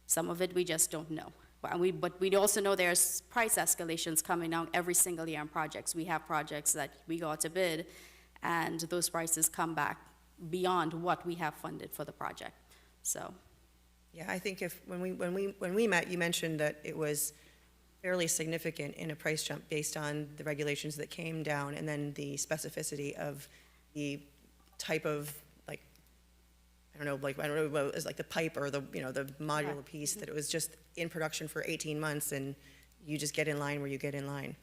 some of it we just don't know. But we also know there's price escalations coming down every single year on projects. We have projects that we go out to bid, and those prices come back beyond what we have funded for the project. So. Yeah, I think when we met, you mentioned that it was fairly significant in a price jump based on the regulations that came down, and then the specificity of the type of, I don't know what it was, like the pipe or the modular piece, that it was just in production for 18 months and you just get in line where you get in line.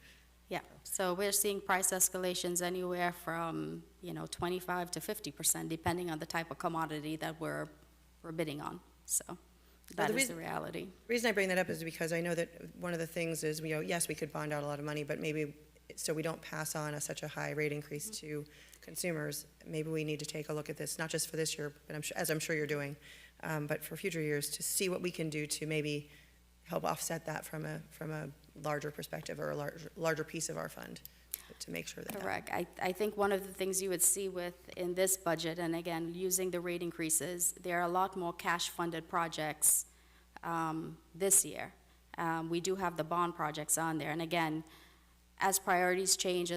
Yeah, so we're seeing price escalations anywhere from 25 to 50%, depending on the type of commodity that we're bidding on. So that is the reality. The reason I bring that up is because I know that one of the things is, yes, we could bond out a lot of money, but maybe so we don't pass on such a high rate increase to consumers, maybe we need to take a look at this, not just for this year, but as I'm sure you're doing, but for future years, to see what we can do to maybe help offset that from a larger perspective, or a larger piece of our fund, to make sure that. Correct. I think one of the things you would see in this budget, and again, using the rate increases, there are a lot more cash-funded projects this year. We do have the bond projects on there, and again, as priorities change,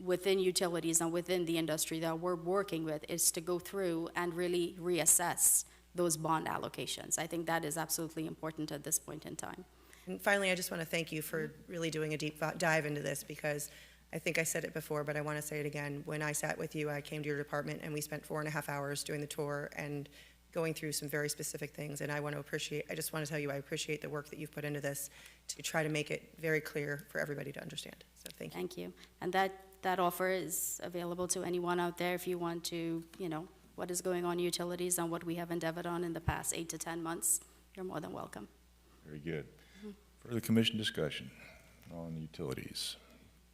within utilities and within the industry that we're working with, is to go through and really reassess those bond allocations. I think that is absolutely important at this point in time. And finally, I just want to thank you for really doing a deep dive into this, because I think I said it before, but I want to say it again. When I sat with you, I came to your department and we spent 4.5 hours doing the tour and going through some very specific things. And I just want to tell you, I appreciate the work that you've put into this to try to make it very clear for everybody to understand. So thank you. Thank you. And that offer is available to anyone out there if you want to, what is going on in utilities and what we have endeavored on in the past 8 to 10 months. You're more than welcome. Very good. Further commission discussion on utilities?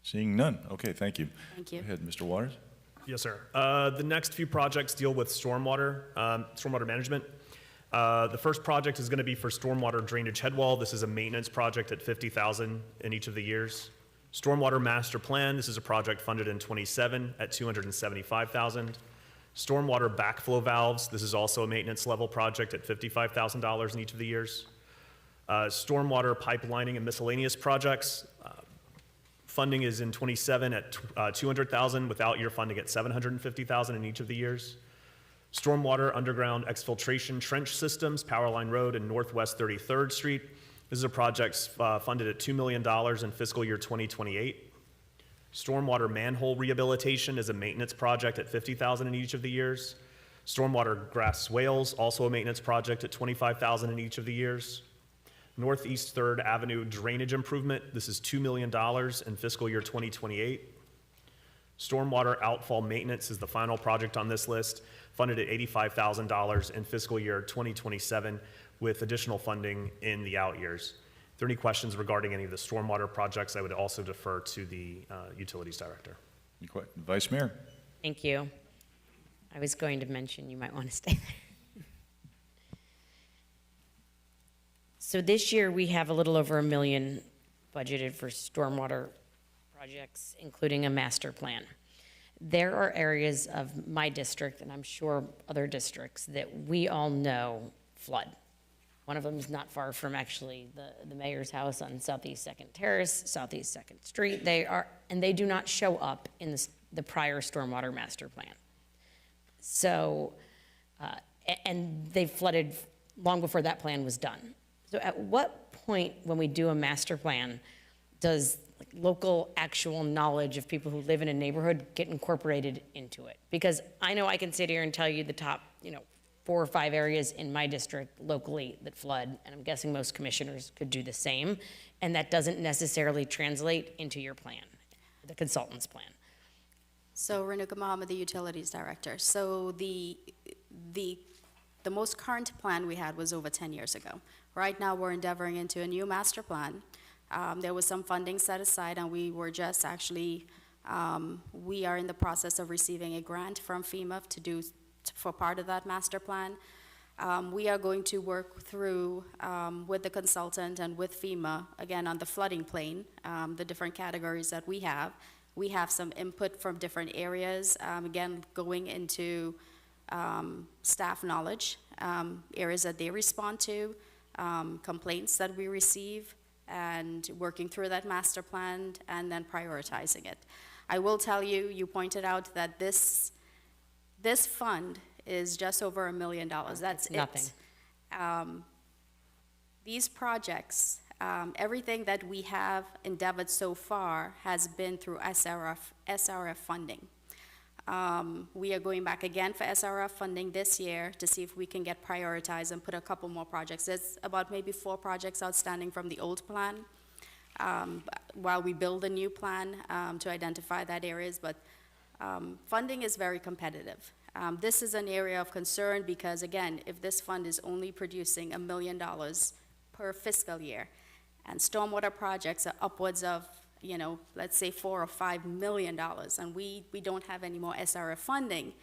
Seeing none. Okay, thank you. Thank you. Go ahead, Mr. Waters. Yes, sir. The next few projects deal with stormwater management. The first project is going to be for stormwater drainage headwall. This is a maintenance project at $50,000 in each of the years. Stormwater master plan. This is a project funded in '27 at $275,000. Stormwater backflow valves. This is also a maintenance level project at $55,000 in each of the years. Stormwater pipelining and miscellaneous projects. Funding is in 27 at 200,000, without year funding at 750,000 in each of the years. Stormwater underground exfiltration trench systems, Powerline Road and Northwest 33rd Street. This is a project funded at $2 million in fiscal year 2028. Stormwater manhole rehabilitation is a maintenance project at 50,000 in each of the years. Stormwater grass swales, also a maintenance project at 25,000 in each of the years. Northeast 3rd Avenue drainage improvement, this is $2 million in fiscal year 2028. Stormwater outfall maintenance is the final project on this list, funded at $85,000 in fiscal year 2027, with additional funding in the out years. If there are any questions regarding any of the stormwater projects, I would also defer to the Utilities Director. Vice Mayor? Thank you. I was going to mention you might want to stay there. So this year, we have a little over $1 million budgeted for stormwater projects, including a master plan. There are areas of my district, and I'm sure other districts, that we all know flood. One of them is not far from actually the mayor's house on Southeast 2nd Terrace, Southeast 2nd Street. They do not show up in the prior stormwater master plan. So, and they flooded long before that plan was done. So at what point when we do a master plan does local actual knowledge of people who live in a neighborhood get incorporated into it? Because I know I can sit here and tell you the top, 4 or 5 areas in my district locally that flood, and I'm guessing most commissioners could do the same, and that doesn't necessarily translate into your plan, the consultant's plan. So Renuka Mohammed, the Utilities Director. So the most current plan we had was over 10 years ago. Right now, we're endeavoring into a new master plan. There was some funding set aside, and we were just actually, we are in the process of receiving a grant from FEMA for part of that master plan. We are going to work through with the consultant and with FEMA, again, on the flooding plain, the different categories that we have. We have some input from different areas, again, going into staff knowledge, areas that they respond to, complaints that we receive, and working through that master plan and then prioritizing it. I will tell you, you pointed out that this fund is just over $1 million. That's nothing. These projects, everything that we have endeavored so far has been through SRF funding. We are going back again for SRF funding this year to see if we can get prioritized and put a couple more projects. There's about maybe 4 projects outstanding from the old plan while we build a new plan to identify that areas, but funding is very competitive. This is an area of concern because, again, if this fund is only producing $1 million per fiscal year, and stormwater projects are upwards of, let's say $4 or $5 million, and we don't have any more SRF funding,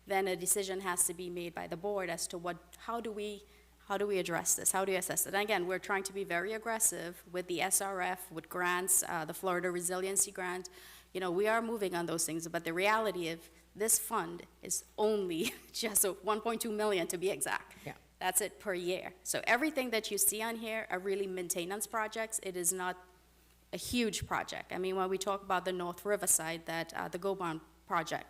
then a decision has to be made by the board as to how do we address this? How do you assess it? And again, we're trying to be very aggressive with the SRF, with grants, the Florida Resiliency Grant. We are moving on those things, but the reality of this fund is only just $1.2 million to be exact. Yeah. That's it per year. So everything that you see on here are really maintenance projects. It is not a huge project. I mean, when we talk about the North Riverside, the Gobon project,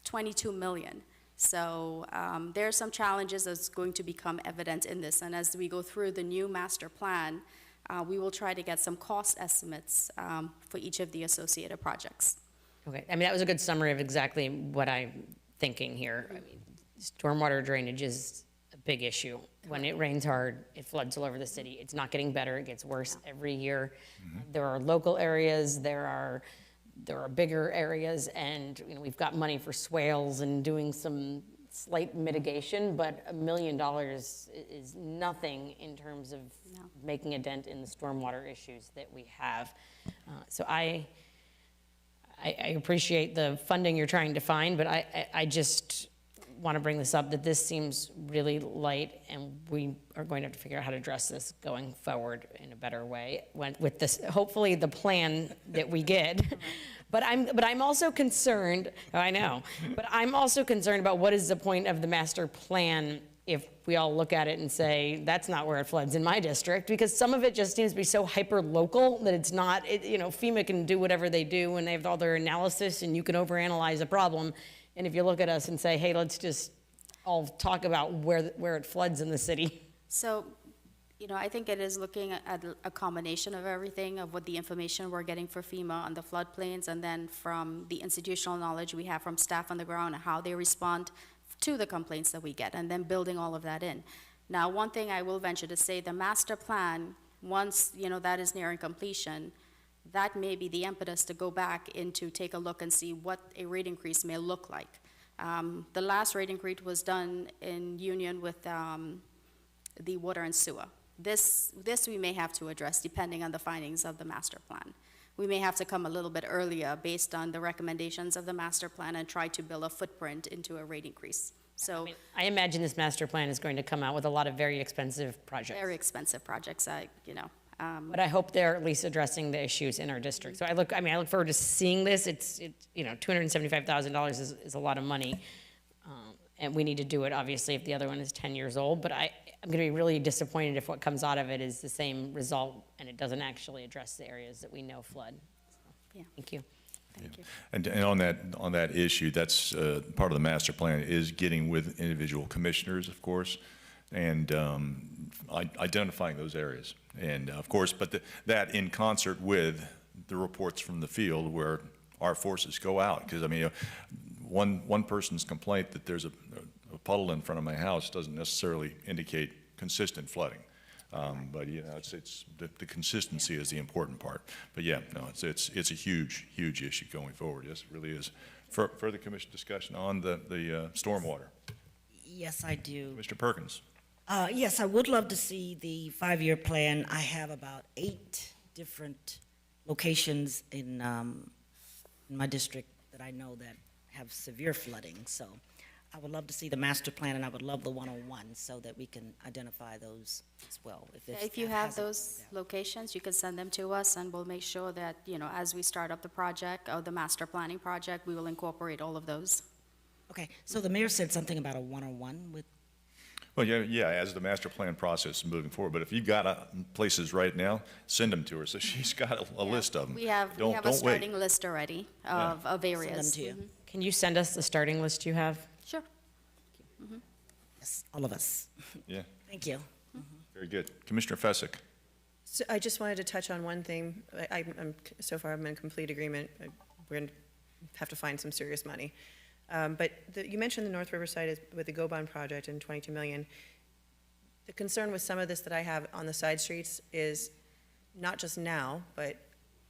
$22 million. So there are some challenges that's going to become evident in this. And as we go through the new master plan, we will try to get some cost estimates for each of the associated projects. Okay, I mean, that was a good summary of exactly what I'm thinking here. I mean, stormwater drainage is a big issue. When it rains hard, it floods all over the city. It's not getting better, it gets worse every year. There are local areas, there are bigger areas, and we've got money for swales and doing some slight mitigation, but $1 million is nothing in terms of making a dent in the stormwater issues that we have. So I appreciate the funding you're trying to find, but I just want to bring this up, that this seems really light, and we are going to have to figure out how to address this going forward in a better way with this, hopefully the plan that we get. But I'm also concerned, I know, but I'm also concerned about what is the point of the master plan if we all look at it and say, that's not where it floods in my district, because some of it just seems to be so hyper-local that it's not, FEMA can do whatever they do when they have all their analysis, and you can overanalyze a problem. And if you look at us and say, hey, let's just all talk about where it floods in the city. So, I think it is looking at a combination of everything, of what the information we're getting for FEMA on the floodplains, and then from the institutional knowledge we have from staff on the ground, and how they respond to the complaints that we get, and then building all of that in. Now, one thing I will venture to say, the master plan, once, that is nearing completion, that may be the impetus to go back into take a look and see what a rate increase may look like. The last rate increase was done in union with the water and sewer. This we may have to address depending on the findings of the master plan. We may have to come a little bit earlier based on the recommendations of the master plan and try to build a footprint into a rate increase. So I imagine this master plan is going to come out with a lot of very expensive projects. very expensive projects, But I hope they're at least addressing the issues in our district. So I look forward to seeing this. It's $275,000 is a lot of money. And we need to do it, obviously, if the other one is 10 years old. But I'm going to be really disappointed if what comes out of it is the same result and it doesn't actually address the areas that we know flood. So, Yeah. Thank you. Thank you. And on that issue, that's part of the master plan is getting with individual commissioners, of course, and identifying those areas. And of course, but that in concert with the reports from the field where our forces go out. Because one person's complaint that there's a puddle in front of my house doesn't necessarily indicate consistent flooding. But it's the consistency is the important part. But yeah, no, it's a huge issue going forward. Yes, it really is. Further commission discussion on the stormwater. Yes, I do. Mr. Perkins. Yes, I would love to see the 5-year plan. I have about 8 different locations in my district that I know that have severe flooding. So I would love to see the master plan, and I would love the 101 so that we can identify those as well. If you have those locations, you can send them to us, and we'll make sure that, as we start up the project, or the master planning project, we will incorporate all of those. Okay, so the mayor said something about a 101 with. Well, yeah, as the master plan process is moving forward. But if you've got places right now, send them to her. So she's got a list of them. We have a starting list already of areas. Send them to you. Can you send us the starting list you have? Sure. Yes, all of us. Yeah, Thank you. very good. Commissioner Fessick. So I just wanted to touch on one thing. So far, I'm in complete agreement. We're going to have to find some serious money. But you mentioned the North Riverside with the Go Bond project and $22 million. The concern with some of this that I have on the side streets is not just now, but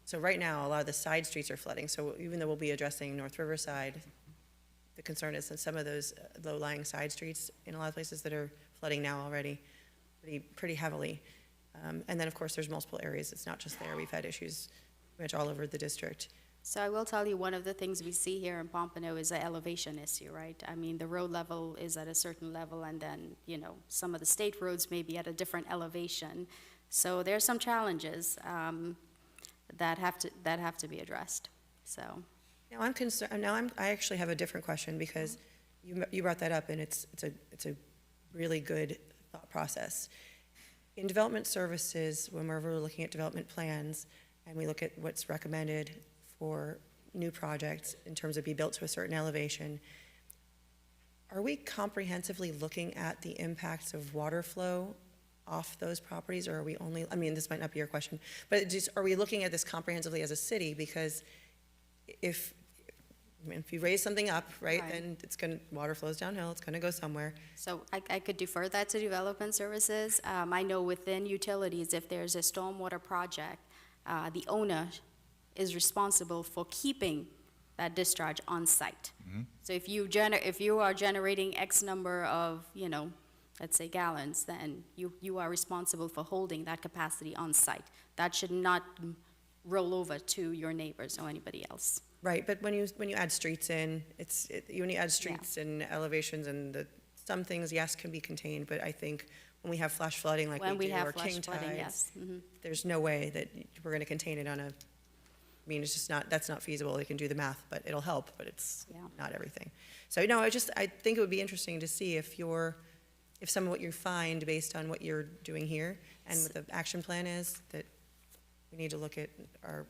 so right now, a lot of the side streets are flooding. So even though we'll be addressing North Riverside, the concern is that some of those low-lying side streets in a lot of places that are flooding now already pretty heavily. And then, of course, there's multiple areas. It's not just there. We've had issues pretty much all over the district. So I will tell you, one of the things we see here in Pompano is an elevation issue, right? I mean, the road level is at a certain level, and then, some of the state roads may be at a different elevation. So there's some challenges that have to be addressed, so. Now I'm concerned. I actually have a different question because you brought that up, and it's a really good thought process. In development services, whenever we're looking at development plans, and we look at what's recommended for new projects in terms of be built to a certain elevation, are we comprehensively looking at the impacts of water flow off those properties, or are we only? I mean, this might not be your question, but are we looking at this comprehensively as a city? Because if you raise something up, right, then water flows downhill, it's gonna go somewhere. So I could defer that to development services. I know within utilities, if there's a stormwater project, the owner is responsible for keeping that discharge on site. Mm-hmm. So if you are generating X number of, let's say gallons, then you are responsible for holding that capacity on site. That should not roll over to your neighbors or anybody else. Right, but when you add streets in, when you add streets and elevations and some things, yes, can be contained, but I think when we have flash flooding like we do, or king tides, yes. Mm-hmm. there's no way that we're going to contain it it's just that's not feasible. They can do the math, but it'll help, but it's not everything. So, I think it would be interesting to see if your if some of what you find based on what you're doing here and what the action plan is, that we need to look at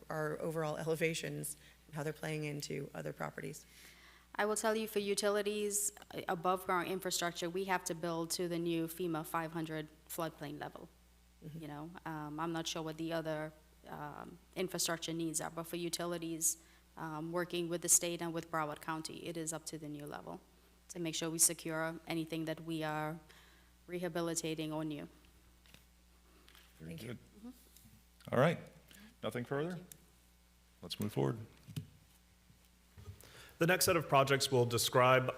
our overall elevations and how they're playing into other properties. I will tell you, for utilities, above ground infrastructure, we have to build to the new FEMA 500 floodplain level. You know, I'm not sure what the other infrastructure needs are, but for utilities, working with the state and with Broward County, it is up to the new level to make sure we secure anything that we are rehabilitating or new. Very good. All right. Nothing further? Let's move forward. The next set of projects we'll describe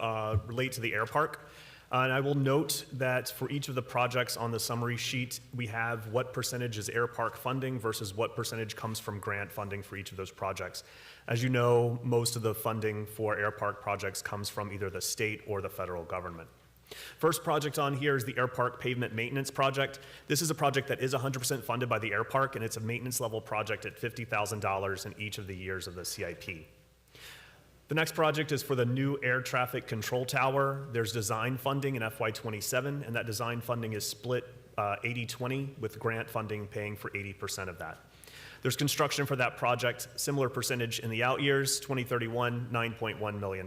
relate to the air park. And I will note that for each of the projects on the summary sheet, we have what percentage is air park funding versus what percentage comes from grant funding for each of those projects. As you know, most of the funding for air park projects comes from either the state or the federal government. First project on here is the air park pavement maintenance project. This is a project that is 100% funded by the air park, and it's a maintenance level project at $50,000 in each of the years of the CIP. The next project is for the new air traffic control tower. There's design funding in FY27, and that design funding is split 80-20, with grant funding paying for 80% of that. There's construction for that project, similar percentage in the out years, 2031, $9.1 million.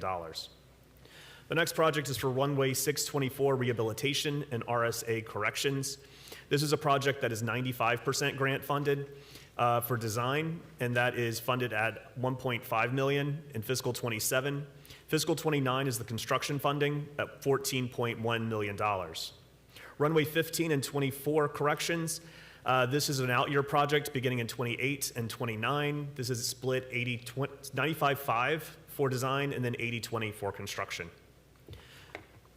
The next project is for runway 624 rehabilitation and RSA corrections. This is a project that is 95% grant funded for design, and that is funded at $1.5 million in fiscal 27. Fiscal 29 is the construction funding at $14.1 million. Runway 15 and 24 corrections. This is an out-year project beginning in 28 and 29. This is split 95-5 for design and then 80-20 for construction.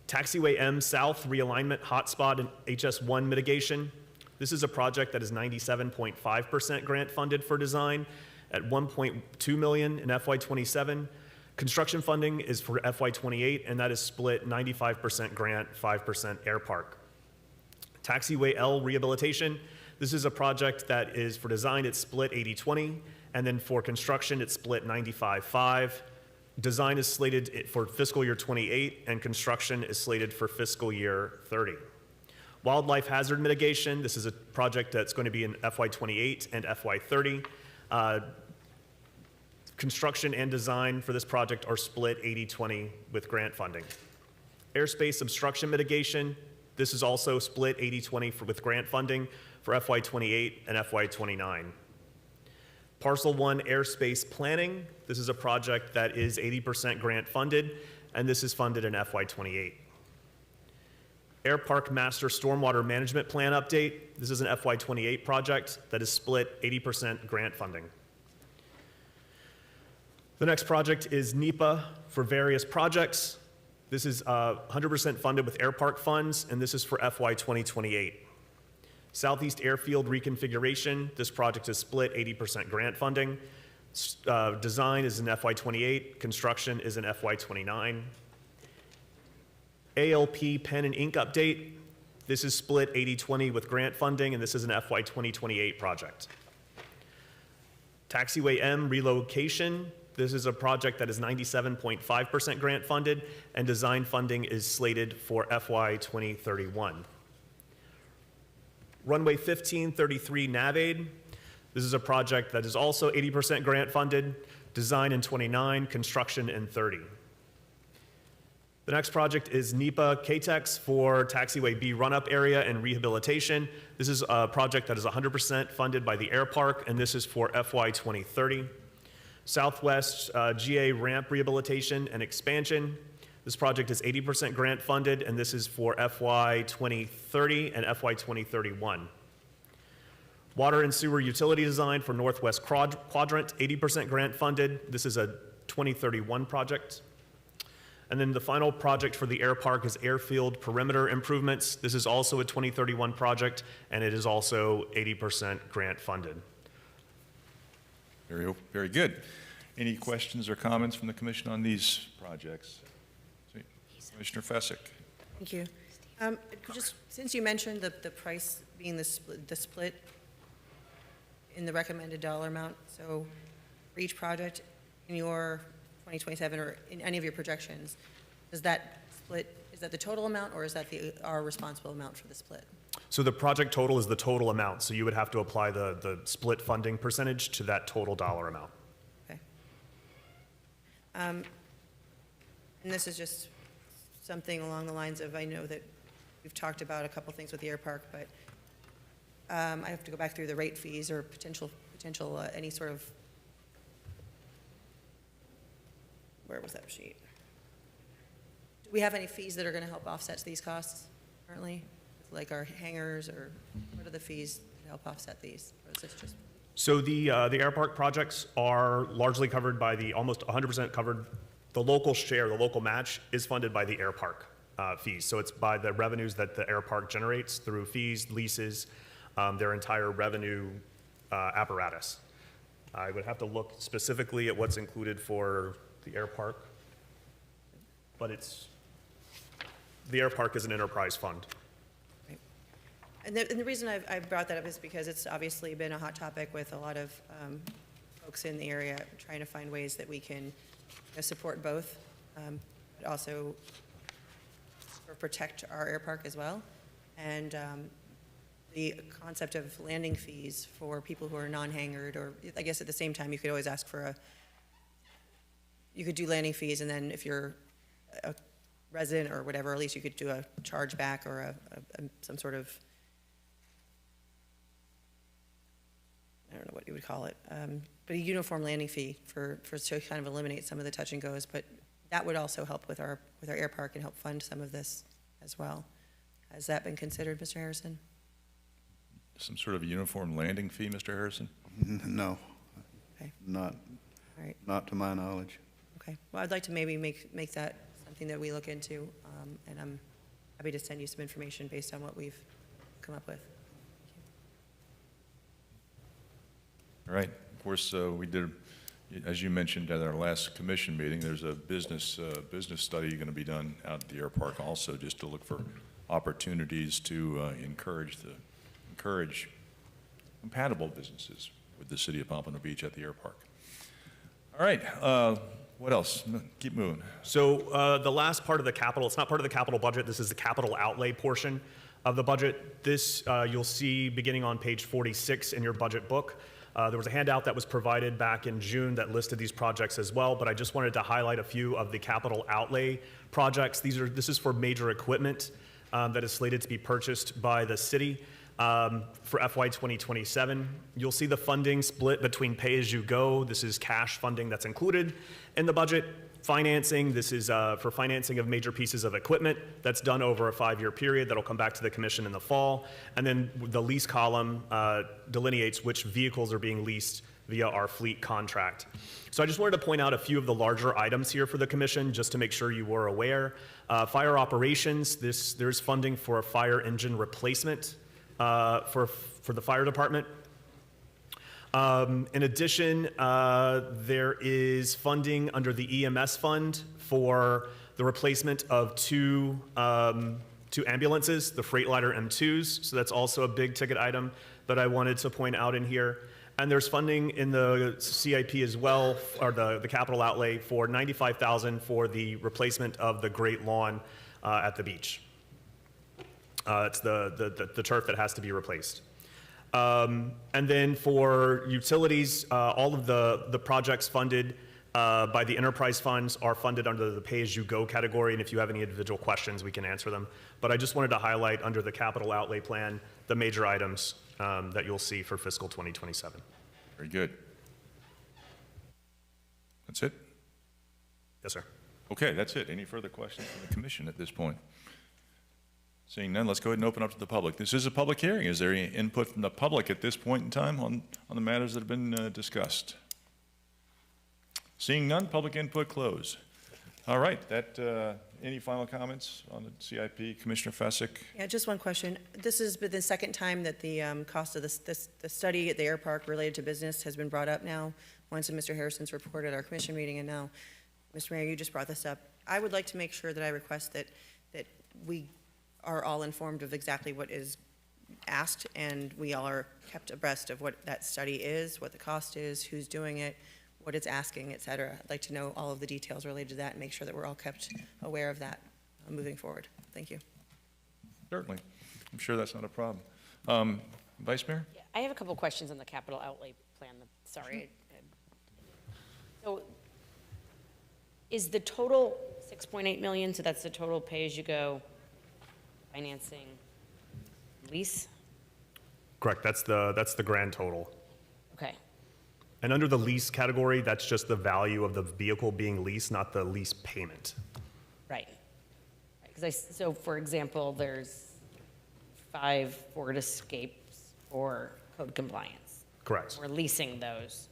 Taxiway M South realignment hotspot and HS1 mitigation. This is a project that is 97.5% grant funded for design at $1.2 million in FY27. Construction funding is for FY28, and that is split 95% grant, 5% air park. Taxiway L rehabilitation. This is a project that is for design, it's split 80-20, and then for construction, it's split 95-5. Design is slated for fiscal year 28, and construction is slated for fiscal year 30. Wildlife hazard mitigation, this is a project that's going to be in FY28 and FY30. Construction and design for this project are split 80-20 with grant funding. Airspace obstruction mitigation, this is also split 80-20 with grant funding for FY28 and FY29. Parcel 1 airspace planning, this is a project that is 80% grant funded, and this is funded in FY28. Air Park Master Stormwater Management Plan update. This is an FY28 project that is split 80% grant funding. The next project is NEPA for various projects. This is 100% funded with Air Park funds, and this is for FY 2028. Southeast Airfield reconfiguration. This project is split 80% grant funding. Design is in FY 28. Construction is in FY 29. ALP pen and ink update. This is split 80-20 with grant funding, and this is an FY 2028 project. Taxiway M relocation. This is a project that is 97.5% grant funded, and design funding is slated for FY 2031. Runway 1533 Navaid. This is a project that is also 80% grant funded, design in 29, construction in 30. The next project is NEPA KTEX for Taxiway B run-up area and rehabilitation. This is a project that is 100% funded by the Air Park, and this is for FY 2030. Southwest GA ramp rehabilitation and expansion. This project is 80% grant funded, and this is for FY 2030 and FY 2031. Water and sewer utility design for Northwest Quadrant, 80% grant funded. This is a 2031 project. And then the final project for the air park is airfield perimeter improvements. This is also a 2031 project, and it is also 80% grant funded. Very, very good. Any questions or comments from the commission on these projects? Commissioner Fesick. Thank you. Just since you mentioned the price being the split in the recommended dollar amount, so for each project in your 2027 or in any of your projections, does that split, is that the total amount, or is that our responsible amount for the split? So the project total is the total amount, so you would have to apply the split funding percentage to that total dollar amount. Okay. And this is just something along the lines of, I know that we've talked about a couple things with the air park, but I have to go back through the rate fees or potential, any sort of, where was that sheet? Do we have any fees that are going to help offset these costs currently? Like our hangars, or what are the fees that help offset these? Or is this just? So the air park projects are largely covered by almost 100% covered. The local share, the local match is funded by the air park fees. So it's by the revenues that the air park generates through fees, leases, their entire revenue apparatus. I would have to look specifically at what's included for the air park, but the air park is an enterprise fund. And the reason I brought that up is because it's obviously been a hot topic with a lot of folks in the area trying to find ways that we can support both, but also protect our air park as well. And the concept of landing fees for people who are non-hangared, or I guess at the same time, you could always ask for you could do landing fees, and then if you're a resident or whatever, at least you could do a charge back or some sort of, I don't know what you would call it, but a uniform landing fee to kind of eliminate some of the touch and goes. But that would also help with our air park and help fund some of this as well. Has that been considered, Mr. Harrison? Some sort of uniform landing fee, Mr. Harrison? No. Okay. Not, All right. not to my knowledge. Okay. Well, I'd like to maybe make that something that we look into, and I'm happy to send you some information based on what we've come up with. All right. Of course, we did, as you mentioned at our last commission meeting, there's a business study going to be done out at the air park also, just to look for opportunities to encourage compatible businesses with the city of Pompano Beach at the air park. All right. What else? Keep moving. So the last part of the capital, it's not part of the capital budget, this is the capital outlay portion of the budget. This you'll see beginning on page 46 in your budget book. There was a handout that was provided back in June that listed these projects as well, but I just wanted to highlight a few of the capital outlay projects. This is for major equipment that is slated to be purchased by the city for FY 2027. You'll see the funding split between pay-as-you-go. This is cash funding that's included in the budget. Financing, this is for financing of major pieces of equipment that's done over a 5-year period that'll come back to the commission in the fall. And then the lease column delineates which vehicles are being leased via our fleet contract. So I just wanted to point out a few of the larger items here for the commission, just to make sure you were aware. Fire operations, there's funding for a fire engine replacement for the fire department. In addition, there is funding under the EMS fund for the replacement of two ambulances, the Freightliner M2s. So that's also a big ticket item that I wanted to point out in here. And there's funding in the CIP as well, or the capital outlay, for $95,000 for the replacement of the Great Lawn at the beach. It's the turf that has to be replaced. And then for utilities, all of the projects funded by the enterprise funds are funded under the pay-as-you-go category, and if you have any individual questions, we can answer them. But I just wanted to highlight under the capital outlay plan the major items that you'll see for fiscal 2027. Very good. That's it? Yes, sir. Okay, that's it. Any further questions from the commission at this point? Seeing none, let's go ahead and open up to the public. This is a public hearing. Is there any input from the public at this point in time on the matters that have been discussed? Seeing none, public input closed. All right, any final comments on the CIP? Commissioner Fesick? Yeah, just one question. This has been the second time that the cost of the study at the air park related to business has been brought up now. Once in Mr. Harrison's report at our commission meeting, and now, Mr. Mayor, you just brought this up. I would like to make sure that I request that we are all informed of exactly what is asked, and we all are kept abreast of what that study is, what the cost is, who's doing it, what it's asking, et cetera. I'd like to know all of the details related to that and make sure that we're all kept aware of that moving forward. Thank you. Certainly. I'm sure that's not a problem. Vice Mayor? Yeah, I have a couple questions on the capital outlay plan. Sorry. So is the total 6.8 million, so that's the total pay-as-you-go financing lease? Correct, that's the grand total. Okay. And under the lease category, that's just the value of the vehicle being leased, not the lease payment. Right. So for example, there's 5 Ford Escapes for code compliance. Correct, We're leasing those,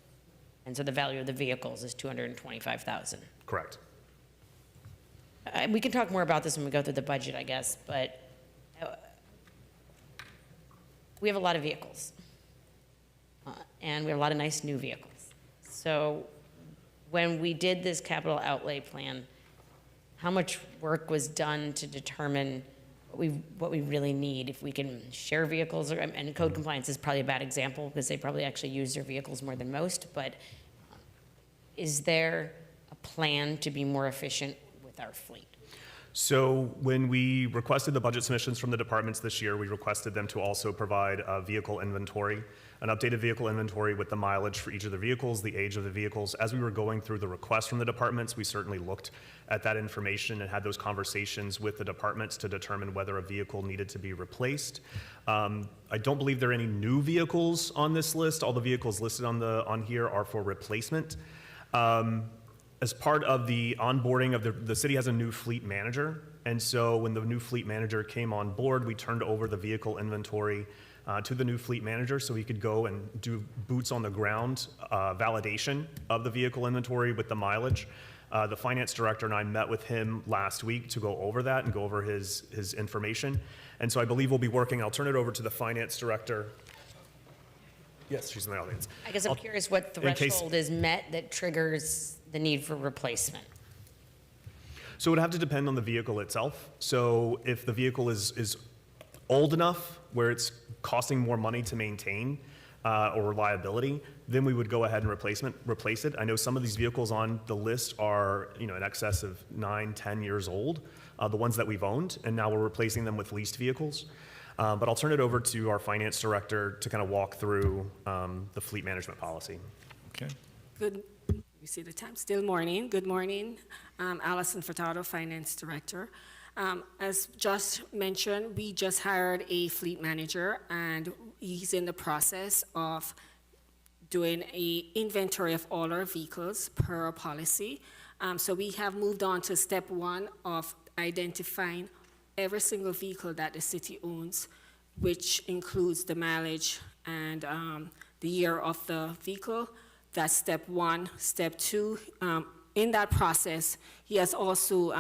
and so the value of the vehicles is $225,000. correct. We can talk more about this when we go through the budget, I guess, but we have a lot of vehicles, and we have a lot of nice new vehicles. So when we did this capital outlay plan, how much work was done to determine what we really need? If we can share vehicles, and code compliance is probably a bad example because they probably actually use their vehicles more than most, but is there a plan to be more efficient with our fleet? So when we requested the budget submissions from the departments this year, we requested them to also provide a vehicle inventory, an updated vehicle inventory with the mileage for each of the vehicles, the age of the vehicles. As we were going through the requests from the departments, we certainly looked at that information and had those conversations with the departments to determine whether a vehicle needed to be replaced. I don't believe there are any new vehicles on this list. All the vehicles listed on here are for replacement. As part of the onboarding of the city has a new fleet manager, and so when the new fleet manager came on board, we turned over the vehicle inventory to the new fleet manager so he could go and do boots on the ground validation of the vehicle inventory with the mileage. The finance director and I met with him last week to go over that and go over his information, and so I believe we'll be working. I'll turn it over to the finance director. Yes, she's in the audience. I guess I'm curious what threshold is met that triggers the need for replacement. So it would have to depend on the vehicle itself. So if the vehicle is old enough where it's costing more money to maintain or reliability, then we would go ahead and replace it. I know some of these vehicles on the list are in excess of 9, 10 years old, the ones that we've owned, and now we're replacing them with leased vehicles. But I'll turn it over to our finance director to kind of walk through the fleet management policy. Okay. Good. You see the time, still morning. Good morning. Allison Furtado, Finance Director. As just mentioned, we just hired a fleet manager, and he's in the process of doing an inventory of all our vehicles per our policy. So we have moved on to step 1 of identifying every single vehicle that the city owns, which includes the mileage and the year of the vehicle. That's step 1. Step 2, in that process, he has also,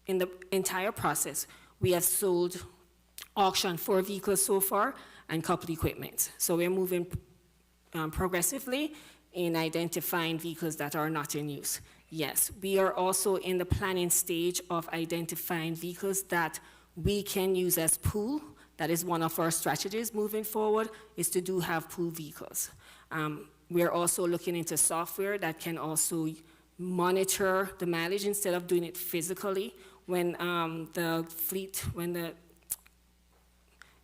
in the entire process, we have sold, auctioned 4 vehicles so far and coupled equipment. So we're moving progressively in identifying vehicles that are not in use. Yes, we are also in the planning stage of identifying vehicles that we can use as pool. That is one of our strategies moving forward, is to have pool vehicles. We are also looking into software that can also monitor the mileage instead of doing it physically. When when the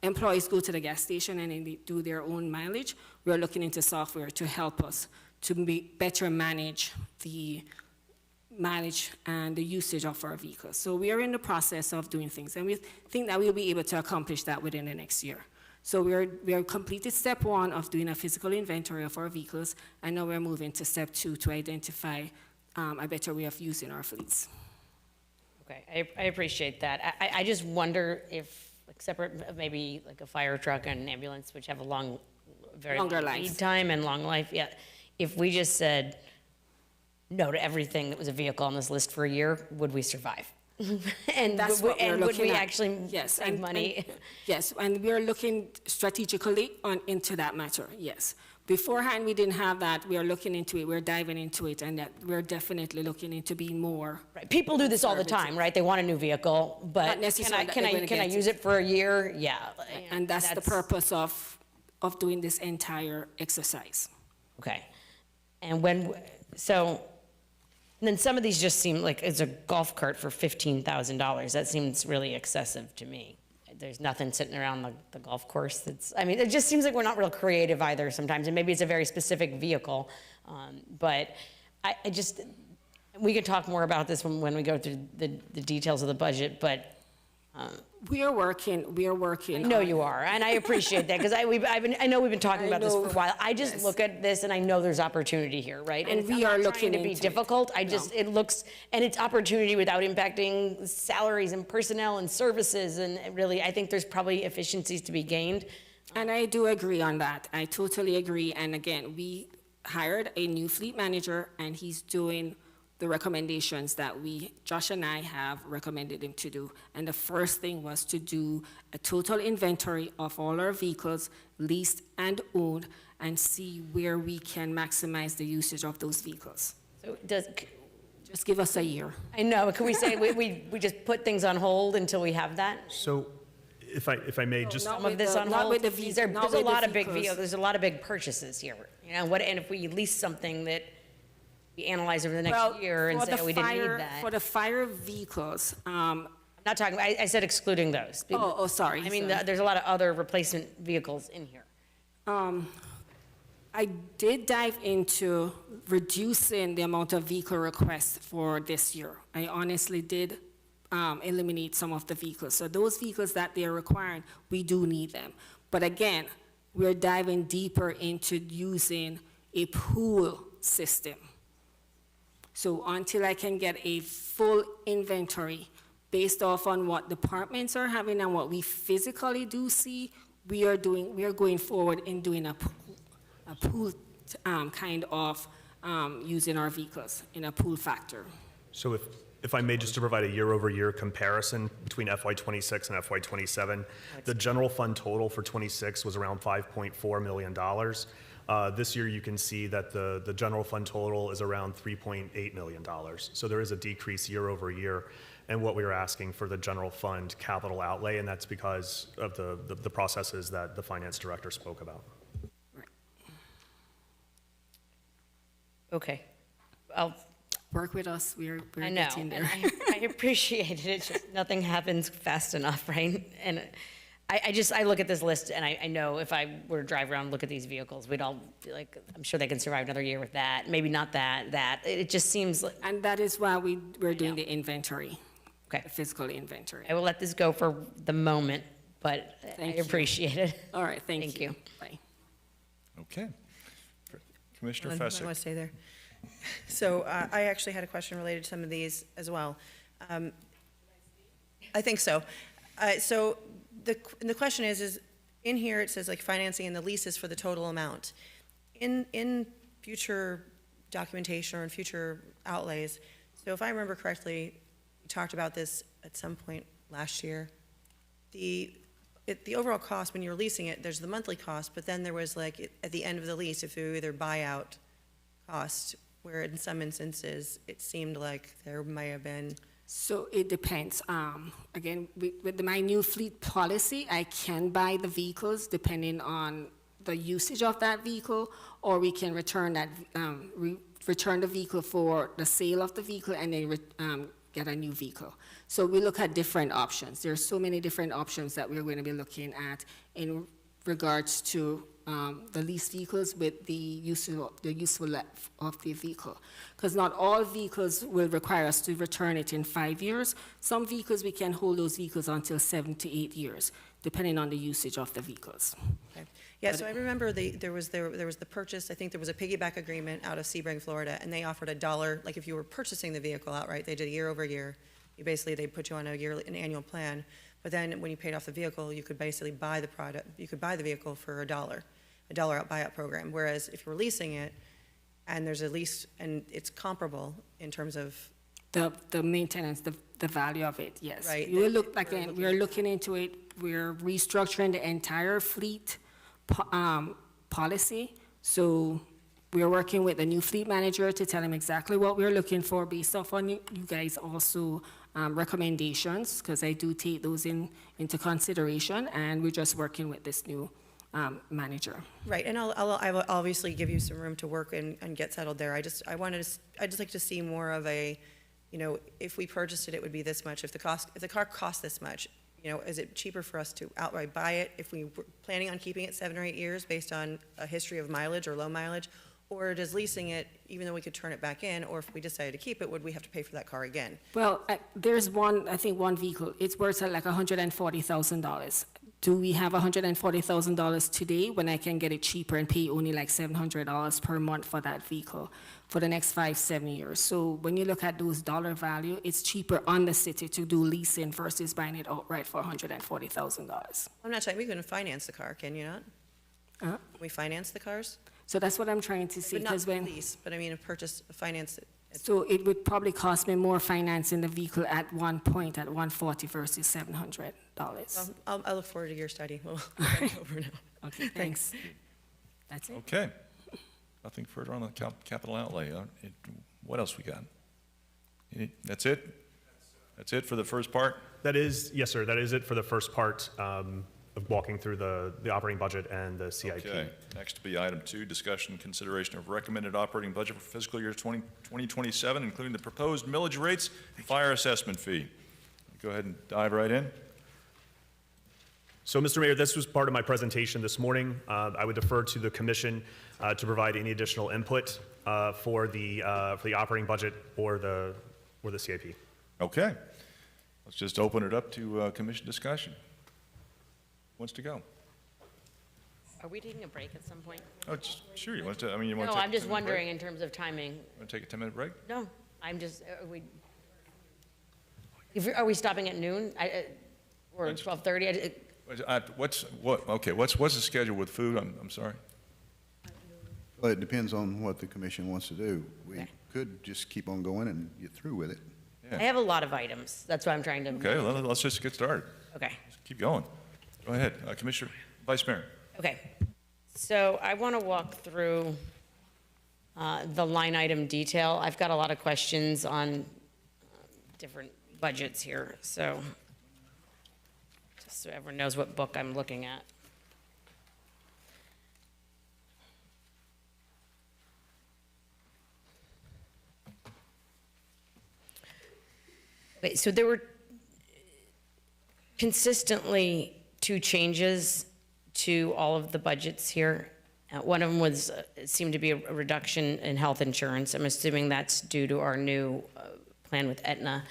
employees go to the gas station and they do their own mileage, we're looking into software to help us to better manage the mileage and the usage of our vehicles. So we are in the process of doing things, and we think that we'll be able to accomplish that within the next year. So we are completed step 1 of doing a physical inventory of our vehicles, and now we're moving to step 2 to identify a better way of using our fleets. Okay, I appreciate that. I just wonder if, like, separate, maybe like a fire truck and an ambulance, which have a very Longer long life. lead time and long life, yeah. If we just said no to everything that was a vehicle on this list for a year, would we survive? And That's would what we're would looking we at. actually Yes, save money? Yes, and we are looking strategically into that matter, yes. Beforehand, we didn't have that. We are looking into it. We're diving into it, and that we're definitely looking into being more. Right. People do this all the time, right? They want a new vehicle, but Not necessarily that they're gonna can I get use it for a year? Yeah. And that's the purpose of doing this entire exercise. Okay. And so And then some of these just seem like it's a golf cart for $15,000. That seems really excessive to me. There's nothing sitting around the golf course that's, I mean, it just seems like we're not real creative either sometimes, and maybe it's a very specific vehicle. But I just, we could talk more about this when we go through the details of the budget, but We are working. I know you are, and I appreciate that, because I know we've been talking about this for a while. I just Yes. look at this and I know there's opportunity here, right? And it's- we I'm are not looking trying to be into it. difficult. It looks, and it's opportunity without impacting salaries and personnel and services, and really, I think there's probably efficiencies to be gained. And I do agree on that. I totally agree. And again, we hired a new fleet manager, and he's doing the recommendations that Josh and I have recommended him to do. And the first thing was to do a total inventory of all our vehicles, leased and owned, and see where we can maximize the usage of those vehicles. So Just give us a year. I know, but can we say we just put things on hold until we have that? So if I may, just, Some of this on not hold? with the There's not a with the lot of big vehicles. there's a lot of big purchases here, you know, and if we lease something that we analyze over the next year and for say, the oh, we didn't need fire- that. For the fire vehicles, I'm not talking, I said excluding those. sorry. I mean, sorry. there's a lot of other replacement vehicles in here. I did dive into reducing the amount of vehicle requests for this year. I honestly did eliminate some of the vehicles. So those vehicles that they're requiring, we do need them. But again, we're diving deeper into using a pool system. So until I can get a full inventory based off on what departments are having and what we physically do see, we are going forward in doing a pool kind of using our vehicles in a pool factor. so if I may, just to provide a year-over-year comparison between FY '26 and FY '27, the general fund total for '26 was around $5.4 million. This year, you can see that the general fund total is around $3.8 million. So there is a decrease year over year in what we are asking for the general fund capital outlay, and that's because of the processes that the finance director spoke about. Okay. I'll Work with us, we're I know, getting and there. I appreciate it. It's just nothing happens fast enough, right? And I look at this list and I know if I were to drive around and look at these vehicles, we'd all be like, I'm sure they can survive another year with that. Maybe not that. It just seems like, And that is why we're doing the inventory, okay, the physical inventory. I will let this go for the moment, but Thank I you. appreciate it. All right, thank Thank you. you. Bye. Okay. Commissioner I Fessick. want to stay there. So I actually had a question related to some of these as well. I think so. So the question is in here it says like financing and the leases for the total amount. In future documentation or in future outlays, so if I remember correctly, we talked about this at some point last year. The overall cost when you're leasing it, there's the monthly cost, but then there was like at the end of the lease, if you either buyout cost, where in some instances, it seemed like there may have been. So it depends. Again, with my new fleet policy, I can buy the vehicles depending on the usage of that vehicle, or we can return that, return the vehicle for the sale of the vehicle and then get a new vehicle. So we look at different options. There are so many different options that we're going to be looking at in regards to the leased vehicles with the useful life of the vehicle. Because not all vehicles will require us to return it in 5 years. Some vehicles, we can hold those vehicles until 7 to 8 years, depending on the usage of the vehicles. Okay. Yeah, so I remember there was the purchase, I think there was a piggyback agreement out of Sebring, Florida, and they offered $1, like if you were purchasing the vehicle outright, they did year over year. They put you on an annual plan, but then when you paid off the vehicle, you could basically buy the product, you could buy the vehicle for $1 out buyout program. Whereas if you were leasing it, and there's a lease, and it's comparable in terms of the maintenance, the value of it, yes. Right. You will look, again, we're looking into it, we're restructuring the entire fleet policy. So we're working with the new fleet manager to tell him exactly what we're looking for based off on you guys also recommendations, because I do take those into consideration, and we're just working with this new manager. Right, and I will obviously give you some room to work and get settled there. I'd just like to see more of a, if we purchased it, it would be this much. If the car costs this much, is it cheaper for us to outright buy it if we were planning on keeping it 7 or 8 years based on a history of mileage or low mileage? Or does leasing it, even though we could turn it back in, or if we decided to keep it, would we have to pay for that car again? Well, there's one vehicle, it's worth like $140,000. Do we have $140,000 today when I can get it cheaper and pay only like $700 per month for that vehicle for the next 5-7 years? So when you look at those dollar value, it's cheaper on the city to do leasing versus buying it outright for $140,000. I'm not saying we couldn't finance the car, can you not? Can we finance the cars? So that's what I'm trying to see, But not because when, lease, but I mean, finance it. so it would probably cost me more financing the vehicle at one point at $140 versus $700. I look forward to your study. We'll go over now. Okay, thanks. That's it. Okay. Nothing further on the capital outlay. What else we got? That's it? That's it for the first part? Yes, sir, that is it for the first part of walking through the operating budget and the CIP. Okay. Next will be item 2, discussion and consideration of recommended operating budget for fiscal year 2027, including the proposed millage rates and fire assessment fee. Go ahead and dive right in. So, Mr. Mayor, this was part of my presentation this morning. I would defer to the commission to provide any additional input for the operating budget or the CIP. Okay. Let's just open it up to commission discussion. Who wants to go? Are we taking a break at some point? Oh, sure. You want to? I mean, you want No, to? I'm just wondering in terms of timing. Want to take a 10-minute break? No, I'm just, are we stopping at noon? Or 12:30? What's the schedule with food? I'm sorry. Well, it depends on what the commission wants to do. We could just keep on going and get through with it. I have a lot of items. That's why I'm trying to. Okay, let's just get started. Okay. Let's keep going. Go ahead, Commissioner, Vice Mayor. Okay. So I want to walk through the line item detail. I've got a lot of questions on different budgets here, so just so everyone knows what book I'm looking at. Okay, so there were consistently 2 changes to all of the budgets here. One of them was, seemed to be a reduction in health insurance. I'm assuming that's due to our new plan with Aetna.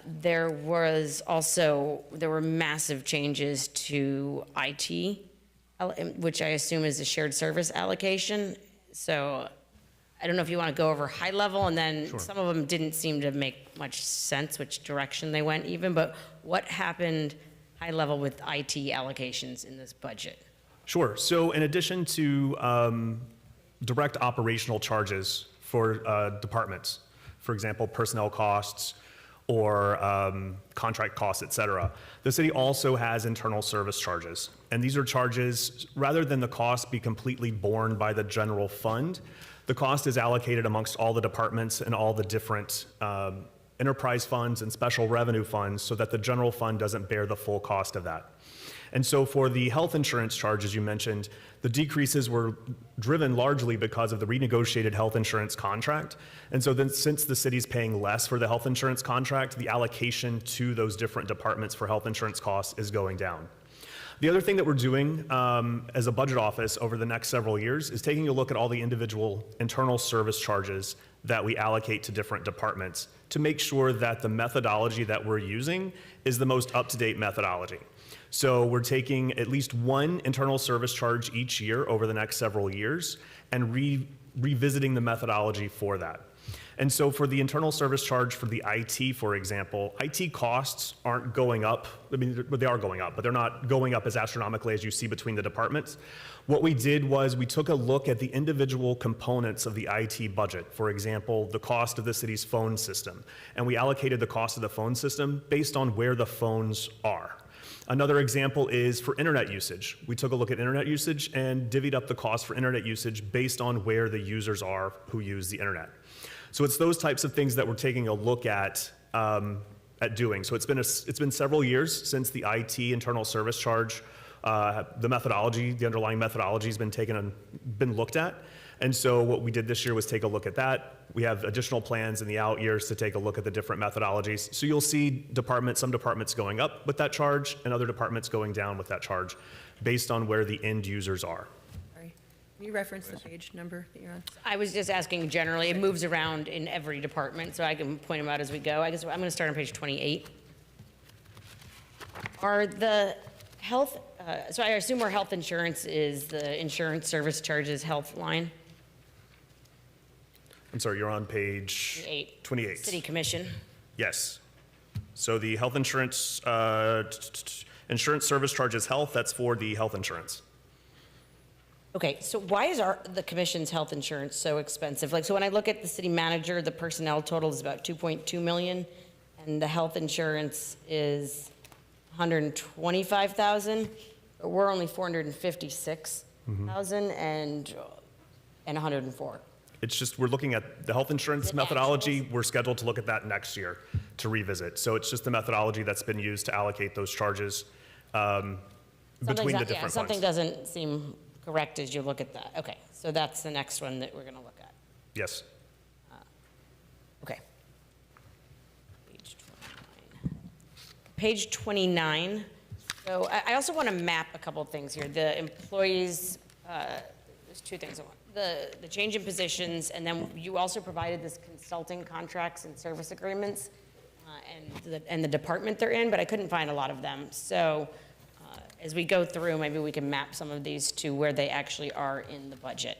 There were massive changes to IT, which I assume is a shared service allocation. So I don't know if you want to go over high level, and then some of them didn't seem to make much sense which direction they went even, but what happened high level with IT allocations in this budget? Sure. So in addition to direct operational charges for departments, for example, personnel costs or contract costs, et cetera, the city also has internal service charges. And these are charges, rather than the cost be completely borne by the general fund, the cost is allocated amongst all the departments and all the different enterprise funds and special revenue funds so that the general fund doesn't bear the full cost of that. And so for the health insurance charges you mentioned, the decreases were driven largely because of the renegotiated health insurance contract. And so then since the city's paying less for the health insurance contract, the allocation to those different departments for health insurance costs is going down. The other thing that we're doing as a budget office over the next several years is taking a look at all the individual internal service charges that we allocate to different departments to make sure that the methodology that we're using is the most up-to-date methodology. So we're taking at least one internal service charge each year over the next several years and revisiting the methodology for that. And so for the internal service charge for the IT, for example, IT costs aren't going up. I mean, they are going up, but they're not going up as astronomically as you see between the departments. What we did was we took a look at the individual components of the IT budget. For example, the cost of the city's phone system. And we allocated the cost of the phone system based on where the phones are. Another example is for internet usage. We took a look at internet usage and divvied up the cost for internet usage based on where the users are who use the internet. So it's those types of things that we're taking a look at doing. So it's been several years since the IT internal service charge The methodology, the underlying methodology has been looked at. And so what we did this year was take a look at that. We have additional plans in the out years to take a look at the different methodologies. So you'll see some departments going up with that charge and other departments going down with that charge based on where the end users are. Sorry. Can you reference the page number that you're on? I was just asking generally, it moves around in every department, so I can point them out as we go. I guess I'm going to start on page 28. Are the health, so I assume where health insurance is the insurance service charges health line? I'm sorry, you're on page 28. City Commission. Yes. So the health insurance, insurance service charges health, that's for the health insurance. Okay, so why is the commission's health insurance so expensive? Like, so when I look at the city manager, the personnel total is about 2.2 million, and the health insurance is 125,000, but we're only 456,000 and 104. It's just, we're looking at the health insurance methodology. We're scheduled to look at that next year to revisit. So it's just the methodology that's been used to allocate those charges between the different funds. Something doesn't seem correct as you look at that. Okay, so that's the next one that we're going to look at. Yes. Okay. Page 29. So I also want to map a couple of things here. The employees, there's two things I want. The change in positions, and then you also provided this consulting contracts and service agreements and the department they're in, but I couldn't find a lot of them. So as we go through, maybe we can map some of these to where they actually are in the budget.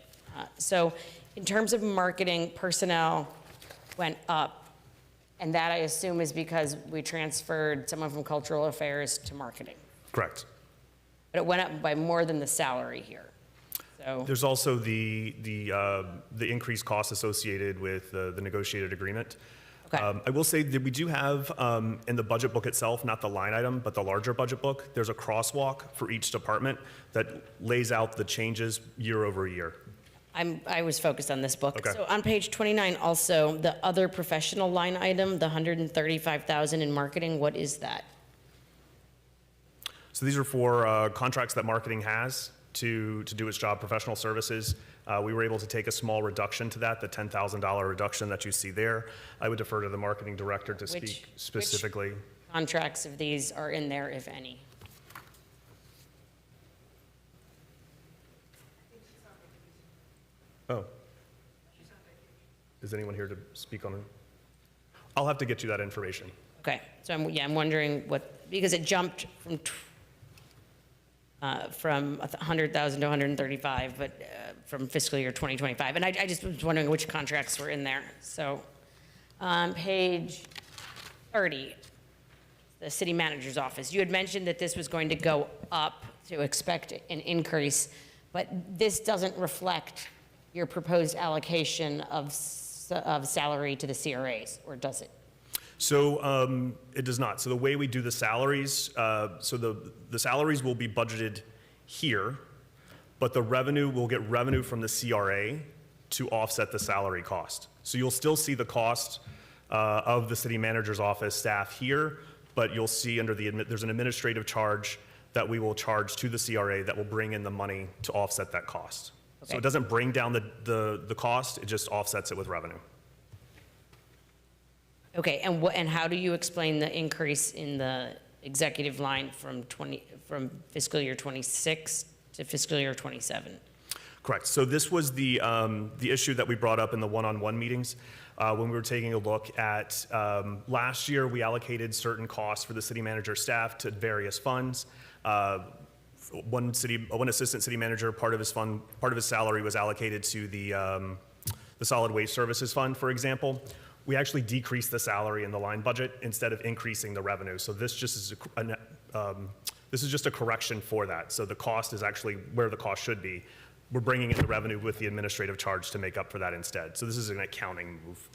So in terms of marketing, personnel went up, and that I assume is because we transferred someone from cultural affairs to marketing. Correct. But it went up by more than the salary here. So There's also the increased costs associated with the negotiated agreement. Okay. I will say that we do have in the budget book itself, not the line item, but the larger budget book, there's a crosswalk for each department that lays out the changes year over year. I was focused on this book. Okay. So on page 29 also, the other professional line item, the 135,000 in marketing, what is that? So these are for contracts that marketing has to do its job, professional services. We were able to take a small reduction to that, the $10,000 reduction that you see there. I would defer to the marketing director to speak specifically. Which contracts of these are in there, if any? Oh. Is anyone here to speak on it? I'll have to get you that information. Okay, so I'm wondering because it jumped from 100,000 to 135, but from fiscal year 2025. And I just was wondering which contracts were in there. So on page 30, the city manager's office, you had mentioned that this was going to go up to expect an increase, but this doesn't reflect your proposed allocation of salary to the CRAs, or does it? So it does not. So the way we do the salaries, so the salaries will be budgeted here, but the revenue, will get revenue from the CRA to offset the salary cost. So you'll still see the cost of the city manager's office staff here, but you'll see there's an administrative charge that we will charge to the CRA that will bring in the money to offset that cost. Okay. So it doesn't bring down the cost, it just offsets it with revenue. Okay, and how do you explain the increase in the executive line from fiscal year 26 to fiscal year 27? Correct. So this was the issue that we brought up in the one-on-one meetings when we were taking a look at last year. We allocated certain costs for the city manager staff to various funds. One assistant city manager, part of his salary was allocated to the solid waste services fund, for example. We actually decreased the salary in the line budget instead of increasing the revenue. So this just is a correction for that. So the cost is actually where the cost should be. We're bringing in the revenue with the administrative charge to make up for that instead. So this is an accounting move.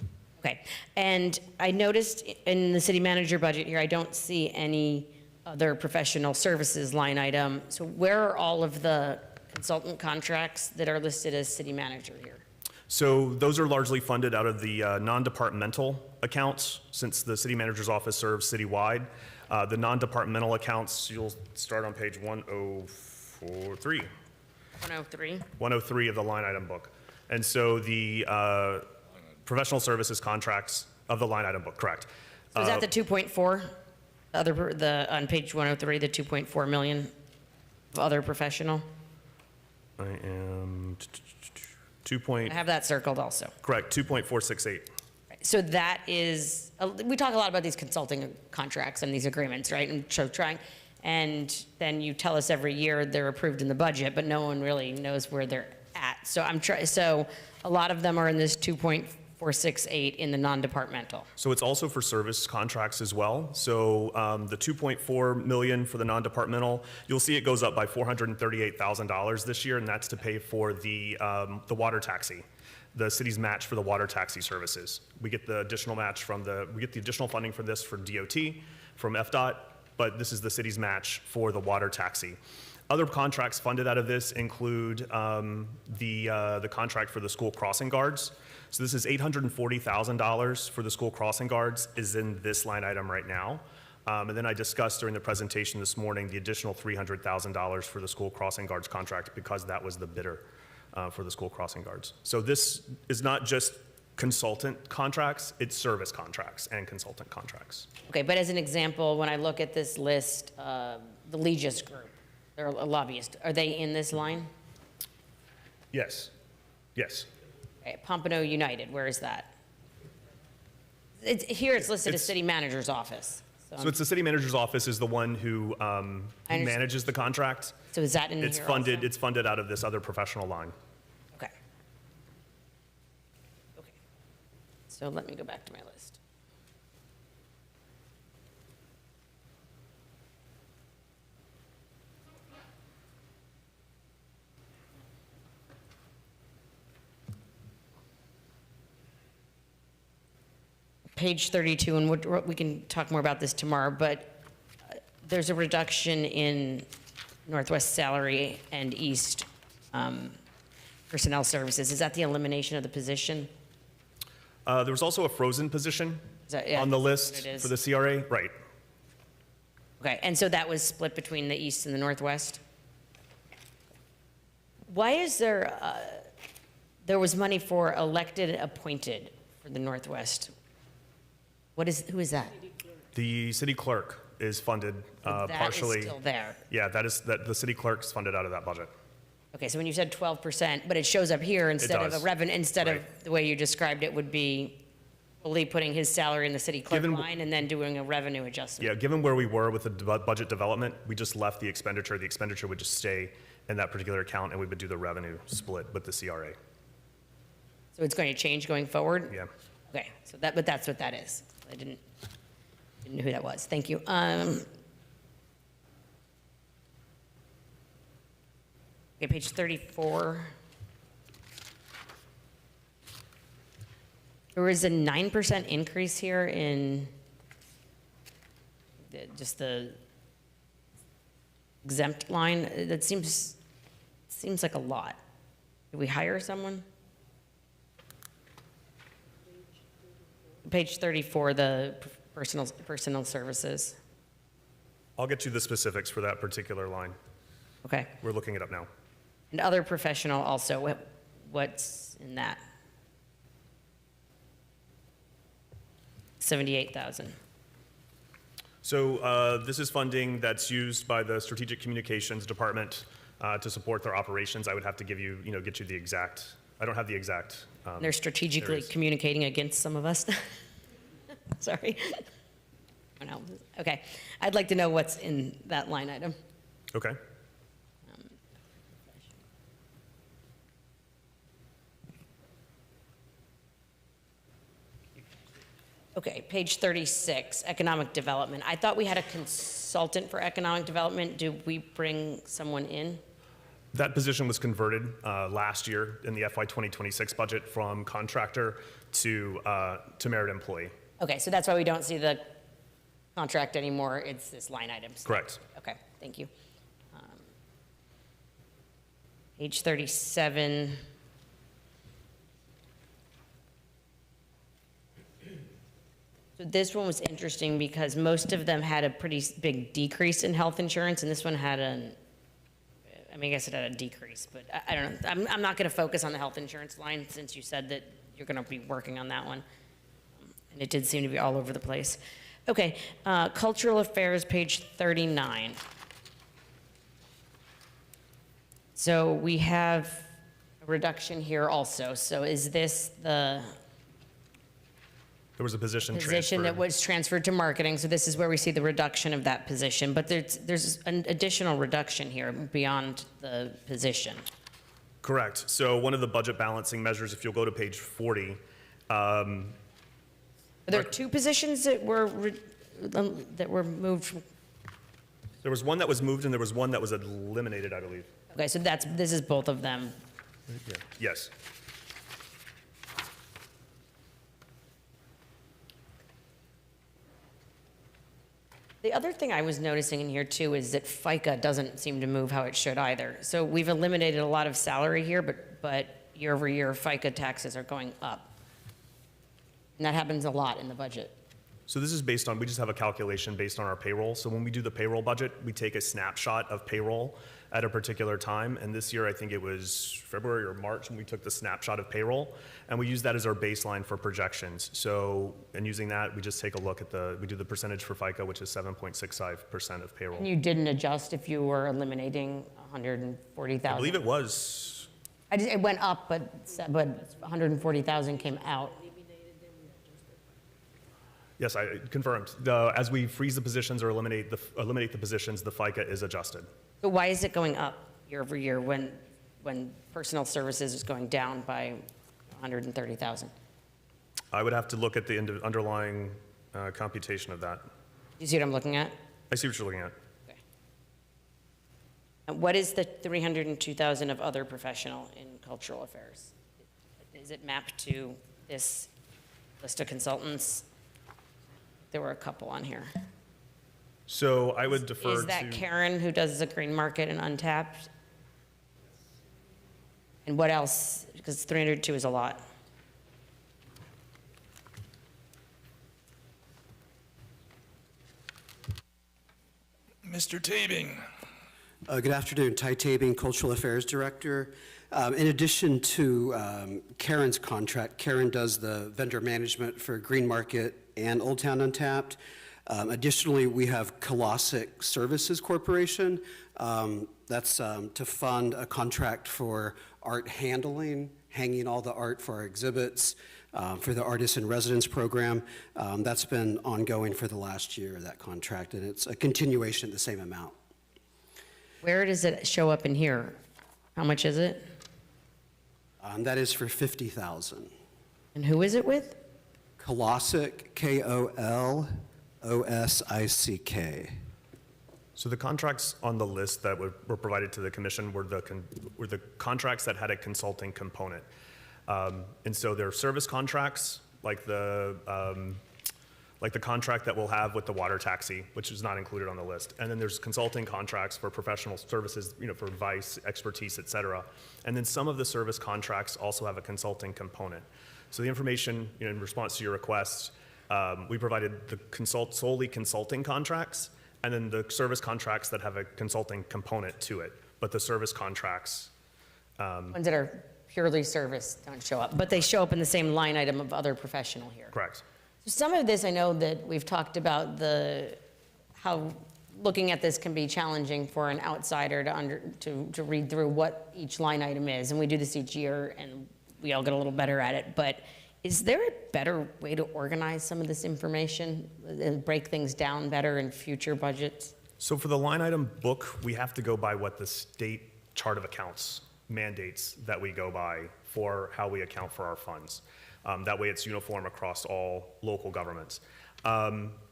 Okay, and I noticed in the city manager budget here, I don't see any other professional services line item. So where are all of the consultant contracts that are listed as city manager here? So those are largely funded out of the non-departmental accounts, since the city manager's office serves citywide. The non-departmental accounts, you'll start on page 103. 103. 103 of the line item book. And so the professional services contracts of the line item book, correct. So is that the 2.4? On page 103, the 2.4 million of other professional? I am I have that circled also. correct, 2.468. So that is, we talk a lot about these consulting contracts and these agreements, right? And so and then you tell us every year they're approved in the budget, but no one really knows where they're at. So a lot of them are in this 2.468 in the non-departmental. So it's also for service contracts as well. So the 2.4 million for the non-departmental, you'll see it goes up by $438,000 this year, and that's to pay for the water taxi, the city's match for the water taxi services. We get the additional match we get the additional funding for this for DOT, from FDOT, but this is the city's match for the water taxi. Other contracts funded out of this include the contract for the school crossing guards. So this is $840,000 for the school crossing guards is in this line item right now. And then I discussed during the presentation this morning the additional $300,000 for the school crossing guards contract because that was the bidder for the school crossing guards. So this is not just consultant contracts, it's service contracts and consultant contracts. Okay, but as an example, when I look at this list, the Legis Group, they're a lobbyist, are they in this line? Yes, yes. Okay, Pompano United, where is that? Here it's listed as city manager's office. So it's the city manager's office is the one who manages the contract. So is that in here It's funded. also? It's funded out of this other professional line. Okay. Okay. So let me go back to my list. Page 32, and we can talk more about this tomorrow, but there's a reduction in Northwest salary and East personnel services. Is that the elimination of the position? There was also a frozen position Yeah, on the that's what list it is. for the CRA. Right. Okay, and so that was split between the East and the Northwest? Why is there was money for elected appointed for the Northwest? Who is that? The city clerk is funded partially. That is still there. Yeah, the city clerk's funded out of that budget. Okay, so when you said 12%, but it shows up here instead of a does. revenue, instead of Right. the way you described it would be fully putting his salary in the city clerk Given- line and then doing a revenue adjustment. Yeah, given where we were with the budget development, we just left the expenditure. The expenditure would just stay in that particular account, and we would do the revenue split with the CRA. So it's going to change going forward? Yeah. Okay, but that's what that is. I didn't know who that was. Thank you. Okay, page 34. There was a 9% increase here in just the exempt line. That seems like a lot. Did we hire someone? Page 34, the personal services. I'll get you the specifics for that particular line. Okay. We're looking it up now. And other professional also, what's in that? 78,000. So this is funding that's used by the Strategic Communications Department to support their operations. I would have to get you the exact, I don't have the exact. They're strategically there is. communicating against some of us. Sorry. Oh, no. Okay. I'd like to know what's in that line item. Okay. Okay, page 36, economic development. I thought we had a consultant for economic development. Do we bring someone in? That position was converted last year in the FY 2026 budget from contractor to merit employee. Okay, so that's why we don't see the contract anymore. It's this line item. Correct. Okay, thank you. Page 37. So So this one was interesting because most of them had a pretty big decrease in health insurance, and this one had I guess it had a decrease, but I don't know. I'm not going to focus on the health insurance line since you said that you're going to be working on that one. And it did seem to be all over the place. Okay, cultural affairs, page 39. So we have a reduction here also. So is this the There was a position position that transferred. was transferred to marketing? So this is where we see the reduction of that position. But there's an additional reduction here beyond the position. Correct. So one of the budget balancing measures, if you'll go to page 40, Are there two positions that were moved from? there was one that was moved and there was one that was eliminated, I believe. Okay, so this is both of them. Yes. The other thing I was noticing in here too is that FICA doesn't seem to move how it should either. So we've eliminated a lot of salary here, but year over year, FICA taxes are going up. And that happens a lot in the budget. So this is based on, we just have a calculation based on our payroll. So when we do the payroll budget, we take a snapshot of payroll at a particular time. And this year, I think it was February or March when we took the snapshot of payroll. And we use that as our baseline for projections. So, and using that, we just take a look at we do the percentage for FICA, which is 7.65% of payroll. And you didn't adjust if you were eliminating 140,000? I believe it was. It went up, but 140,000 came out. Yes, I confirmed. As we freeze the positions or eliminate the positions, the FICA is adjusted. So why is it going up year over year when personal services is going down by 130,000? I would have to look at the underlying computation of that. You see what I'm looking at? I see what you're looking at. Okay. And what is the 302,000 of other professional in cultural affairs? Is it mapped to this list of consultants? There were a couple on here. So I would defer to. Is that Karen who does the green market and Untapped? And what else? Because 302 is a lot. Mr. Tabing. Good afternoon, Ty Tabing, Cultural Affairs Director. In addition to Karen's contract, Karen does the vendor management for Green Market and Old Town Untapped. Additionally, we have Colossic Services Corporation. That's to fund a contract for art handling, hanging all the art for our exhibits, for the Artists in Residence program. That's been ongoing for the last year, that contract, and it's a continuation at the same amount. Where does it show up in here? How much is it? That is for $50,000. And who is it with? Colossic, K-O-L-O-S-I-C-K. So the contracts on the list that were provided to the commission were the contracts that had a consulting component. And so there are service contracts, like the contract that we'll have with the water taxi, which is not included on the list. And then there's consulting contracts for professional services, for advice, expertise, et cetera. And then some of the service contracts also have a consulting component. So the information, in response to your request, we provided the solely consulting contracts, and then the service contracts that have a consulting component to it. But the service contracts. Ones that are purely service don't show up, but they show up in the same line item of other professional here. Correct. So some of this, I know that we've talked about how looking at this can be challenging for an outsider to read through what each line item is, and we do this each year, and we all get a little better at it. But is there a better way to organize some of this information and break things down better in future budgets? So for the line item book, we have to go by what the state chart of accounts mandates that we go by for how we account for our funds. That way it's uniform across all local governments.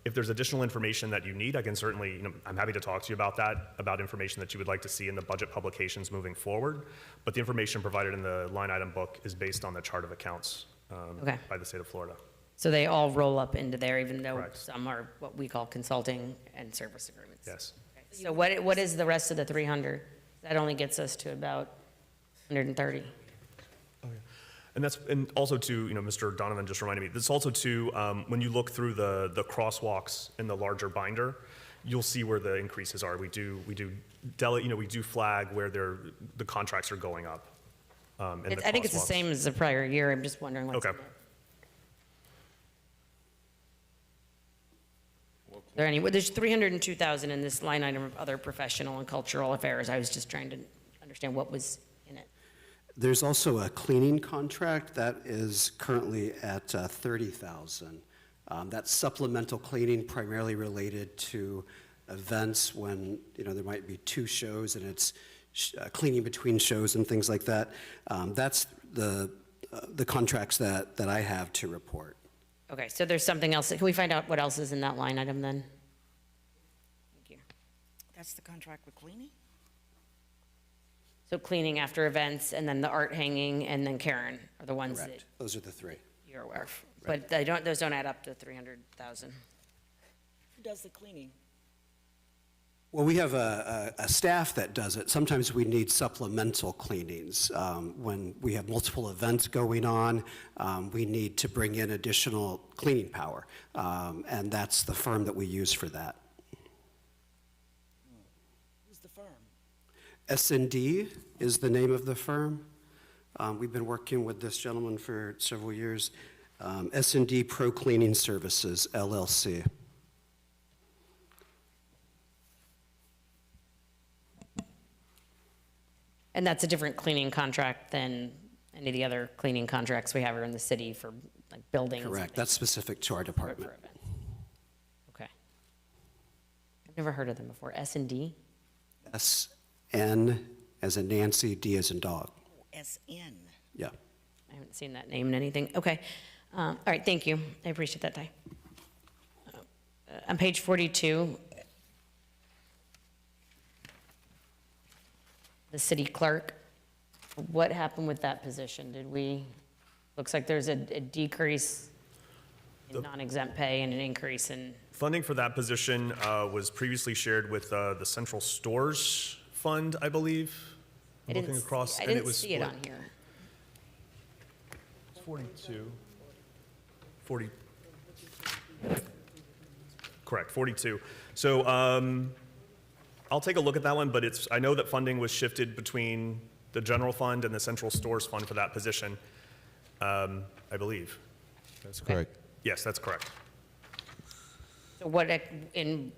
If there's additional information that you need, I can certainly, I'm happy to talk to you about that, about information that you would like to see in the budget publications moving forward. But the information provided in the line item book is based on the chart of accounts by the state of Florida. So they all roll up into there, even though Correct. some are what we call consulting and service agreements? Yes. Okay. So what is the rest of the 300? That only gets us to about 130. And also too, Mr. Donovan just reminded me, this also too, when you look through the crosswalks in the larger binder, you'll see where the increases are. We do flag where the contracts are going up. I think it's the same as the prior year. I'm just wondering what's in Okay. it. There's 302,000 in this line item of other professional and cultural affairs. I was just trying to understand what was in it. There's also a cleaning contract that is currently at 30,000. That's supplemental cleaning primarily related to events when, there might be 2 shows and it's cleaning between shows and things like that. That's the contracts that I have to report. Okay, so there's something else. Can we find out what else is in that line item then? Thank you. That's the contract with cleaning? So cleaning after events, and then the art hanging, and then Karen are the ones that Correct. Those are the 3. you're aware of. But those don't add up to 300,000. Who does the cleaning? Well, we have a staff that does it. Sometimes we need supplemental cleanings. When we have multiple events going on, we need to bring in additional cleaning power. And that's the firm that we use for that. Who's the firm? S&D is the name of the firm. We've been working with this gentleman for several years. S&D Pro Cleaning Services, LLC. And that's a different cleaning contract than any of the other cleaning contracts we have here in the city for like buildings. and Correct. things. That's specific to our For department. events. Okay. I've never heard of them before. S&D? SN as in Nancy, D as in dog. SN. Yeah. I haven't seen that name in anything. Okay. All right, thank you. I appreciate that, Ty. On page 42, the city clerk, what happened with that position? Looks like there's a decrease in non-exempt pay and an increase in, Funding for that position was previously shared with the Central Stores Fund, I believe. I Looking didn't across, see- I and didn't was see it split. on here. 40. Correct, 42. So I'll take a look at that one, but I know that funding was shifted between the general fund and the central stores fund for that position, I believe. That's correct. Yes, that's correct. So what, in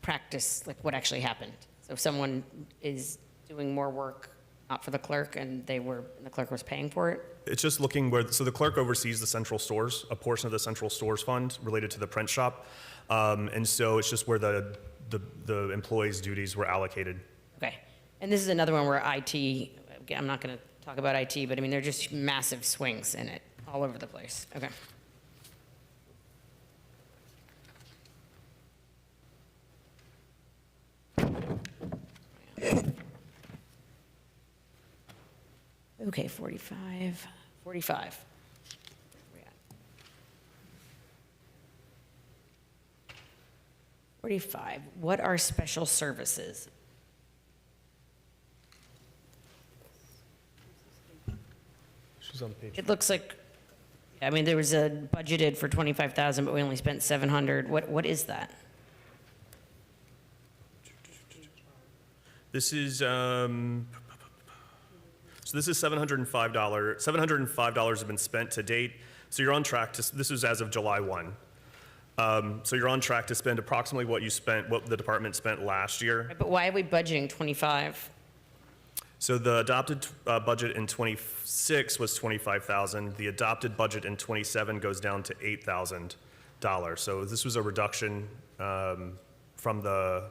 practice, like what actually happened? So if someone is doing more work, not for the clerk, and the clerk was paying for it? It's just looking so the clerk oversees the central stores, a portion of the central stores fund related to the print shop. And so it's just where the employees' duties were allocated. Okay. And this is another one where IT, again, I'm not going to talk about IT, but I mean, there are just massive swings in it all over the place. Okay. Okay, 45. 45. Where we at? 45. What are special services? She's on page. It looks like, I mean, there was a budgeted for 25,000, but we only spent 700. What is that? This is, so this is $705. $705 have been spent to date. So you're on track this is as of July 1. So you're on track to spend approximately what the department spent last year. But why are we budgeting 25? So the adopted budget in 26 was 25,000. The adopted budget in 27 goes down to $8,000. So this was a reduction from the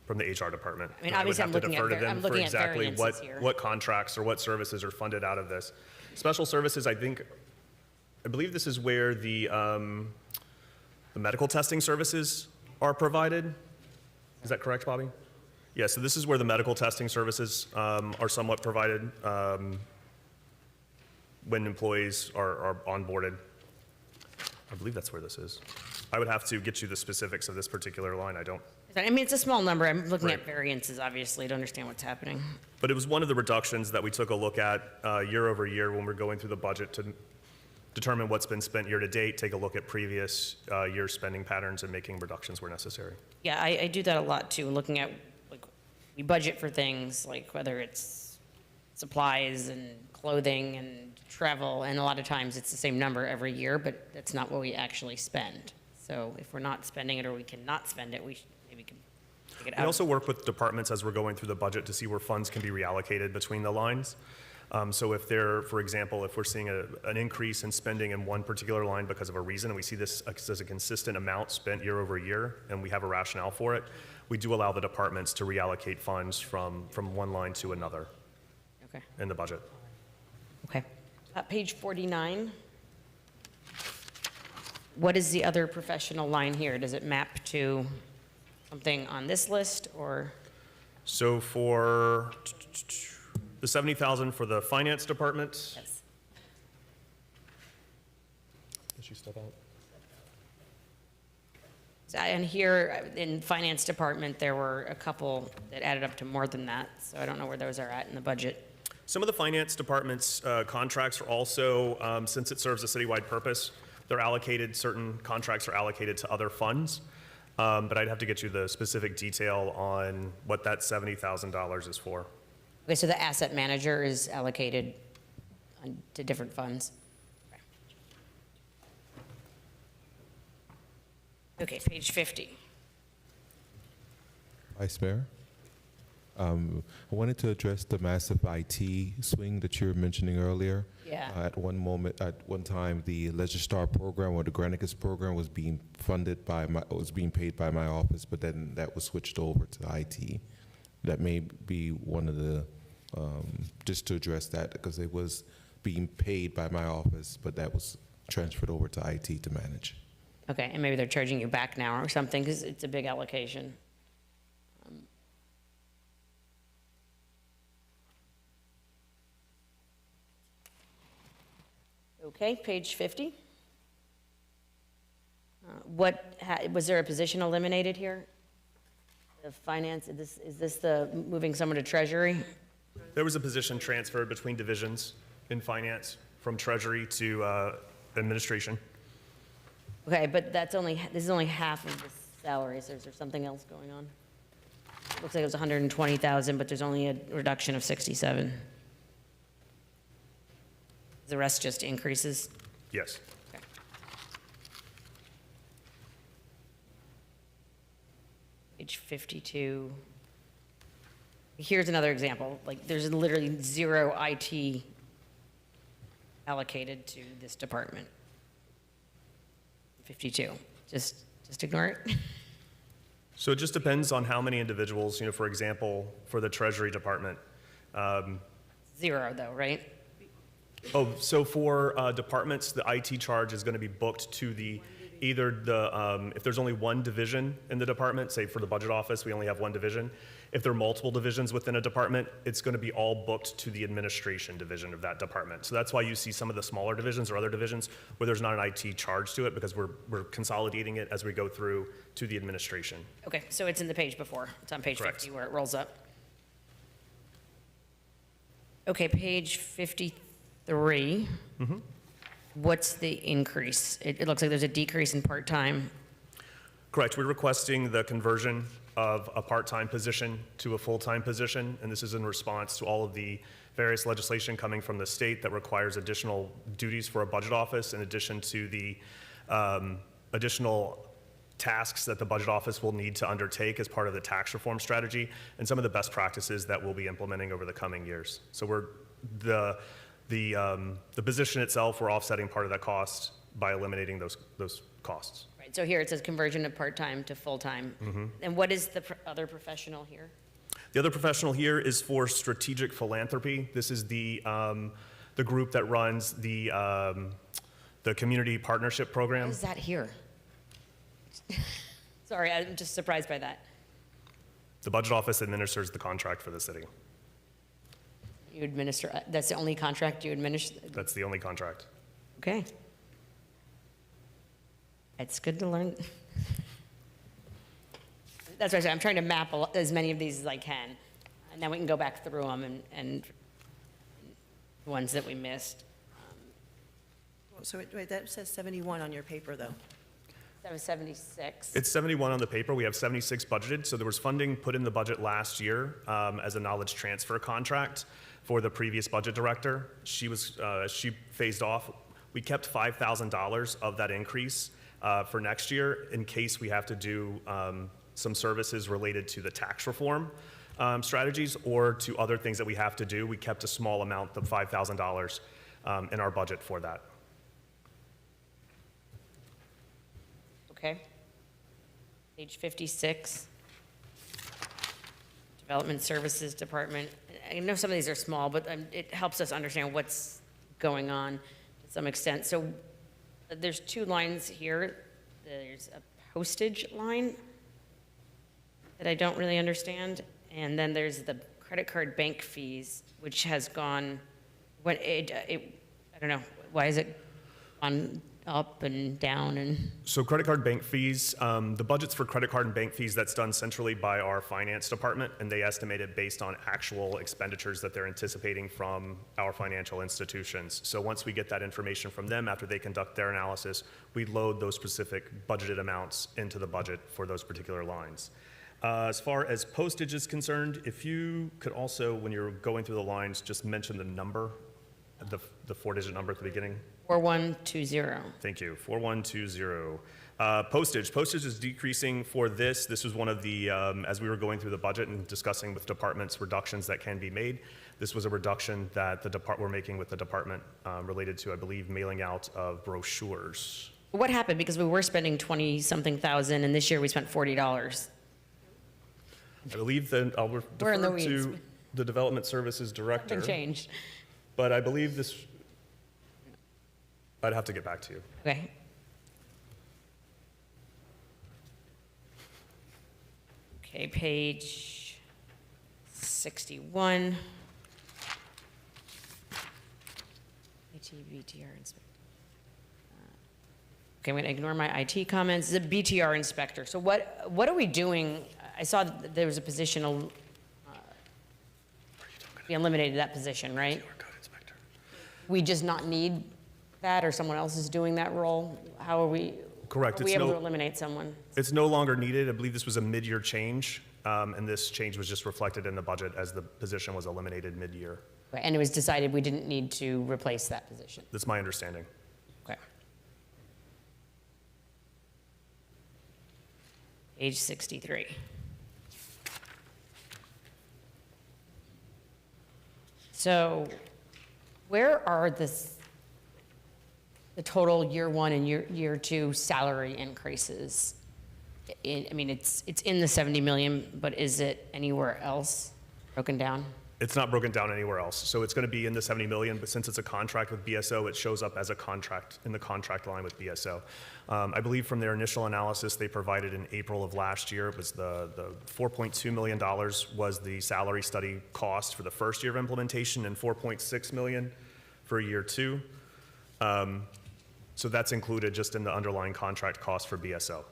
HR department. I mean, would obviously, have I'm to looking at defer to var- them I'm for looking at exactly variances here. what contracts or what services are funded out of this. Special services, I believe this is where the medical testing services are provided. Is that correct, Bobby? Yeah, so this is where the medical testing services are somewhat provided when employees are onboarded. I believe that's where this is. I would have to get you the specifics of this particular line. I don't. I mean, it's a small number. I'm looking at variances, obviously, to understand what's happening. But it was one of the reductions that we took a look at year over year when we're going through the budget to determine what's been spent year to date, take a look at previous year spending patterns and making reductions where necessary. Yeah, I do that a lot too, looking at, like, we budget for things like whether it's supplies and clothing and travel, and a lot of times it's the same number every year, but that's not what we actually spend. So if we're not spending it or we cannot spend it, we maybe can take it out. We also work with departments as we're going through the budget to see where funds can be reallocated between the lines. So if there, for example, if we're seeing an increase in spending in one particular line because of a reason, and we see this as a consistent amount spent year over year, and we have a rationale for it, we do allow the departments to reallocate funds from one line to another in the budget. Okay. Page 49. What is the other professional line here? Does it map to something on this list, or? So for the 70,000 for the finance department. Yes. Did she step out? And here in finance department, there were a couple that added up to more than that, so I don't know where those are at in the budget. Some of the finance department's contracts are also, since it serves a citywide purpose, they're allocated, certain contracts are allocated to other funds. But I'd have to get you the specific detail on what that $70,000 is for. Okay, so the asset manager is allocated to different funds. Okay, page 50. Vice Mayor, I wanted to address the massive IT swing that you were mentioning earlier. Yeah. At one time, the Legistar program or the Granicus program was being funded by was being paid by my office, but then that was switched over to IT. That may be one of the, just to address that, because it was being paid by my office, but that was transferred over to IT to manage. Okay, and maybe they're charging you back now or something, because it's a big allocation. Okay, page 50. Was there a position eliminated here? The finance, is this the moving someone to treasury? There was a position transferred between divisions in finance from treasury to administration. Okay, but this is only half of the salaries. Is there something else going on? Looks like it was 120,000, but there's only a reduction of 67. The rest just increases? Yes. Okay. Page 52. Here's another example. Like, there's literally zero IT allocated to this department. 52. Just ignore it. So it just depends on how many individuals, for example, for the treasury department. Zero though, right? Oh, so for departments, the IT charge is going to be booked to if there's only one division in the department, say for the budget office, we only have one division. If there are multiple divisions within a department, it's going to be all booked to the administration division of that department. So that's why you see some of the smaller divisions or other divisions where there's not an IT charge to it, because we're consolidating it as we go through to the administration. Okay, so it's in the page before. It's on page Correct. 50 where it rolls up. Okay, page 53. What's the increase? It looks like there's a decrease in part-time. Correct. We're requesting the conversion of a part-time position to a full-time position, and this is in response to all of the various legislation coming from the state that requires additional duties for a budget office, in addition to the additional tasks that the budget office will need to undertake as part of the tax reform strategy, and some of the best practices that we'll be implementing over the coming years. So the position itself, we're offsetting part of that cost by eliminating those costs. Right, so here it says conversion of part-time to full-time. And what is the other professional here? The other professional here is for strategic philanthropy. This is the group that runs the community partnership program. What is that here? Sorry, I'm just surprised by that. The budget office administers the contract for the city. You administer, that's the only contract you administer? That's the only contract. Okay. It's good to learn. That's what I said, I'm trying to map as many of these as I can, and then we can go back through them and the ones that we missed. So wait, that says 71 on your paper, though. That was 76. It's 71 on the paper. We have 76 budgeted. So there was funding put in the budget last year as a knowledge transfer contract for the previous budget director. She phased off. We kept $5,000 of that increase for next year in case we have to do some services related to the tax reform strategies or to other things that we have to do. We kept a small amount of $5,000 in our budget for that. Okay. Page 56. Development Services Department. I know some of these are small, but it helps us understand what's going on to some extent. So there's two lines here. There's a postage line that I don't really understand. And then there's the credit card bank fees, which has gone, I don't know, why is it gone up and down and? So credit card bank fees, the budgets for credit card and bank fees, that's done centrally by our finance department, and they estimate it based on actual expenditures that they're anticipating from our financial institutions. So once we get that information from them, after they conduct their analysis, we load those specific budgeted amounts into the budget for those particular lines. As far as postage is concerned, if you could also, when you're going through the lines, just mention the number, the four-digit number at the beginning. 4120. Thank you, 4120. Postage is decreasing for this. This was one of the, as we were going through the budget and discussing with departments reductions that can be made, this was a reduction that we're making with the department related to, I believe, mailing out of brochures. What happened? Because we were spending 20-something thousand, and this year we spent $40. I believe that I'll We're in the defer weeds. to the Development Services Director. Nothing changed. But I believe this, I'd have to get back to you. Okay. Okay, page 61. BTR inspector. Okay, I'm going to ignore my IT comments. The BTR inspector. So what are we doing? I saw that there was a position, we eliminated that position, right? We just not need that, or someone else is doing that role? How are we? Correct. Are we able to eliminate someone? It's no longer needed. I believe this was a mid-year change, and this change was just reflected in the budget as the position was eliminated mid-year. And it was decided we didn't need to replace that position. That's my understanding. Okay. Page 63. So where are the total year one and year two salary increases? I mean, it's in the 70 million, but is it anywhere else broken down? It's not broken down anywhere else. So it's going to be in the 70 million, but since it's a contract with BSO, it shows up as a contract in the contract line with BSO. I believe from their initial analysis they provided in April of last year, it was the $4.2 million was the salary study cost for the first year of implementation and $4.6 million for year two. So that's included just in the underlying contract cost for BSO.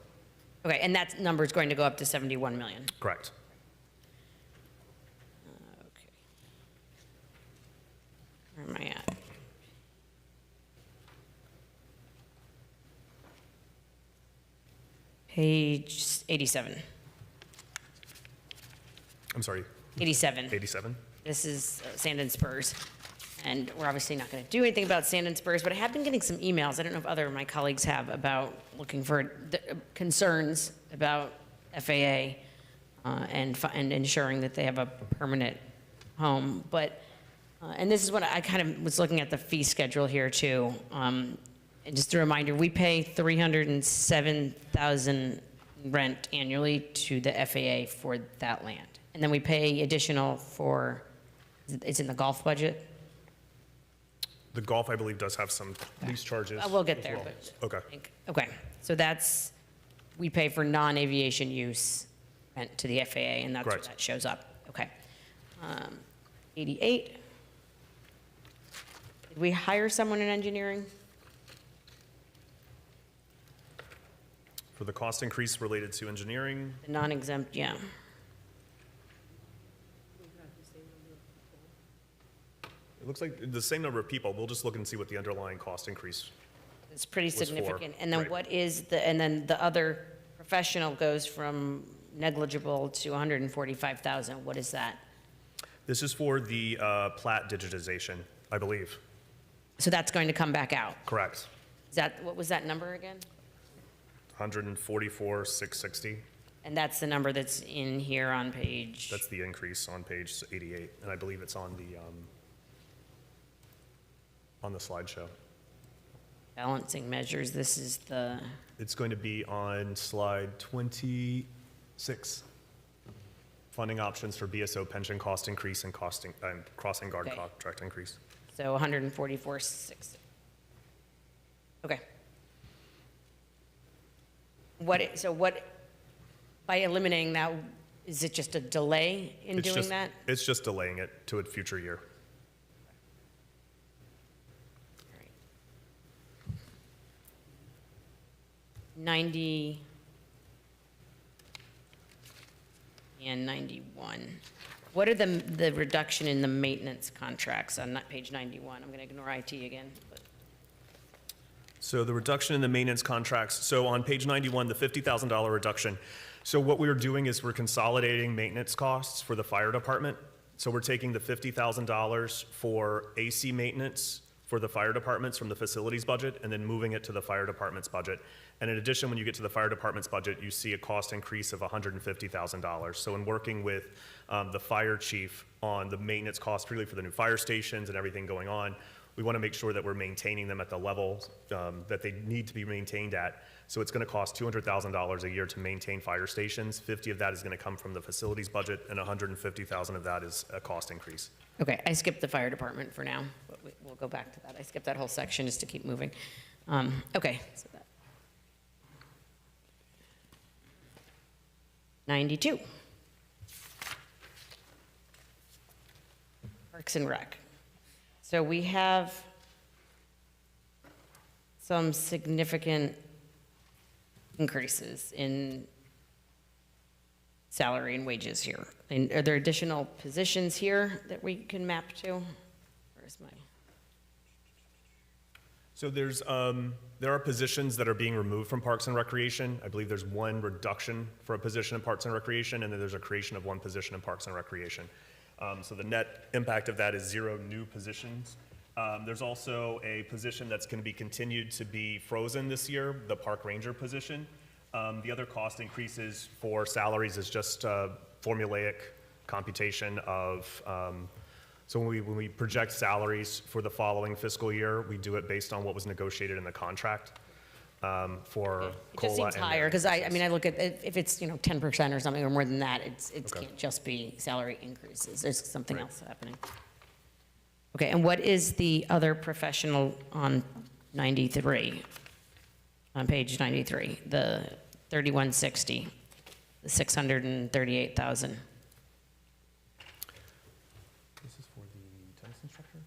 Okay, and that number is going to go up to 71 million. Correct. Okay. Where am I at? Page 87. I'm sorry. 87. 87? This is Sand and Spurs. And we're obviously not going to do anything about Sand and Spurs, but I have been getting some emails, I don't know if other of my colleagues have, about looking for concerns about FAA and ensuring that they have a permanent home. But, and this is what I kind of was looking at the fee schedule here too. And just a reminder, we pay $307,000 rent annually to the FAA for that land. And then we pay additional for, it's in the golf budget? The golf, I believe, does have some lease charges. We'll get as there, well. but. Okay. Okay, so that's, we pay for non-aviation use rent to the FAA, and that's where Correct. that shows up. Okay. 88. Did we hire someone in engineering? For the cost increase related to engineering, The non-exempt, yeah. it looks like the same number of people. We'll just look and see what the underlying cost increase. It's pretty Was for, significant. And then right. what is and then the other professional goes from negligible to 145,000. What is that? This is for the plat digitization, I believe. So that's going to come back out. Correct. What was that number again? 144,660. And that's the number that's in here on page, That's the increase on page 88, and I believe it's on the slideshow. balancing measures. This is the, It's going to be on slide 26. Funding options for BSO pension cost increase and crossing guard Okay. contract increase. so 144,6. Okay. By eliminating that, is it just a delay in It's doing just- that? It's just delaying it to a future year. 90 and 91. What are the reduction in the maintenance contracts on page 91? I'm going to ignore IT again. But So the reduction in the maintenance contracts, so on page 91, the $50,000 reduction. So what we're doing is we're consolidating maintenance costs for the fire department. So we're taking the $50,000 for AC maintenance for the fire departments from the facilities budget and then moving it to the fire department's budget. And in addition, when you get to the fire department's budget, you see a cost increase of $150,000. So in working with the fire chief on the maintenance costs, really for the new fire stations and everything going on, we want to make sure that we're maintaining them at the level that they need to be maintained at. So it's going to cost $200,000 a year to maintain fire stations. 50 of that is going to come from the facilities budget, and 150,000 of that is a cost increase. Okay, I skipped the fire department for now, but we'll go back to that. I skipped that whole section just to keep moving. Okay. So that. 92. Parks and Rec. So we have some significant increases in salary and wages here. And are there additional positions here that we can map to? Where's my? So there are positions that are being removed from Parks and Recreation. I believe there's one reduction for a position in Parks and Recreation, and then there's a creation of one position in Parks and Recreation. So the net impact of that is 0 new positions. There's also a position that's going to be continued to be frozen this year, the park ranger position. The other cost increases for salaries is just formulaic computation of, so when we project salaries for the following fiscal year, we do it based on what was negotiated in the contract for It COLA. just seems and higher, because I increases. mean, I look at, if it's, 10% or something, or more than that, it Okay. can't just be salary increases. There's something Right. else happening. Okay, and what is the other professional on 93? On page 93, the 3160, the 638,000. This is for the tennis instructor?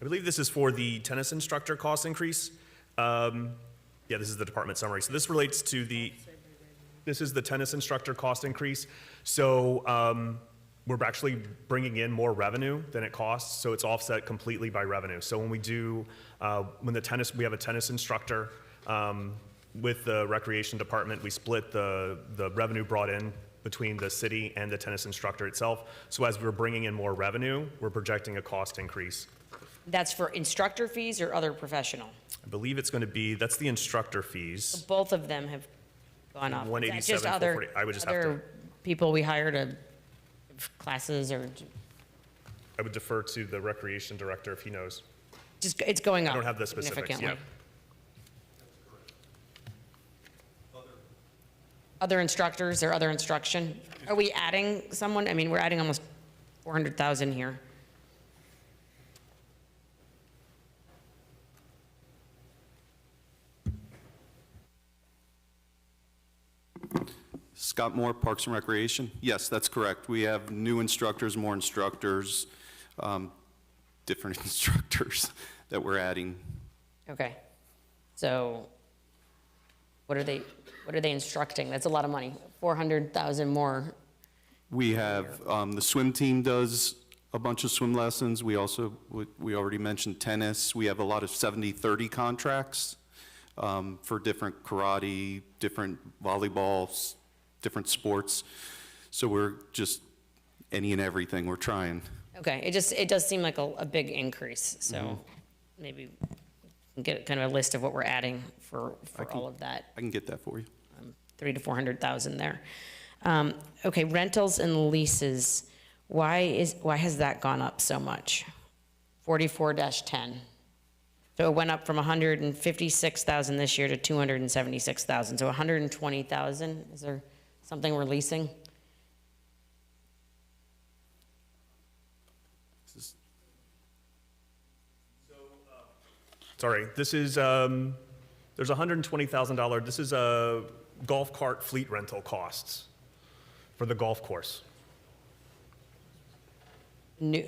I believe this is for the tennis instructor cost increase. Yeah, this is the department summary. So this relates to this is the tennis instructor cost increase. So we're actually bringing in more revenue than it costs, so it's offset completely by revenue. So when we do, we have a tennis instructor with the recreation department, we split the revenue brought in between the city and the tennis instructor itself. So as we're bringing in more revenue, we're projecting a cost increase. That's for instructor fees or other professional? I believe it's going to be, that's the instructor fees. Both of them have gone up. Is that 187, just other 440. I would just have to, other people we hire to give classes, or I would defer to the recreation director if he knows. just, it's going up I don't have the specifics, yeah. significantly? Other instructors or other instruction? Are we adding someone? I mean, we're adding almost 400,000 here. Scott Moore, Parks and Recreation. Yes, that's correct. We have new instructors, more instructors, different instructors that we're adding. Okay. So What are they instructing? That's a lot of money, 400,000 more. We have, the swim team does a bunch of swim lessons. We also, we already mentioned tennis. We have a lot of 70-30 contracts for different karate, different volleyballs, different sports. So we're just any and everything we're trying. Okay, it does seem like a big increase, so maybe we can get kind of a list of what we're adding for all of that. I can get that for you. 300,000 to 400,000 there. Okay, rentals and leases, why has that gone up so much? 44-10. So it went up from 156,000 this year to 276,000, so 120,000. Is there something we're leasing? Sorry, this is, there's $120,000, this is a golf cart fleet rental costs for the golf course.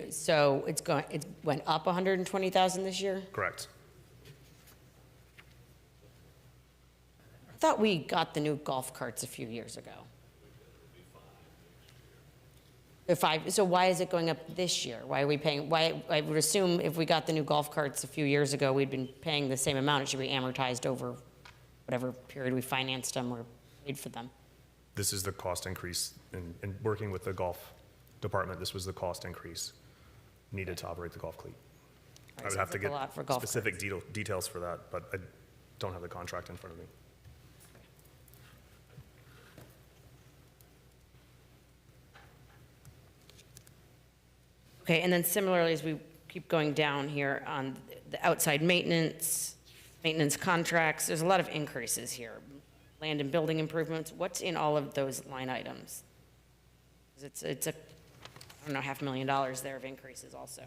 So it went up 120,000 this year? Correct. I thought we got the new golf carts a few years ago. So why is it going up this year? Why are we paying, I would assume if we got the new golf carts a few years ago, we'd been paying the same amount. It should be amortized over whatever period we financed them or paid for them. This is the cost increase in working with the golf department. This was the cost increase needed to operate the golf fleet. I would have to get specific details for that, but I don't have the contract in front of me. Okay, and then similarly, as we keep going down here on the outside maintenance contracts, there's a lot of increases here. Land and building improvements, what's in all of those line items? 'Cause it's I don't know, $500,000 there of increases also.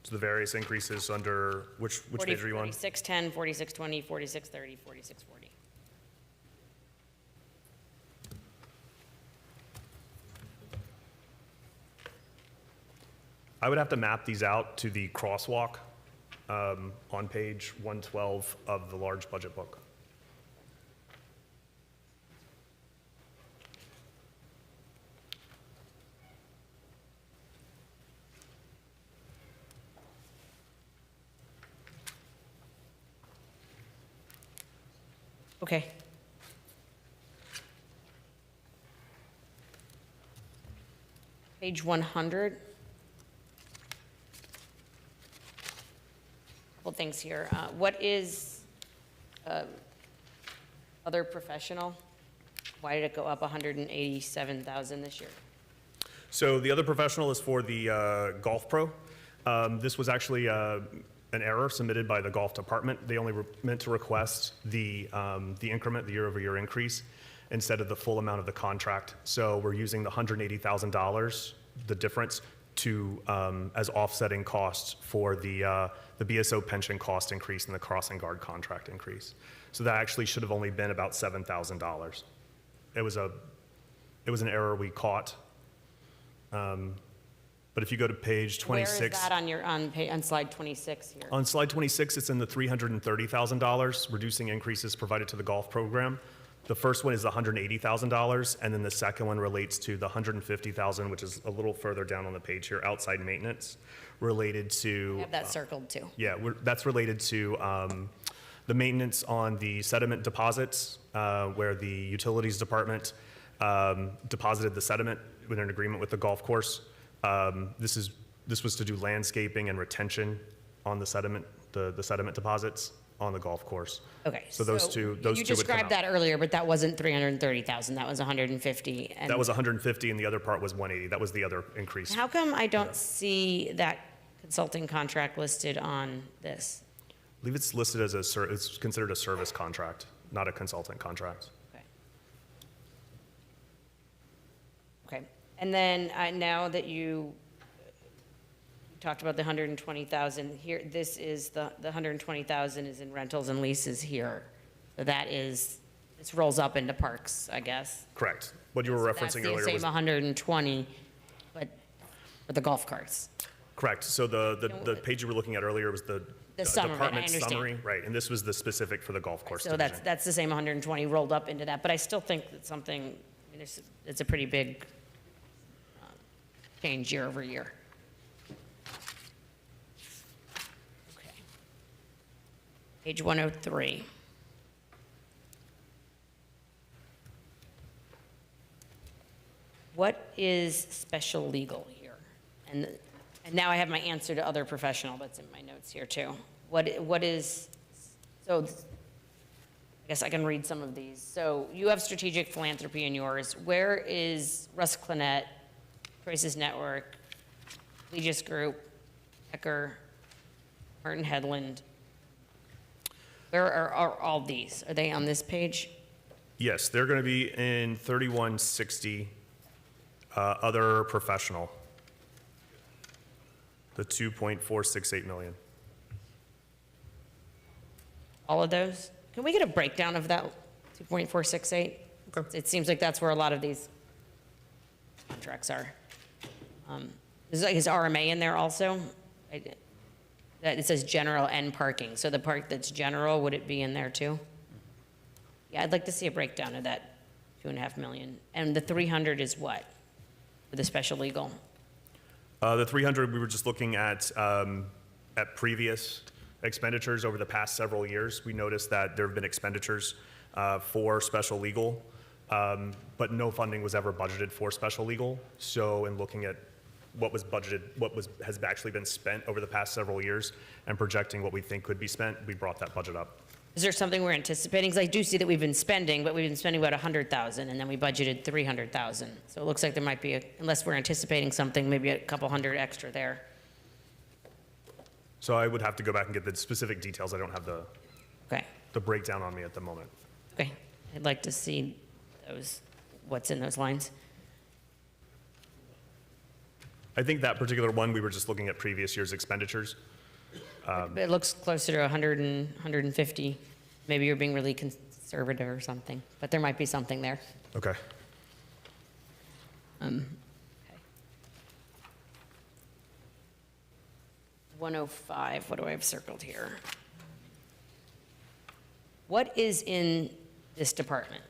So the various increases under, which page are you on? 4610, 4620, 4630, 4640. I would have to map these out to the crosswalk on page 112 of the large budget book. Okay. Page 100. Couple things here. What is other professional? Why did it go up 187,000 this year? So the other professional is for the Golf Pro. This was actually an error submitted by the golf department. They only meant to request the increment, the year-over-year increase, instead of the full amount of the contract. So we're using the $180,000, the difference, to as offsetting costs for the BSO pension cost increase and the crossing guard contract increase. So that actually should have only been about $7,000. It was an error we caught. But if you go to page 26. Where is that on slide 26 here? On slide 26, it's in the $330,000, reducing increases provided to the golf program. The first one is the $180,000, and then the second one relates to the $150,000, which is a little further down on the page here, outside maintenance, related to. I have that circled too. Yeah, that's related to the maintenance on the sediment deposits, where the utilities department deposited the sediment with an agreement with the golf course. This was to do landscaping and retention on the sediment, the sediment deposits on the golf course. Okay. So those two would come out. You described that earlier, but that wasn't 330,000. That was 150. And that was 150, and the other part was 180. That was the other increase. How come I don't see that consulting contract listed on this? I believe it's listed as it's considered a service contract, not a consultant contract. Okay. Okay. And then now that you talked about the 120,000 here, this is the 120,000 is in rentals and leases here. So this rolls up into parks, I guess. Correct. What you were referencing earlier was. That's the same 120, but for the golf carts. Correct. So the page you were looking at earlier was the The sum of it, I department understand. summary, right, and this was the specific for the golf course So division. that's the same 120 rolled up into that, but I still think that something, I mean, it's a pretty big change year over year. Okay. Page 103. What is special legal here? And now I have my answer to other professional that's in my notes here too. What is, so I guess I can read some of these. So you have strategic philanthropy in yours. Where is Russ Clinette, Choices Network, Legis Group, Ecker, Martin Headland? Where are all these? Are they on this page? Yes, they're going to be in 3160, other professional, the 2.468 million. All of those? Can we get a breakdown of that 2.468? Okay. It seems like that's where a lot of these contracts are. Is RMA in there also? It says general and parking. So the part that's general, would it be in there too? Yeah, I'd like to see a breakdown of that 2.5 million. And the 300 is what? For the special legal? The 300, we were just looking at previous expenditures over the past several years. We noticed that there have been expenditures for special legal, but no funding was ever budgeted for special legal. So in looking at what was budgeted, has actually been spent over the past several years and projecting what we think could be spent, we brought that budget up. Is there something we're anticipating? Because I do see that we've been spending, but we've been spending about 100,000 and then we budgeted 300,000. So it looks like there might be, unless we're anticipating something, maybe a couple hundred extra there. So I would have to go back and get the specific details. I don't have Okay, the breakdown on me at the moment. okay. I'd like to see those, what's in those lines. I think that particular one, we were just looking at previous year's expenditures. It looks closer to 100 and 150. Maybe you're being really conservative or something, but there might be something there. Okay. Okay. 105, what do I have circled here? What is in this department?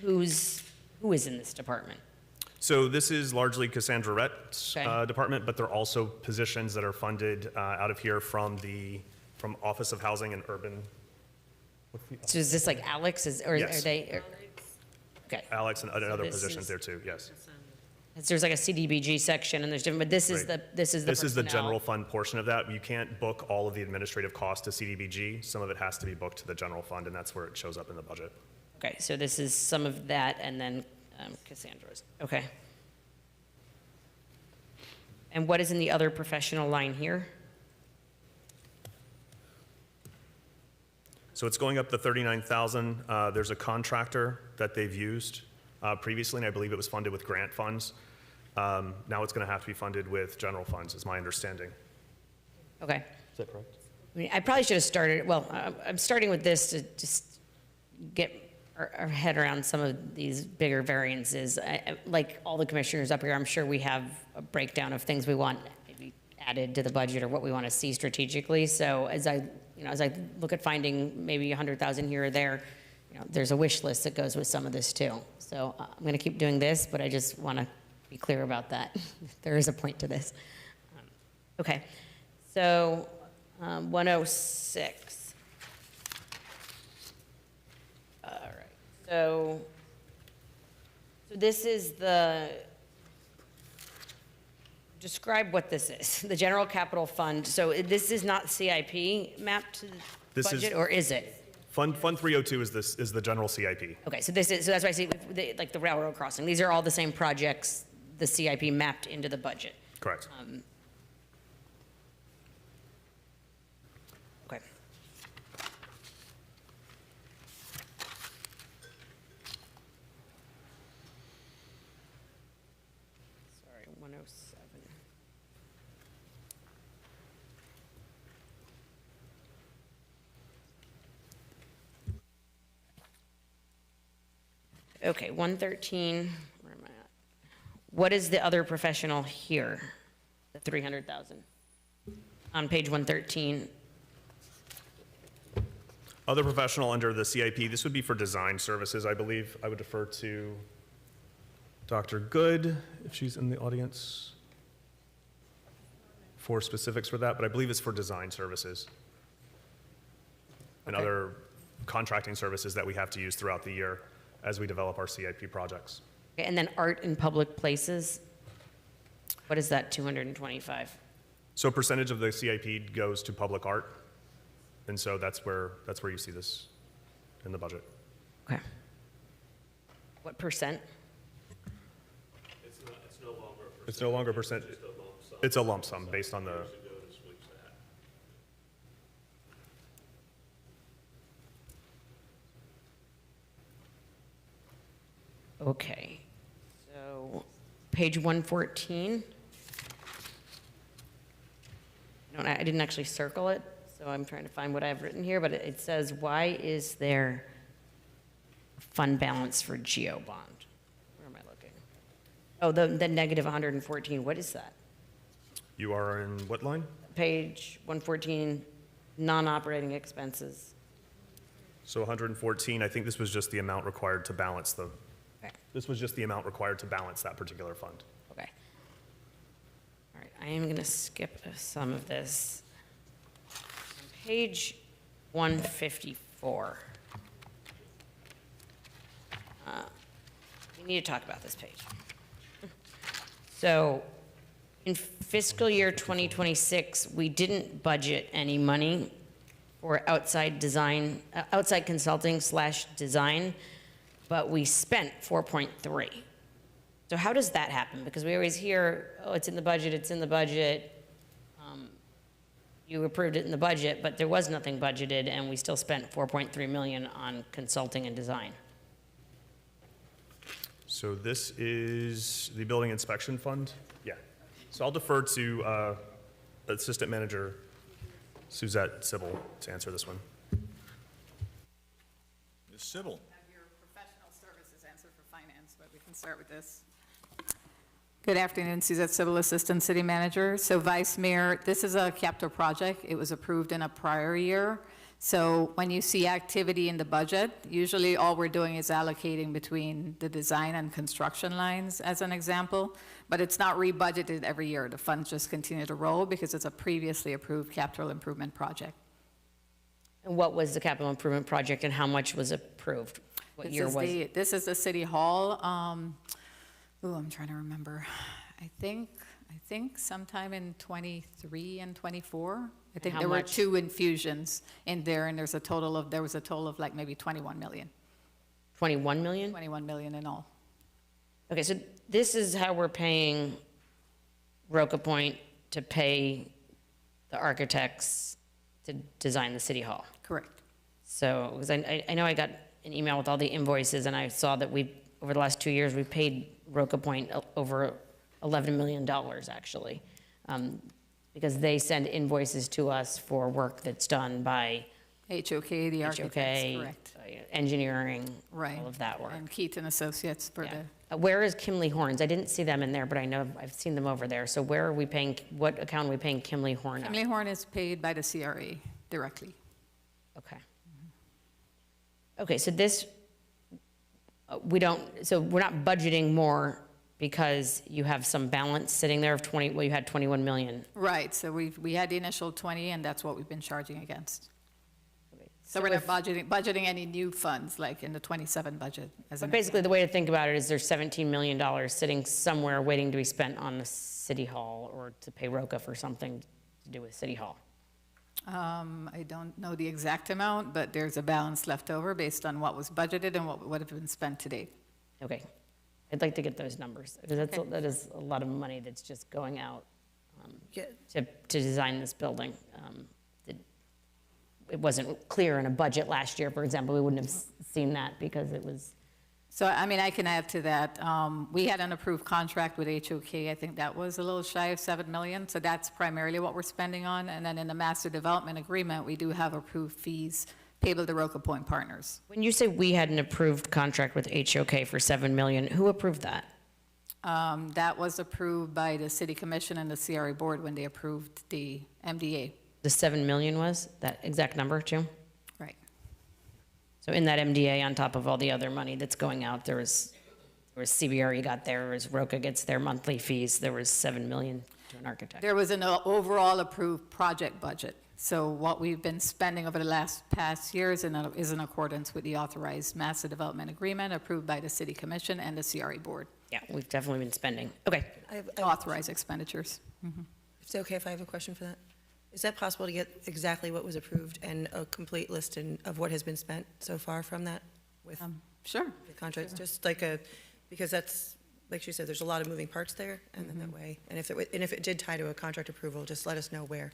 Who is in this department? So this is largely Cassandra Rhett's Okay. department, but there are also positions that are funded out of here from Office of Housing and Urban. So is this like Alex, or are Yes. they? Okay. Alex and other this positions is- there too, yes. There's like a CDBG section and there's different, but this is Right. this is the This is the personnel. general fund portion of that. You can't book all of the administrative costs to CDBG. Some of it has to be booked to the general fund, and that's where it shows up in the budget. Okay, so this is some of that and then Cassandra's. Okay. And what is in the other professional line here? So it's going up to 39,000. There's a contractor that they've used previously, and I believe it was funded with grant funds. Now it's going to have to be funded with general funds, is my understanding. Okay. Is that correct? I mean, I probably should have started, well, I'm starting with this to just get our head around some of these bigger variances. Like all the commissioners up here, I'm sure we have a breakdown of things we want maybe added to the budget or what we want to see strategically. So as I look at finding maybe 100,000 here or there, there's a wish list that goes with some of this too. So I'm going to keep doing this, but I just want to be clear about that. There is a point to this. Okay, so 106. All right, so this is describe what this is, the general capital fund. So this is not CIP mapped to the This budget, is- or is it? Fund 302 is the general CIP. Okay, so that's why I see, like the railroad crossing, these are all the same projects, the CIP mapped into the budget. Correct. Okay. Sorry, 107. Okay, 113, where am I at? What is the other professional here? The 300,000? On page 113, Other professional under the CIP, this would be for design services, I believe. I would defer to Dr. Good, if she's in the audience, for specifics for that, but I believe it's for design services and other contracting services that we have to use throughout the year as we develop our CIP projects. Okay, and then art in public places, what is that, 225? So a percentage of the CIP goes to public art, and so that's where you see this in the budget. Okay. What percent? It's no longer a percent. It's a lump sum based on the. Okay, so page 114. I didn't actually circle it, so I'm trying to find what I've written here, but it says, why is there fund balance for GEO bond? Where am I looking? Oh, the negative 114, what is that? You are in what line? Page 114, non-operating expenses. So 114, I think this was just the amount required to balance the. Okay. This was just the amount required to balance that particular fund. Okay. All right, I am going to skip some of this. On page 154. We need to talk about this page. So in fiscal year 2026, we didn't budget any money for outside design, outside consulting / design, but we spent 4.3. So how does that happen? Because we always hear, oh, it's in the budget, it's in the budget. You approved it in the budget, but there was nothing budgeted, and we still spent 4.3 million on consulting and design. So this is the building inspection fund? Yeah. So I'll defer to Assistant Manager Suzette Sybil to answer this one. Ms. Sybil. Have your professional services answer for finance, but we can start with this. Good afternoon, Suzette Sybil, Assistant City Manager. So Vice Mayor, this is a capital project. It was approved in a prior year. So when you see activity in the budget, usually all we're doing is allocating between the design and construction lines, as an example. But it's not rebudgeted every year. The funds just continue to roll because it's a previously approved capital improvement project. And what was the capital improvement project, and how much was approved? What year was it? This is the City Hall. I'm trying to remember. I think sometime in 23 and 24. I think how there were much? 2 infusions in there, and there was a total of like maybe 21 million. 21 million? 21 million in all. Okay, so this is how we're paying Roca Point to pay the architects to design the city hall. Correct. So, because I know I got an email with all the invoices, and I saw that over the last 2 years, we've paid Roca Point over $11 million, actually, because they send invoices to us for work that's done by HOK, the architects, correct. Engineering, Right. all of that work. And Keaton Associates for Yeah. the, Where is Kimley Horns? I didn't see them in there, but I know I've seen them over there. So where are we paying, what account are we paying Kimley Horn out? Kimley Horn is paid by the CRA directly. Okay. Okay, so this, so we're not budgeting more because you have some balance sitting there of you had 21 million. Right, so we had the initial 20, and that's what we've been charging against. So So we're not if- budgeting any new funds, like in the 27 budget. As But an basically, the way to think about it is there's $17 million sitting somewhere waiting to be spent on the city hall or to pay Roca for something to do with city hall. I don't know the exact amount, but there's a balance left over based on what was budgeted and what would have been spent to date. Okay. I'd like to get those numbers, because that is a lot of money that's just going out to design this building. It wasn't clear in a budget last year, for example. We wouldn't have seen that because it was. So, I mean, I can add to that. We had an approved contract with HOK. I think that was a little shy of 7 million. So that's primarily what we're spending on. And then in the master development agreement, we do have approved fees payable to Roca Point Partners. When you say we had an approved contract with HOK for 7 million, who approved that? That was approved by the City Commission and the CRA Board when they approved the MDA. The 7 million was, that exact number, Jim? Right. So in that MDA, on top of all the other money that's going out, there was CBRE got theirs, Roca gets their monthly fees, there was 7 million to an architect. There was an overall approved project budget. So what we've been spending over the past years is in accordance with the authorized master development agreement approved by the City Commission and the CRE Board. Yeah, we've definitely been spending. Okay. Authorized expenditures. If it's okay if I have a question for that? Is that possible to get exactly what was approved and a complete list of what has been spent so far from that with Sure. the contracts? Just like because that's, like she said, there's a lot of moving parts there, and then that way, and if it did tie to a contract approval, just let us know where.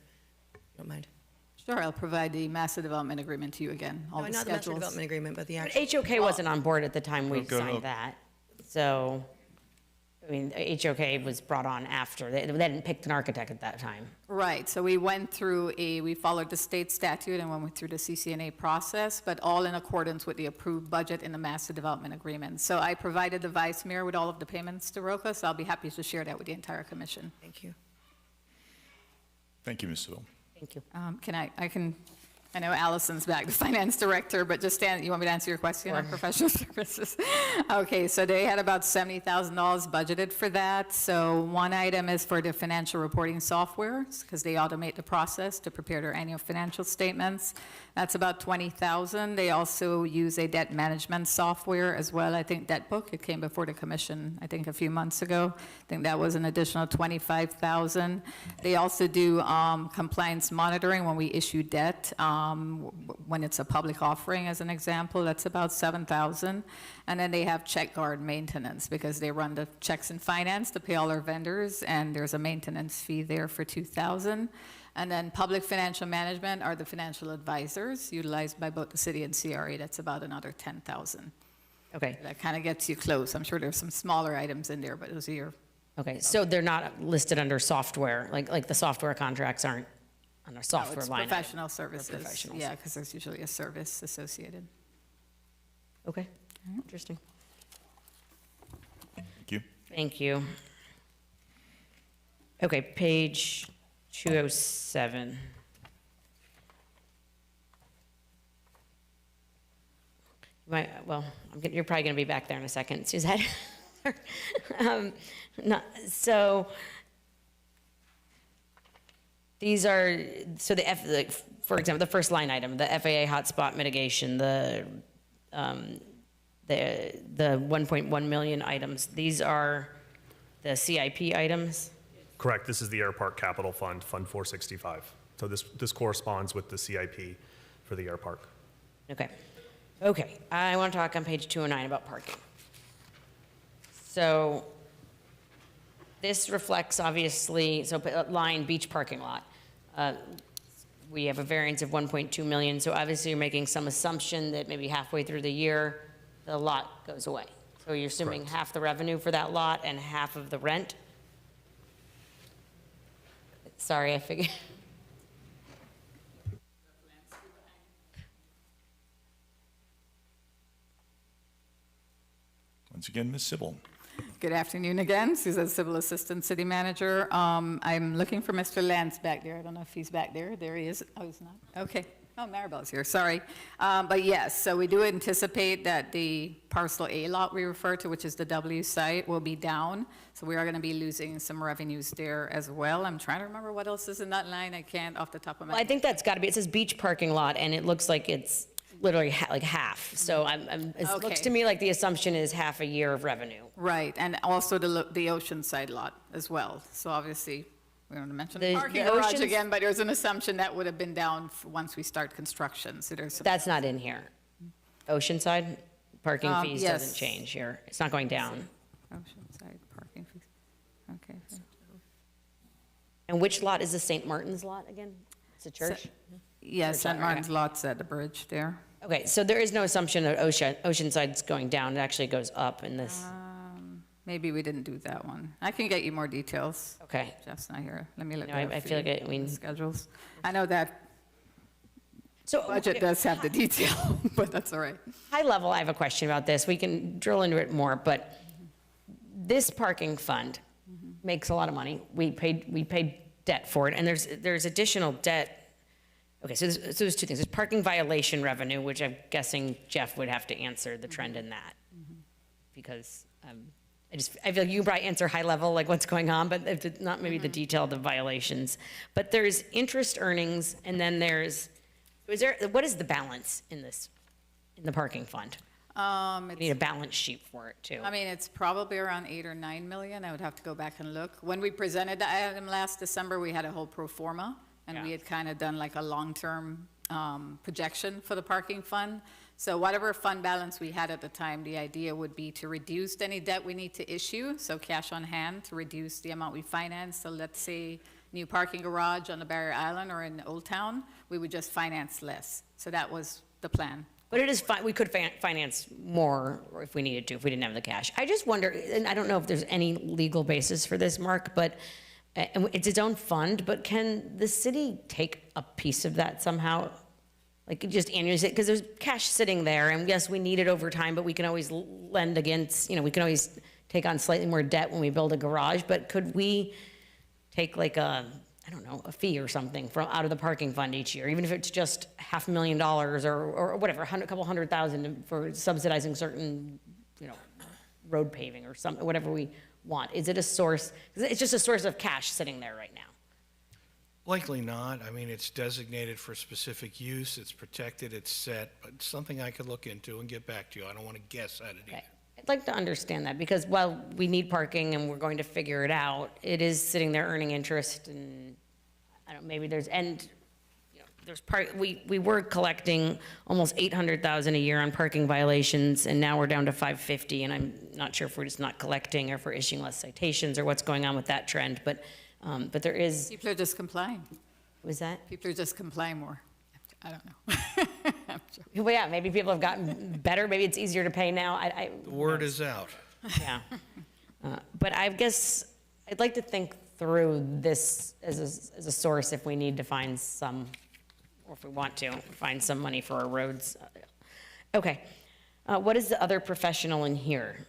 Don't mind. Sure, I'll provide the master development agreement to you again, all No, the not the master schedules. development agreement, but the But actual. HOK wasn't on board at the time we Okay, signed okay. that. So, I mean, HOK was brought on after. They hadn't picked an architect at that time. Right, so we went through we followed the state statute and went through the CCNA process, but all in accordance with the approved budget in the master development agreement. So I provided the vice mayor with all of the payments to Roca, so I'll be happy to share that with the entire commission. Thank you. Thank you, Ms. Seville. Thank you. I know Allison's back, the finance director, but just stand, you want me to answer your question on professional services? Okay, so they had about $70,000 budgeted for that. So one item is for the financial reporting software, because they automate the process to prepare their annual financial statements. That's about $20,000. They also use a debt management software as well. I think Debt Book, it came before the commission, I think a few months ago. I think that was an additional $25,000. They also do compliance monitoring when we issue debt. When it's a public offering, as an example, that's about $7,000. And then they have check guard maintenance because they run the checks in finance to pay all our vendors, and there's a maintenance fee there for $2,000. And then public financial management are the financial advisors utilized by both the city and CRE. That's about another $10,000. Okay. That kind of gets you close. I'm sure there's some smaller items in there, but those are your. Okay, so they're not listed under software, like the software contracts aren't on a software it's line item. professional services. professional Yeah, because there's usually a service associated. Okay, interesting. Thank you. Thank you. Okay, page 207. You're probably going to be back there in a second, Suzette. So these are, for example, the first line item, the FAA hotspot mitigation, the 1.1 million items, these are the CIP items? Correct, this is the Air Park Capital Fund, Fund 465. So this corresponds with the CIP for the air park. Okay, I want to talk on page 209 about parking. So this reflects, obviously, line beach parking lot. We have a variance of 1.2 million, so obviously you're making some assumption that maybe halfway through the year, the lot goes away. So you're assuming Correct. half the revenue for that lot and half of the rent? Sorry, I figured. Once again, Ms. Sybil. Good afternoon again, Suzette, Civil Assistant City Manager. I'm looking for Mr. Lance back there. I don't know if he's back there. There he is. Oh, he's not. Okay. Oh, Maribel's here, sorry. But yes, so we do anticipate that the parcel A lot we refer to, which is the W site, will be down. So we are going to be losing some revenues there as well. I'm trying to remember what else is in that line. I can't off the top of my Well, I head. think that's got to be, it says beach parking lot, and it looks like it's literally like half. So it looks Okay. to me like the assumption is half a year of revenue. Right, and also the Oceanside lot as well. So obviously, we don't want to mention the The- parking the garage Oceans- again, but there's an assumption that would have been down once we start construction. So there's some. That's not in here. Oceanside, parking fees yes. doesn't change here. It's not going down. Oceanside parking fees. Okay. And which lot is the St. Martin's lot again? It's a church? Yes, Church St. lot, Martin's okay. lot's at the bridge there. Okay, so there is no assumption that Oceanside's going down. It actually goes up in this. Maybe we didn't do that one. I can get you more details. Okay. Jeff's not here. Let me look. No, it up I for feel you. like Schedules. I know that So budget does have the detail, but that's all right. high level, I have a question about this. We can drill into it more, but this parking fund makes a lot of money. We paid debt for it, and there's additional debt. Okay, so there's two things. There's parking violation revenue, which I'm guessing Jeff would have to answer the trend in that. Because I feel like you can probably answer high level, like what's going on, but if it's not maybe the detail of the violations. But there's interest earnings, and then what is the balance in the parking fund? We need a balance sheet for it, too. I mean, it's probably around 8 or 9 million. I would have to go back and look. When we presented the item last December, we had a whole pro forma, and we had kind of done like a long-term projection for the parking fund. So whatever fund balance we had at the time, the idea would be to reduce any debt we need to issue, so cash on hand, to reduce the amount we finance. So let's say new parking garage on the Barrier Island or in Old Town, we would just finance less. So that was the plan. But it is fine, we could finance more if we needed to, if we didn't have the cash. I just wonder, and I don't know if there's any legal basis for this, Mark, but it's its own fund, but can the city take a piece of that somehow? Like just annually, because there's cash sitting there, and yes, we need it over time, but we can always lend against, we can always take on slightly more debt when we build a garage, but could we take like a fee or something from out of the parking fund each year, even if it's just $500,000 or whatever, a couple $100,000 for subsidizing certain, road paving or something, whatever we want? Is it a source? It's just a source of cash sitting there right now. Likely not. I mean, it's designated for specific use, it's protected, it's set, but it's something I could look into and get back to you. I don't want to guess at it either. I'd like to understand that, because while we need parking and we're going to figure it out, it is sitting there earning interest, and maybe there's we were collecting almost $800,000 a year on parking violations, and now we're down to $550, and I'm not sure if we're just not collecting or if we're issuing less citations or what's going on with that trend, but there is. People are just complying. Was that? People are just complying more. I don't know. Well, yeah, maybe people have gotten better. Maybe it's easier to pay now. The word is out. Yeah. But I guess I'd like to think through this as a source if we need to find some, or if we want to find some money for our roads. Okay. What is the other professional in here?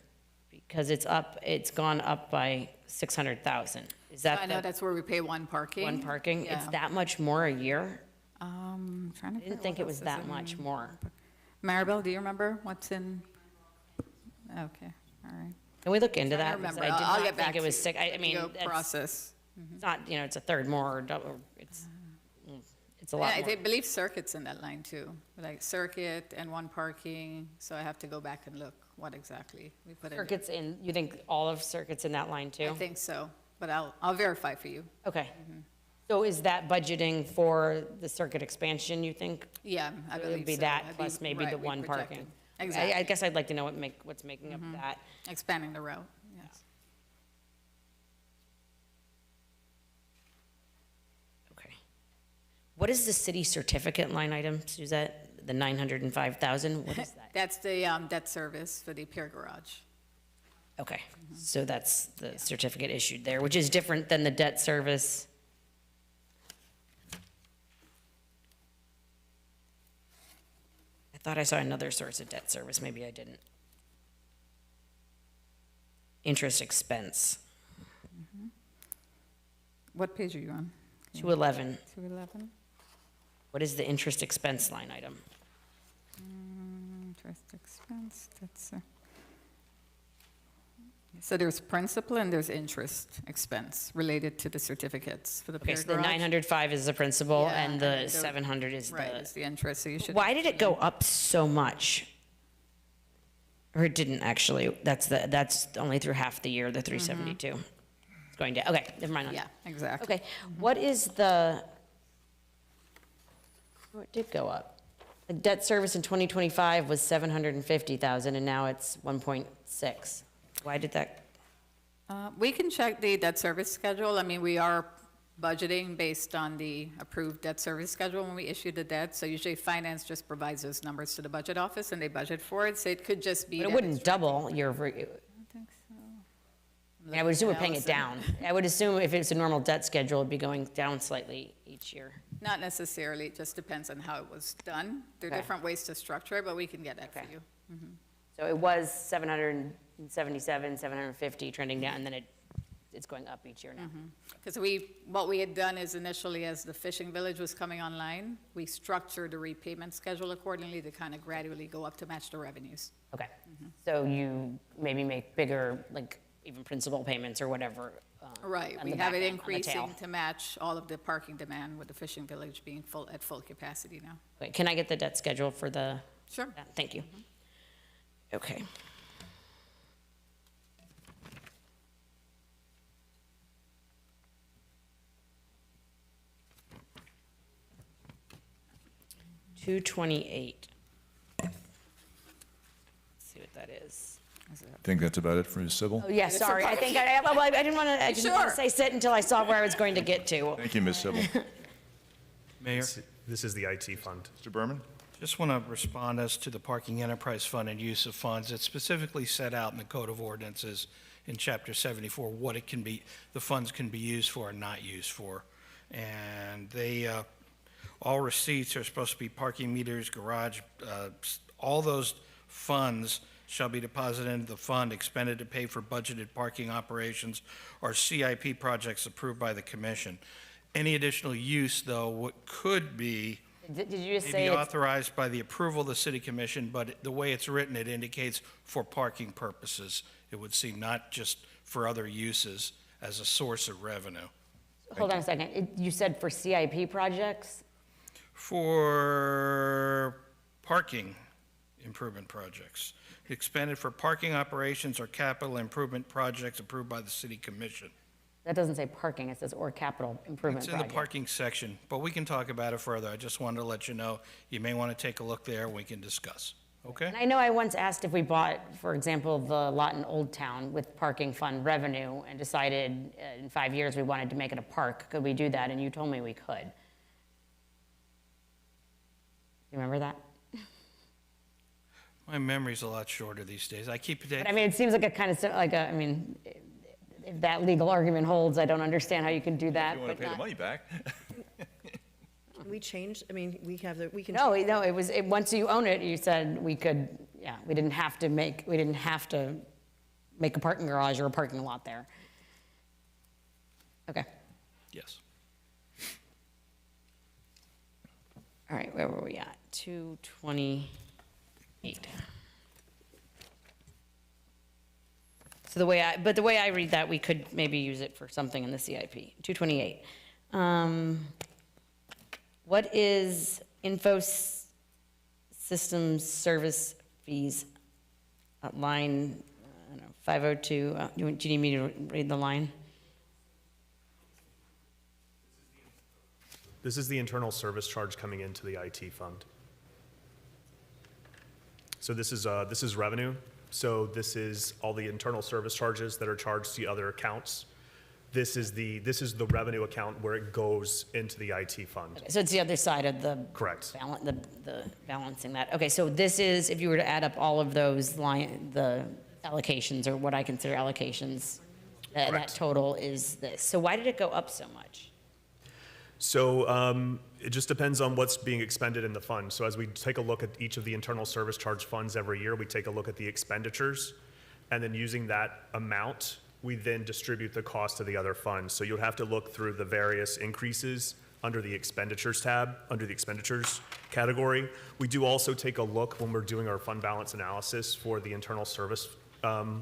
Because it's gone up by 600,000. Is that? I know that's where we pay one parking. One parking? Yeah. It's that much more a year? Trying to I didn't think it was that much more. Maribel, do you remember what's in? Okay, all right. Can we look into that? I remember. Because I did I'll not get back think it was to you. sick. I mean, Go that's- process. It's not, it's a third more, or double, it's a lot Yeah, more. I believe circuit's in that line too, like circuit and one parking, so I have to go back and look what exactly we put in. Circuits in, you think all of circuits in that line too? I think so, but I'll verify for you. Okay. So is that budgeting for the circuit expansion, you think? Yeah, I It believe would be so. that I'd plus maybe right, the we one projected. parking. Exactly. I guess I'd like to know what's making up that. Expanding the route, yes. Okay. What is the city certificate line item, Suzette? The 905,000, what is that? That's the debt service for the Pier Garage. Okay, so that's the certificate issued there, which is different than the debt service. I thought I saw another source of debt service, maybe I didn't. Interest expense, What page are you on? 211. 211? What is the interest expense line item? Interest expense, that's, so there's principal and there's interest expense related to the certificates for the Okay, Pier so the Garage. 905 is the principal Yeah, and the 700 is Right, the. is the interest, so you should. Why did it go up so much? Or it didn't actually, that's only through half the year, the 372. It's going down, okay, never mind on Yeah, that. exactly. Okay, what is the, oh, it did go up. The debt service in 2025 was 750,000 and now it's 1.6. Why did that? We can check the debt service schedule. I mean, we are budgeting based on the approved debt service schedule when we issue the debt. So usually finance just provides those numbers to the budget office and they budget for it. So it could just be. But it that wouldn't it's- double your, I don't think so. I would assume we're paying it down. I would assume if it's a normal debt schedule, it'd be going down slightly each year. Not necessarily, it just depends on how it was done. There are Okay. different ways to structure it, but we can get that for Okay. you. So it was 777, 750 trending down, and then it's going up each year now. Because what we had done is initially, as the fishing village was coming online, we structured the repayment schedule accordingly to kind of gradually go up to match the revenues. Okay, so you maybe make bigger, like, even principal payments or whatever. Right, on we the have back it end, on the tail. increasing to match all of the parking demand with the fishing village being at full capacity now. Wait, can I get the debt schedule for the? Sure. Thank you. Okay. $228. Let's see what that is. I think that's about it for Ms. Sybil. Oh, yeah, sorry. I think I didn't want to say sit until I saw where I was going to get to. Thank you, Ms. Sybil. Mayor, This is the IT fund. Mr. Berman? just want to respond as to the Parking Enterprise Fund and use of funds. It's specifically set out in the Code of Ordinances in Chapter 74 what it can be, the funds can be used for and not used for. And they, all receipts are supposed to be parking meters, garage, all those funds shall be deposited into the fund expended to pay for budgeted parking operations or CIP projects approved by the commission. Any additional use, though, what could be Did you just may say be it's, authorized by the approval of the city commission, but the way it's written, it indicates for parking purposes. It would seem not just for other uses as a source of revenue. hold on a second. You said for CIP projects? For parking improvement projects, expended for parking operations or capital improvement projects approved by the city commission. That doesn't say parking, it says or capital improvement It's in the project. parking section, but we can talk about it further. I just wanted to let you know, you may want to take a look there, we can discuss, okay? And I know I once asked if we bought, for example, the lot in Old Town with parking fund revenue and decided in 5 years we wanted to make it a park. Could we do that? And you told me we could. You remember that? My memory's a lot shorter these days. I keep it. But I mean, it seems like a kind of, like a, I mean, if that legal argument holds, I don't understand how you can do that. You want to but pay the not- money back? Can we change, I mean, we have the, we can. No, it was, once you own it, you said we could, yeah, we didn't have to make a parking garage or a parking lot there. Okay, Yes. all right, where were we at? 228. So the way I read that, we could maybe use it for something in the CIP. 228. What is systems service fees? Line, I don't know, 502, do you need me to read the line? This is the internal service charge coming into the IT fund. So this is revenue. So this is all the internal service charges that are charged to other accounts. This is the revenue account where it goes into the IT fund. So it's the other side of the. Correct. The balancing that. Okay, so this is, if you were to add up all of those the allocations, or what I consider allocations, that Correct. total is this. So why did it go up so much? So it just depends on what's being expended in the fund. So as we take a look at each of the internal service charge funds every year, we take a look at the expenditures, and then using that amount, we then distribute the cost to the other funds. So you'll have to look through the various increases under the expenditures tab, under the expenditures category. We do also take a look when we're doing our fund balance analysis for the internal service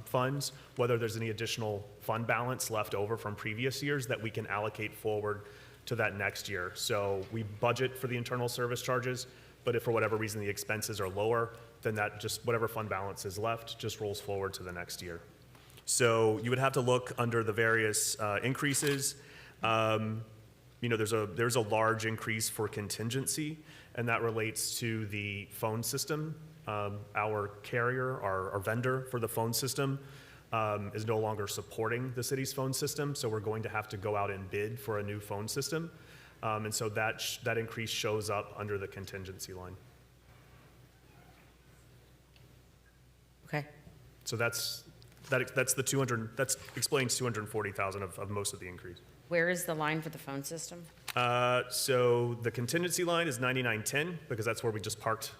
funds, whether there's any additional fund balance left over from previous years that we can allocate forward to that next year. So we budget for the internal service charges, but if for whatever reason the expenses are lower, then that just, whatever fund balance is left, just rolls forward to the next year. So you would have to look under the various increases. There's a large increase for contingency, and that relates to the phone system. Our carrier, our vendor for the phone system, is no longer supporting the city's phone system, so we're going to have to go out and bid for a new phone system. And so that increase shows up under the contingency line. Okay. So that's the 200, that explains 240,000 of most of the increase. Where is the line for the phone system? So the contingency line is 9910, because that's where we just parked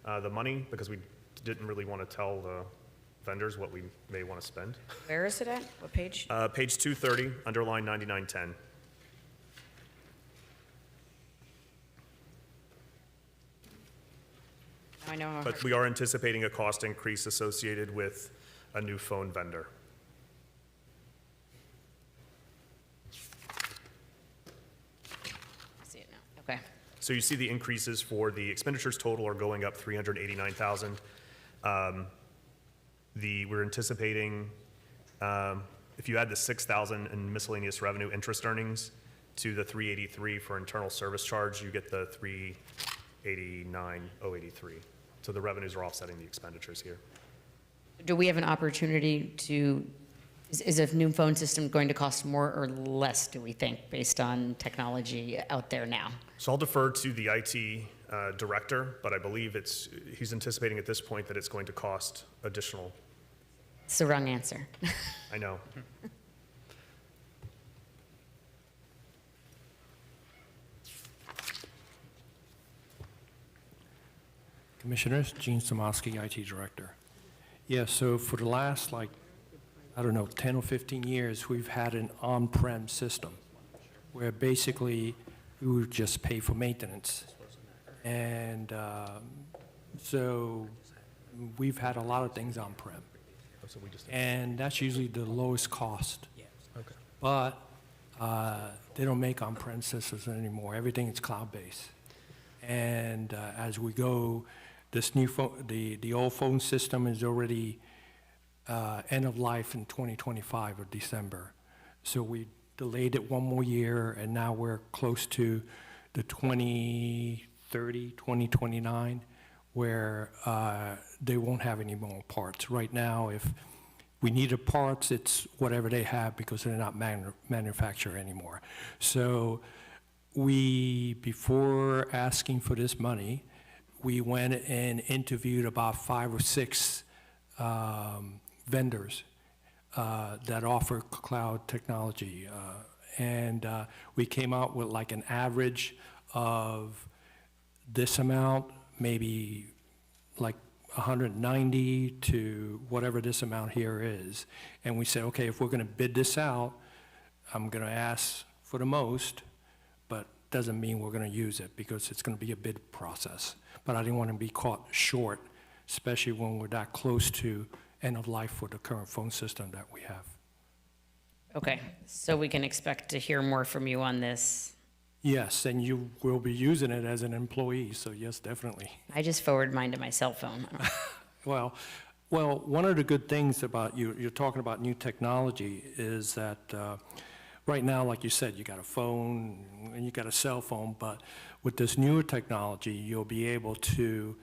the money, because we didn't really want to tell vendors what we may want to spend. Where is it at? What page? Page 230, underline 9910. I know. But we are anticipating a cost increase associated with a new phone vendor. I see it now. Okay. So you see the increases for the expenditures total are going up 389,000. We're anticipating, if you add the 6,000 in miscellaneous revenue interest earnings to the 383 for internal service charge, you get the 389,083. So the revenues are offsetting the expenditures here. Do we have an opportunity to, is a new phone system going to cost more or less, do we think, based on technology out there now? So I'll defer to the IT director, but I believe he's anticipating at this point that it's going to cost additional. It's the wrong answer. I know. Commissioners, Gene Samosky, IT Director. Yeah, so for the last, 10 or 15 years, we've had an on-prem system where basically we would just pay for maintenance. And so we've had a lot of things on-prem. And that's usually the lowest cost. Okay. But they don't make on-prem systems anymore. Everything is cloud-based. And as we go, this new phone, the old phone system is already end of life in 2025 or December. So we delayed it one more year, and now we're close to the 2030, 2029, where they won't have any more parts. Right now, if we needed parts, it's whatever they have because they're not manufactured anymore. So before asking for this money, we went and interviewed about 5 or 6 vendors that offer cloud technology. And we came out with like an average of this amount, maybe like 190 to whatever this amount here is. And we said, okay, if we're going to bid this out, I'm going to ask for the most, but doesn't mean we're going to use it because it's going to be a bid process. But I didn't want to be caught short, especially when we're that close to end of life for the current phone system that we have. Okay, so we can expect to hear more from you on this. Yes, and you will be using it as an employee, so yes, definitely. I just forward mine to my cell phone. Well, one of the good things about you're talking about new technology is that right now, like you said, you got a phone and you got a cell phone, but with this newer technology, you'll be able to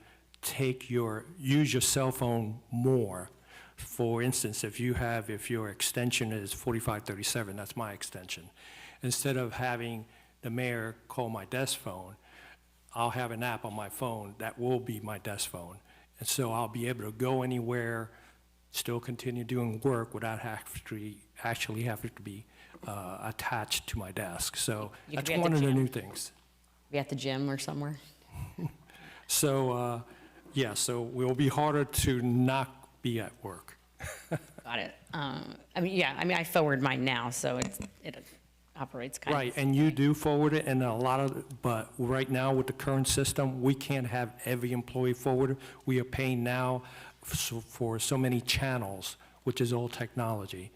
use your cell phone more. For instance, if your extension is 4537, that's my extension. Instead of having the mayor call my desk phone, I'll have an app on my phone that will be my desk phone. And so I'll be able to go anywhere, still continue doing work without actually having to be attached to my desk. So You could that's be at the one of the gym. new things. Be at the gym or somewhere? So, so we'll be harder to not be at work. Got it. I forward mine now, so it operates kind of. Right, and you do forward it, and but right now with the current system, we can't have every employee forward. We are paying now for so many channels, which is old technology.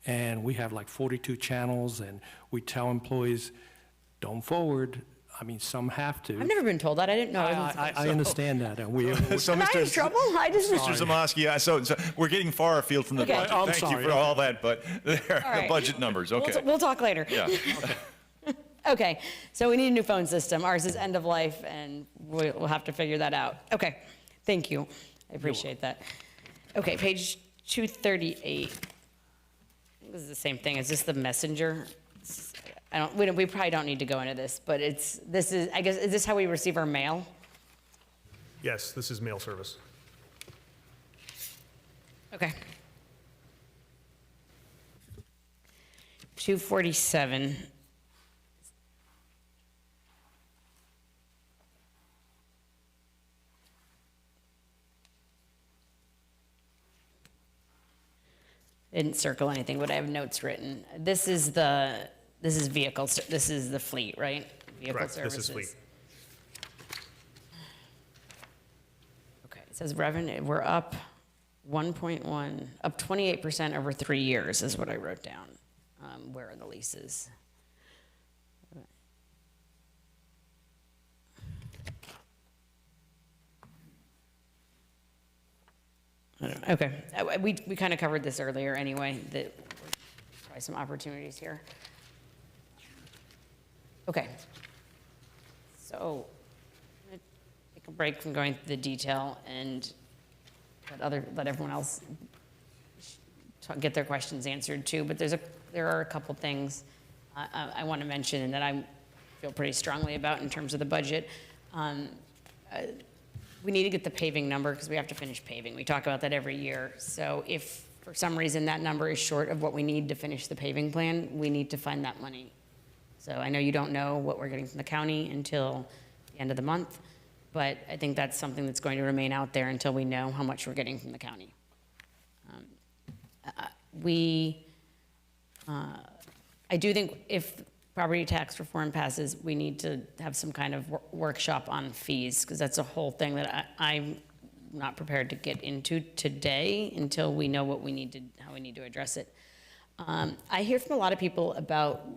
And we have like 42 channels, and we tell employees, don't forward. I mean, some have to. I've never been told that. I didn't know. I understand that, and we. So Am I in trouble? Mr. Zamoski, so we're getting far afield from the Okay. budget. I'm Thank sorry. you for all that, but there are right. the budget numbers, okay. We'll talk later. Yeah. Okay, so we need a new phone system. Ours is end of life, and we'll have to figure that out. Okay, thank you. I appreciate that. Okay, page 238. This is the same thing. Is this the messenger? We probably don't need to go into this, but is this how we receive our mail? Yes, this is mail service. Okay. 247. didn't circle anything, but I have notes written. This is vehicles, this is the fleet, right? Vehicle Correct, this services. is fleet. Okay, it says revenue, we're up 1.1, up 28% over 3 years is what I wrote down. Where are the leases? I don't know. Okay, we kind of covered this earlier anyway, that probably some opportunities here. Okay. So, I'm gonna take a break from going through the detail and let everyone else get their questions answered too, but there are a couple things I want to mention and that I feel pretty strongly about in terms of the budget. We need to get the paving number because we have to finish paving. We talk about that every year. So if for some reason that number is short of what we need to finish the paving plan, we need to find that money. So I know you don't know what we're getting from the county until the end of the month, but I think that's something that's going to remain out there until we know how much we're getting from the county. I do think if property tax reform passes, we need to have some kind of workshop on fees, because that's a whole thing that I'm not prepared to get into today until we know what we need to, how we need to address it. I hear from a lot of people about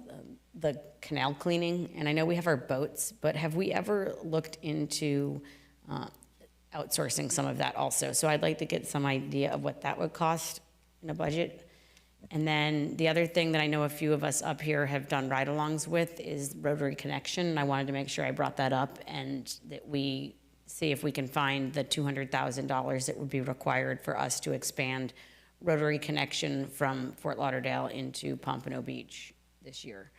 the canal cleaning, and I know we have our boats, but have we ever looked into outsourcing some of that also? So I'd like to get some idea of what that would cost in a budget. And then the other thing that I know a few of us up here have done ride-alongs with is Rotary Connection, and I wanted to make sure I brought that up and that we see if we can find the $200,000 that would be required for us to expand Rotary Connection from Fort Lauderdale into Pompano Beach this year.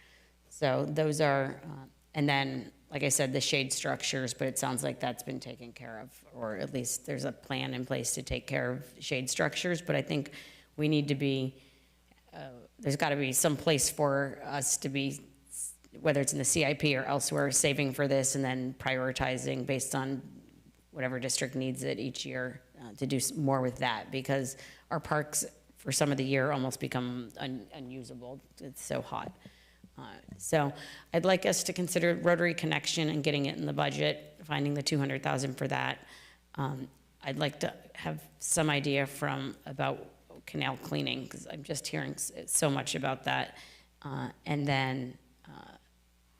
So those are, and then, like I said, the shade structures, but it sounds like that's been taken care of, or at least there's a plan in place to take care of shade structures, but I think we need to be, there's got to be some place for us to be, whether it's in the CIP or elsewhere, saving for this and then prioritizing based on whatever district needs it each year to do more with that, because our parks for some of the year almost become unusable. It's so hot. So I'd like us to consider Rotary Connection and getting it in the budget, finding the $200,000 for that. I'd like to have some idea about canal cleaning, because I'm just hearing so much about that. And then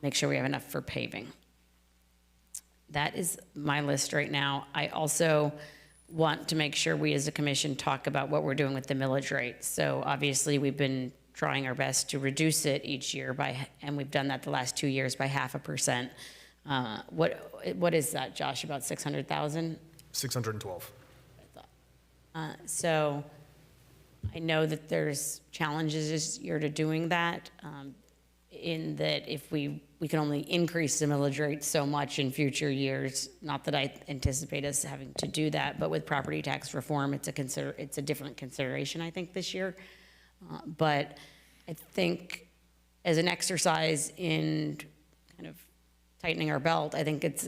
make sure we have enough for paving. That is my list right now. I also want to make sure we as a commission talk about what we're doing with the millage rate. So obviously we've been trying our best to reduce it each year and we've done that the last 2 years by 0.5%. What is that, Josh, about 600,000? 612. So I know that there's challenges this year to doing that, in that if we can only increase the millage rate so much in future years, not that I anticipate us having to do that, but with property tax reform, it's a different consideration, I think, this year. But I think as an exercise in kind of tightening our belt, I think it's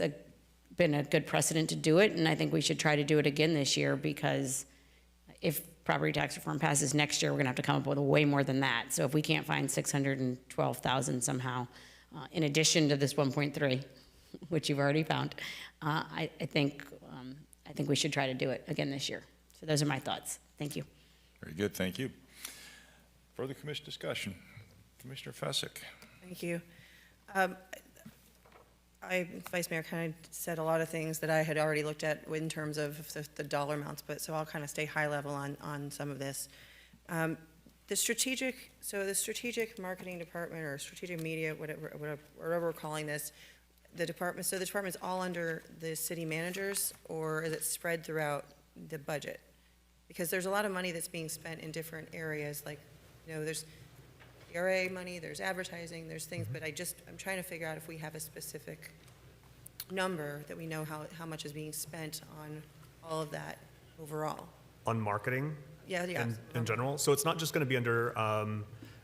been a good precedent to do it, and I think we should try to do it again this year, because if property tax reform passes next year, we're gonna have to come up with way more than that. So if we can't find 612,000 somehow, in addition to this 1.3, which you've already found, I think we should try to do it again this year. So those are my thoughts. Thank you. Very good, thank you. Further commission discussion. Commissioner Fessick. Thank you. Vice Mayor kind of said a lot of things that I had already looked at in terms of the dollar amounts, but so I'll kind of stay high level on some of this. The strategic marketing department or strategic media, whatever we're calling this, the department's all under the city managers, or is it spread throughout the budget? Because there's a lot of money that's being spent in different areas, like, there's ERA money, there's advertising, there's things, but I'm trying to figure out if we have a specific number that we know how much is being spent on all of that overall. On marketing? Yeah. In general? So it's not just going to be under,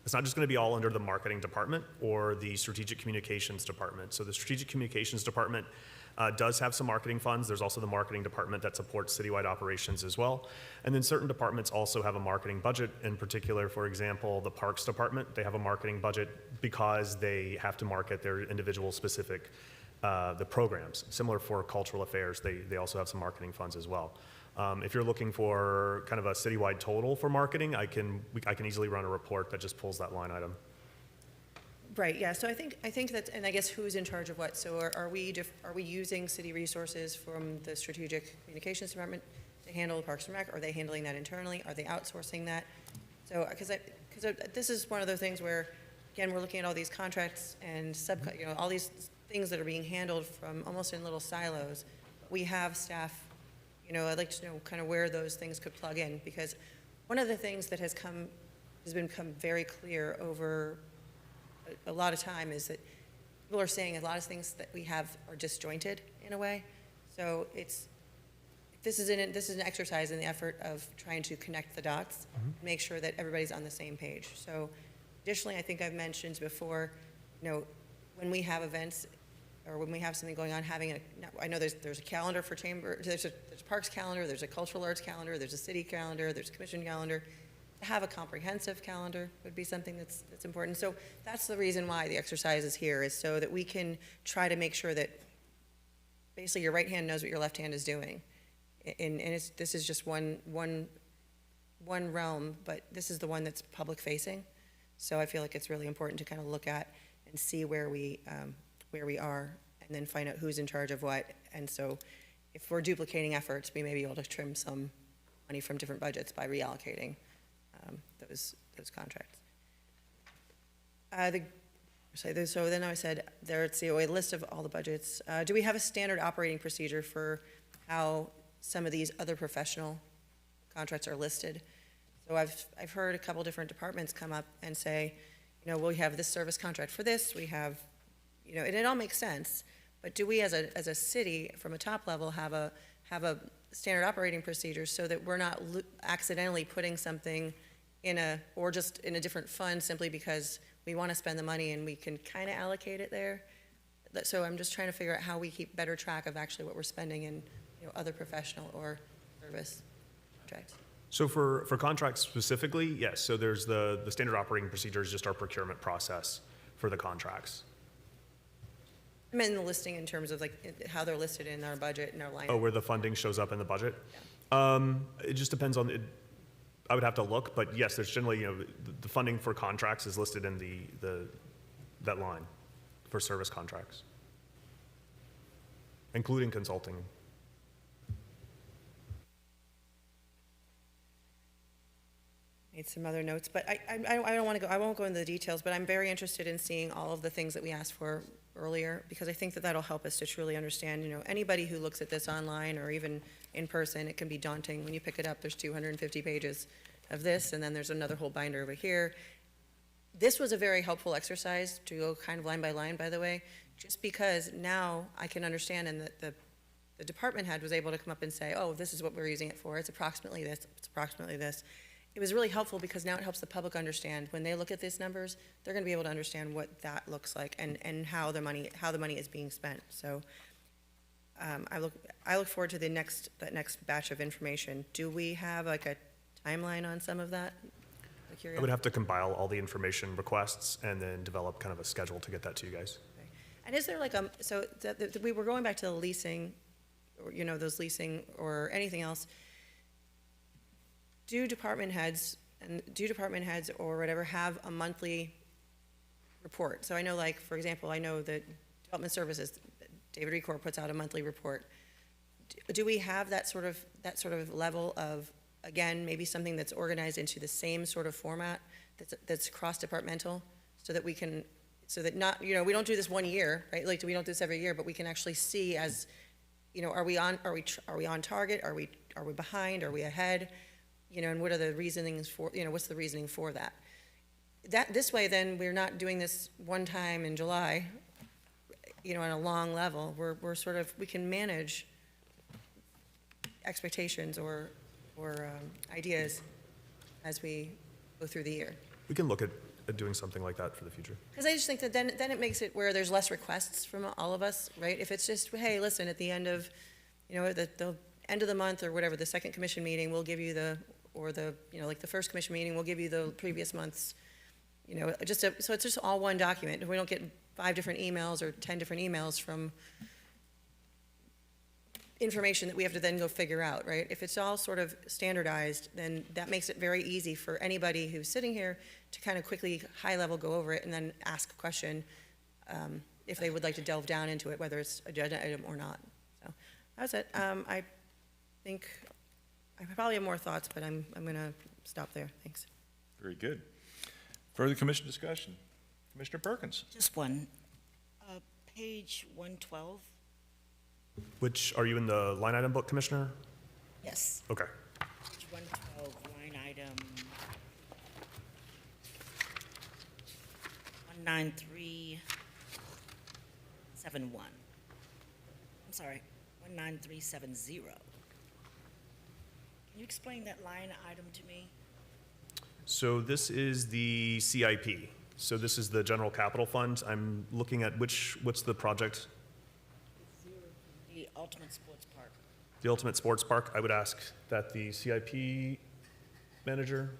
it's not just going to be all under the marketing department or the strategic communications department. So the strategic communications department does have some marketing funds. There's also the marketing department that supports citywide operations as well. And then certain departments also have a marketing budget. In particular, for example, the Parks Department, they have a marketing budget because they have to market their individual specific the programs. Similar for cultural affairs, they also have some marketing funds as well. If you're looking for kind of a citywide total for marketing, I can easily run a report that just pulls that line item. Right, yeah, so I think that's, and I guess who's in charge of what? So are we using city resources from the Strategic Communications Department to handle the Parks and Rec? Are they handling that internally? Are they outsourcing that? So, because this is one of those things where, again, we're looking at all these contracts and all these things that are being handled from almost in little silos. We have staff, I'd like to know kind of where those things could plug in, because one of the things that has become very clear over a lot of time is that people are saying a lot of things that we have are disjointed in a way. So this is an exercise in the effort of trying to connect the dots, make sure that everybody's on the same page. So additionally, I think I've mentioned before, when we have events or when we have something going on, I know there's a calendar for chamber, there's a parks calendar, there's a cultural arts calendar, there's a city calendar, there's a commission calendar. To have a comprehensive calendar would be something that's important. So that's the reason why the exercise is here, is so that we can try to make sure that basically your right hand knows what your left hand is doing. And this is just one realm, but this is the one that's public facing. So I feel like it's really important to kind of look at and see where we are, and then find out who's in charge of what. And so if we're duplicating efforts, we may be able to trim some money from different budgets by reallocating those contracts. So then I said, there's a list of all the budgets. Do we have a standard operating procedure for how some of these other professional contracts are listed? So I've heard a couple different departments come up and say, we have this service contract for this, we have, and it all makes sense, but do we as a city from a top level have a standard operating procedure so that we're not accidentally putting something or just in a different fund simply because we want to spend the money and we can kind of allocate it there? So I'm just trying to figure out how we keep better track of actually what we're spending in other professional or service contracts. So for contracts specifically, yes. So there's the standard operating procedure is just our procurement process for the contracts. I meant the listing in terms of like how they're listed in our budget and our line. Oh, where the funding shows up in the budget? Yeah. It just depends on I would have to look, but yes, there's generally, the funding for contracts is listed in that line for service contracts, including consulting. Made some other notes, but I don't want to go, I won't go into the details, but I'm very interested in seeing all of the things that we asked for earlier, because I think that that'll help us to truly understand, anybody who looks at this online or even in person, it can be daunting. When you pick it up, there's 250 pages of this, and then there's another whole binder over here. This was a very helpful exercise to go kind of line by line, by the way, just because now I can understand, and the department head was able to come up and say, oh, this is what we're using it for. It's approximately this, it's approximately this. It was really helpful because now it helps the public understand. When they look at these numbers, they're going to be able to understand what that looks like and how the money is being spent. So I look forward to that next batch of information. Do we have like a timeline on some of that? I would have to compile all the information requests and then develop kind of a schedule to get that to you guys. Okay. And is there like we were going back to the leasing, or those leasing or anything else. Do department heads or whatever have a monthly report? So I know, like, for example, I know that Development Services, David Recor puts out a monthly report. Do we have that sort of level of, again, maybe something that's organized into the same sort of format that's cross-departmental, so that not, we don't do this one year, right? Like, we don't do this every year, but we can actually see as, are we on target? Are we behind? Are we ahead? And what are the reasonings for, what's the reasoning for that? This way, then, we're not doing this one time in July, on a long level. We're sort of, we can manage expectations or ideas as we go through the year. We can look at at doing something like that for the future. Because I just think that then it makes it where there's less requests from all of us, right? If it's just, hey, listen, at the end of, the end of the month or whatever, the second commission meeting, we'll give you like the first commission meeting, we'll give you the previous month's, so it's just all one document. If we don't get 5 different emails or 10 different emails from information that we have to then go figure out, right? If it's all sort of standardized, then that makes it very easy for anybody who's sitting here to kind of quickly, high level, go over it and then ask a question if they would like to delve down into it, whether it's agenda item or not. So that's it. I think I probably have more thoughts, but I'm going to stop there. Thanks. Very good. Further commission discussion? Commissioner Perkins. Just one. Page 112. Which, are you in the line item book, Commissioner? Yes. Okay. Page 112, line item 19371. I'm sorry, 19370. Can you explain that line item to me? So this is the CIP. So this is the general capital fund. I'm looking at what's the project? The Ultimate Sports Park. The Ultimate Sports Park. I would ask that the CIP manager.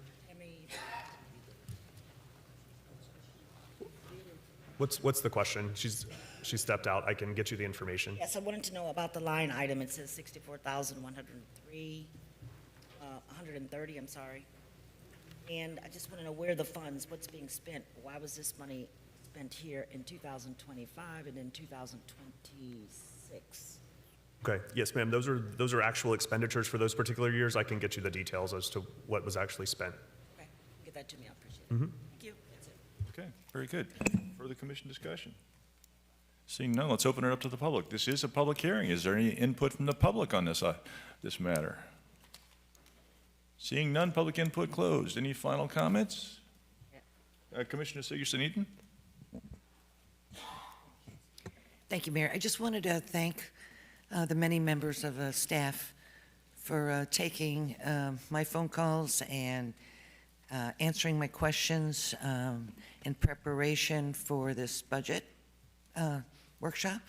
What's the question? She stepped out. I can get you the information. Yes, I wanted to know about the line item. It says 64,103, 130, I'm sorry. And I just want to know where the funds, what's being spent. Why was this money spent here in 2025 and in 2026? Okay, yes, ma'am. Those are actual expenditures for those particular years. I can get you the details as to what was actually spent. Okay, get that to me. I appreciate it. Mm-hmm. Thank you. That's it. Okay, very good. Further commission discussion? Seeing none, let's open it up to the public. This is a public hearing. Is there any input from the public on this matter? Seeing none, public input closed. Any final comments? Commissioner Sigerson-Eaton? Thank you, Mayor. I just wanted to thank the many members of staff for taking my phone calls and answering my questions in preparation for this budget workshop.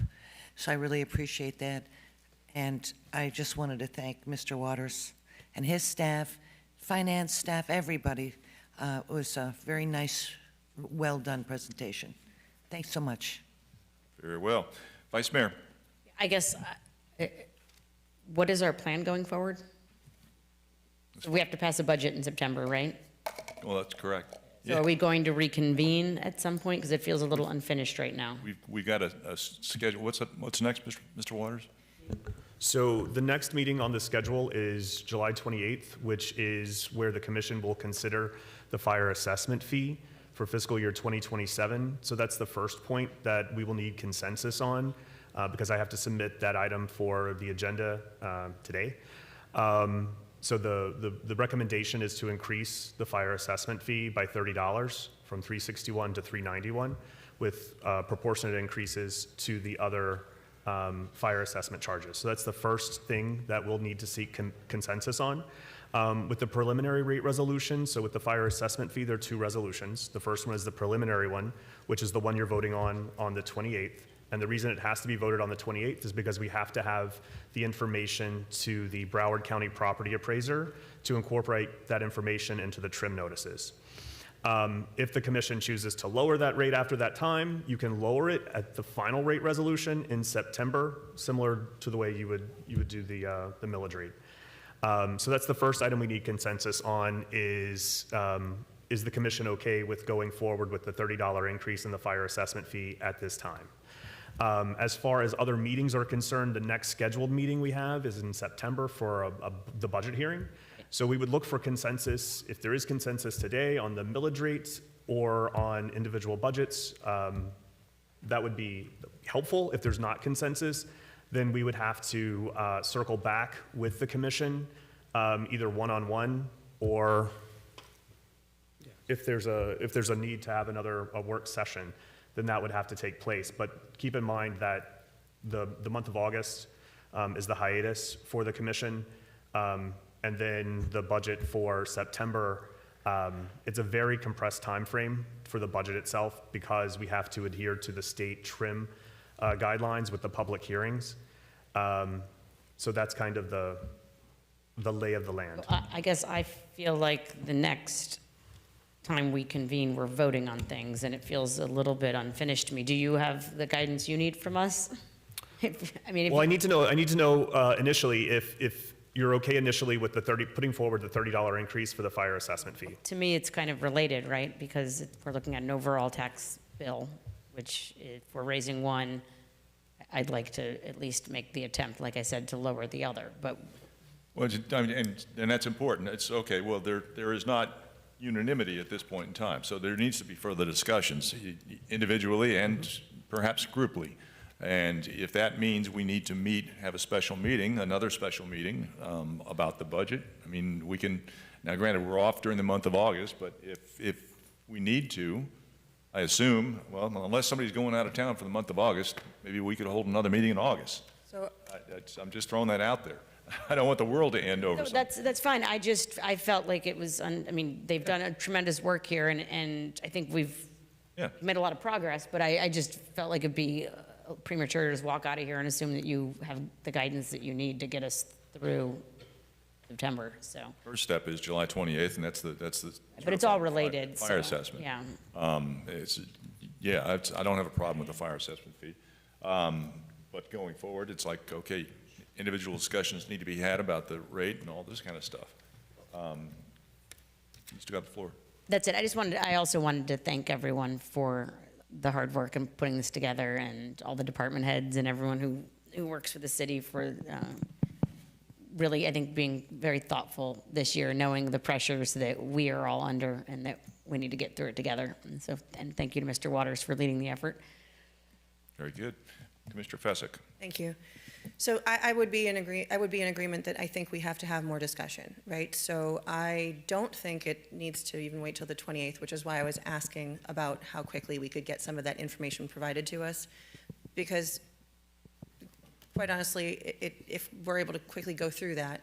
So I really appreciate that. And I just wanted to thank Mr. Waters and his staff, finance staff, everybody. It was a very nice, well-done presentation. Thanks so much. Very well. Vice Mayor? I guess, what is our plan going forward? So we have to pass a budget in September, right? Well, that's correct. So are we going to reconvene at some point? Because it feels a little unfinished right now. We've got a schedule. What's next, Mr. Waters? So the next meeting on the schedule is July 28th, which is where the commission will consider the fire assessment fee for fiscal year 2027. So that's the first point that we will need consensus on because I have to submit that item for the agenda today. So the recommendation is to increase the fire assessment fee by $30 from $361 to $391 with proportionate increases to the other fire assessment charges. So that's the first thing that we'll need to seek consensus on. With the preliminary rate resolution, so with the fire assessment fee, there are 2 resolutions. The first one is the preliminary one, which is the one you're voting on the 28th. And the reason it has to be voted on the 28th is because we have to have the information to the Broward County property appraiser to incorporate that information into the trim notices. If the commission chooses to lower that rate after that time, you can lower it at the final rate resolution in September, similar to the way you would do the millage rate. So that's the first item we need consensus on is the commission okay with going forward with the $30 increase in the fire assessment fee at this time? As far as other meetings are concerned, the next scheduled meeting we have is in September for the budget hearing. So we would look for consensus, if there is consensus today on the millage rates or on individual budgets, that would be helpful. If there's not consensus, then we would have to circle back with the commission, either one-on-one or if there's a need to have a work session, then that would have to take place. But keep in mind that the month of August is the hiatus for the commission. And then the budget for September It's a very compressed time frame for the budget itself because we have to adhere to the state trim guidelines with the public hearings. So that's kind of the lay of the land. I guess I feel like the next time we convene, we're voting on things, and it feels a little bit unfinished to me. Do you have the guidance you need from us? I mean, Well, I need to know initially if you're okay initially with putting forward the $30 increase for the fire assessment fee. to me, it's kind of related, right? Because we're looking at an overall tax bill, which if we're raising one, I'd like to at least make the attempt, like I said, to lower the other. But Well, I mean, and that's important. It's, okay, well, there is not unanimity at this point in time, so there needs to be further discussions, individually and perhaps grouply. And if that means we need to meet, have a special meeting, another special meeting about the budget, I mean, we can, now granted, we're off during the month of August, but if we need to, I assume, well, unless somebody's going out of town for the month of August, maybe we could hold another meeting in August. So I'm just throwing that out there. I don't want the world to end over no, something. that's fine. I felt like it was, I mean, they've done a tremendous work here, and I think we've made a lot of progress, but I just felt like it'd be premature to just walk out of here and assume that you have the guidance that you need to get us through September, so. First step is July 28th, and that's the. But it's all related. Fire so, assessment. Yeah. I don't have a problem with the fire assessment fee. But going forward, it's like, okay, individual discussions need to be had about the rate and all this kind of stuff. You still got the floor. That's it. I also wanted to thank everyone for the hard work in putting this together, and all the department heads and everyone who works for the city for really, I think, being very thoughtful this year, knowing the pressures that we are all under and that we need to get through it together. And thank you to Mr. Waters for leading the effort. Very good. Commissioner Fesick. Thank you. So I would be in agreement that I think we have to have more discussion, right? So I don't think it needs to even wait till the 28th, which is why I was asking about how quickly we could get some of that information provided to us. Because quite honestly, if we're able to quickly go through that,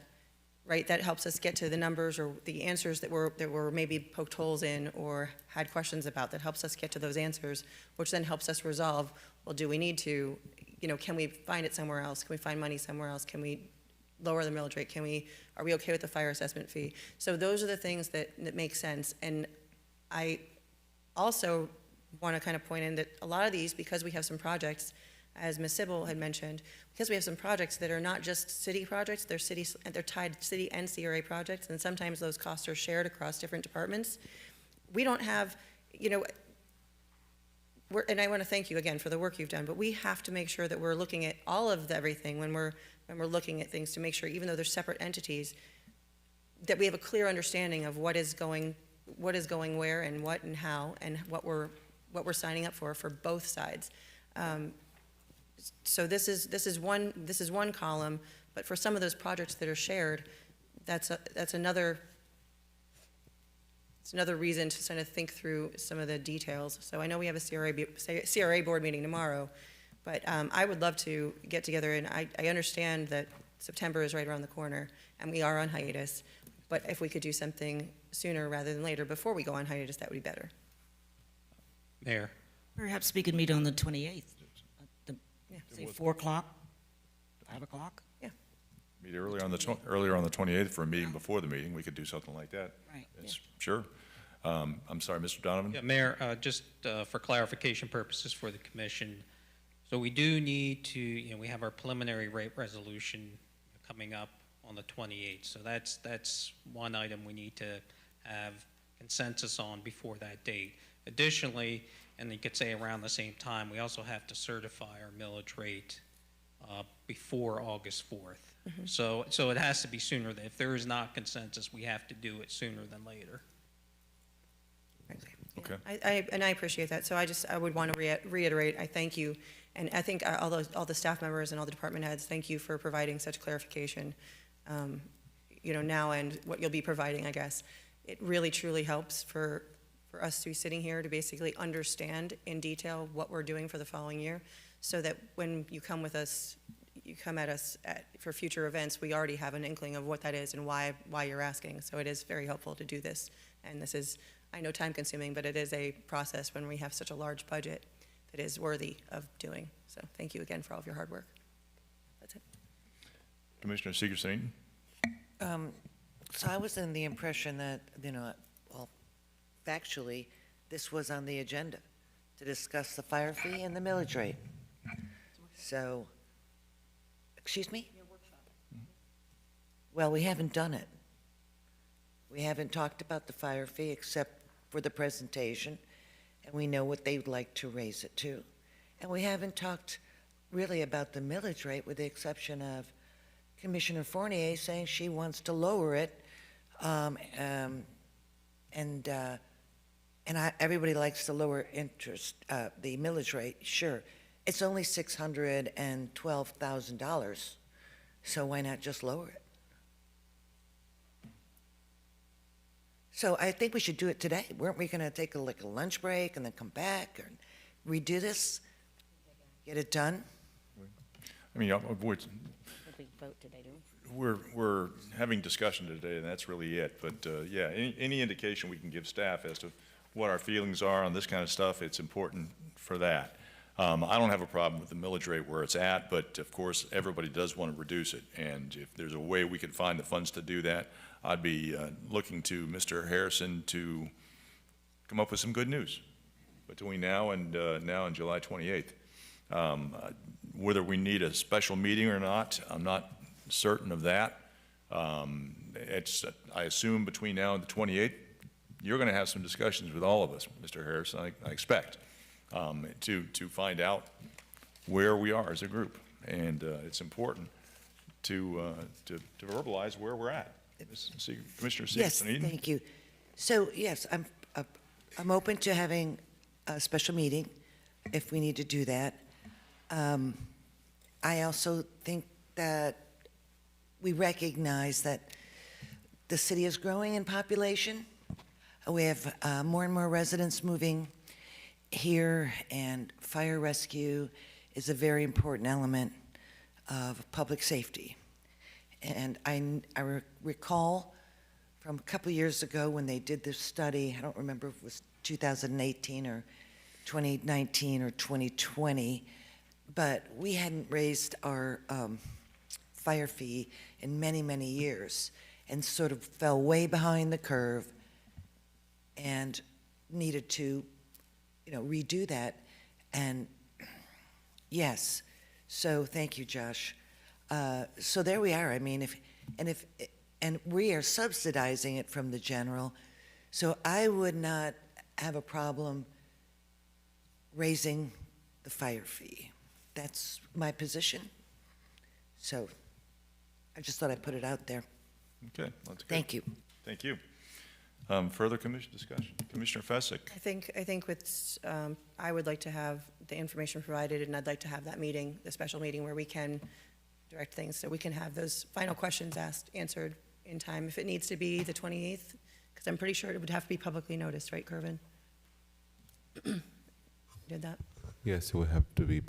right, that helps us get to the numbers or the answers that were maybe poked holes in or had questions about, that helps us get to those answers, which then helps us resolve, well, do we need to, can we find it somewhere else? Can we find money somewhere else? Can we lower the millage rate? Are we okay with the fire assessment fee? So those are the things that make sense. And I also want to kind of point in that a lot of these, because we have some projects, as Ms. Sybil had mentioned, because we have some projects that are not just city projects, they're tied city and CRA projects, and sometimes those costs are shared across different departments. We don't have, and I want to thank you again for the work you've done, but we have to make sure that we're looking at all of everything when we're looking at things, to make sure, even though they're separate entities, that we have a clear understanding of what is going where and what and how, and what we're signing up for both sides. So this is one column, but for some of those projects that are shared, that's another. It's another reason to kind of think through some of the details. So I know we have a CRA board meeting tomorrow, but I would love to get together, and I understand that September is right around the corner, and we are on hiatus, but if we could do something sooner rather than later, before we go on hiatus, that would be better. Mayor. Perhaps we could meet on the 28th, say 4 o'clock, 5 o'clock? Yeah. Meet earlier on the 28th for a meeting before the meeting. We could do something like that. Right. Sure. I'm sorry, Mr. Donovan? Yeah, Mayor, just for clarification purposes for the commission, so we do need to, we have our preliminary rate resolution coming up on the 28th. So that's one item we need to have consensus on before that date. Additionally, and you could say around the same time, we also have to certify our millage rate before August 4th. Mm-hmm. So it has to be sooner. If there is not consensus, we have to do it sooner than later. Okay. I appreciate that. So I would want to reiterate, I thank you. And I think all the staff members and all the department heads, thank you for providing such clarification, now and what you'll be providing, I guess. It really, truly helps for us to be sitting here to basically understand in detail what we're doing for the following year, so that when you come at us for future events, we already have an inkling of what that is and why you're asking. So it is very helpful to do this And this is, I know, time-consuming, but it is a process when we have such a large budget that is worthy of doing. So thank you again for all of your hard work. That's it. Commissioner Seegerson. So I was in the impression that, well, factually, this was on the agenda to discuss the fire fee and the millage rate. So, excuse me? Well, we haven't done it. We haven't talked about the fire fee except for the presentation, and we know what they'd like to raise it to. And we haven't talked really about the millage rate, with the exception of Commissioner Fournier saying she wants to lower it, everybody likes to lower interest, the millage rate, sure. It's only $612,000, so why not just lower it? So I think we should do it today. Weren't we going to take a lunch break and then come back and redo this? Get it done? I mean, We vote today, do we? we're having discussion today, and that's really it. But yeah, any indication we can give staff as to what our feelings are on this kind of stuff, it's important for that. I don't have a problem with the millage rate where it's at, but of course, everybody does want to reduce it. And if there's a way we could find the funds to do that, I'd be looking to Mr. Harrison to come up with some good news between now and July 28th. Whether we need a special meeting or not, I'm not certain of that. I assume between now and the 28th, you're going to have some discussions with all of us, Mr. Harrison, I expect, to find out where we are as a group. And it's important to verbalize where we're at. Commissioner Yes, Seegerson. thank you. So, yes, I'm open to having a special meeting if we need to do that. I also think that we recognize that the city is growing in population. We have more and more residents moving here, and fire rescue is a very important element of public safety. And I recall from a couple years ago when they did this study, I don't remember if it was 2018 or 2019 or 2020, but we hadn't raised our fire fee in many, many years, and sort of fell way behind the curve and needed to, redo that. And yes, so thank you, Josh. So there we are. I mean, and we are subsidizing it from the general, so I would not have a problem raising the fire fee. That's my position. So I just thought I'd put it out there. Okay, that's good. Thank you. Thank you. Further commission discussion? Commissioner Fessick. I think with, I would like to have the information provided, and I'd like to have that meeting, the special meeting, where we can direct things, so we can have those final questions answered in time. If it needs to be the 28th, because I'm pretty sure it would have to be publicly noticed, right, Kervin? Did that? Yes, it will have to be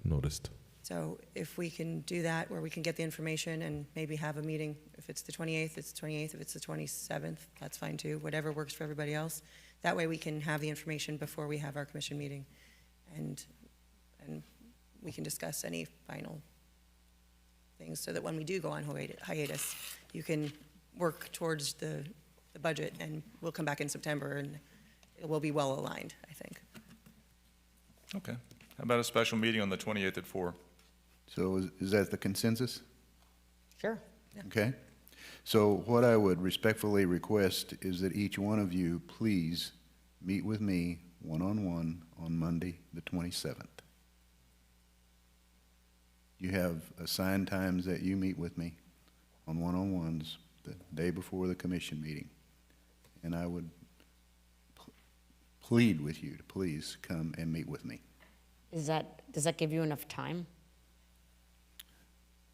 noticed. So if we can do that, where we can get the information and maybe have a meeting, if it's the 28th, it's the 28th, if it's the 27th, that's fine too, whatever works for everybody else. That way we can have the information before we have our commission meeting, and we can discuss any final things, so that when we do go on hiatus, you can work towards the budget, and we'll come back in September and it will be well aligned, I think. Okay. How about a special meeting on the 28th at 4? So is that the consensus? Sure. Okay. So what I would respectfully request is that each one of you please meet with me one-on-one on Monday, the 27th. You have assigned times that you meet with me on one-on-ones the day before the commission meeting. And I would plead with you to please come and meet with me. Does that give you enough time?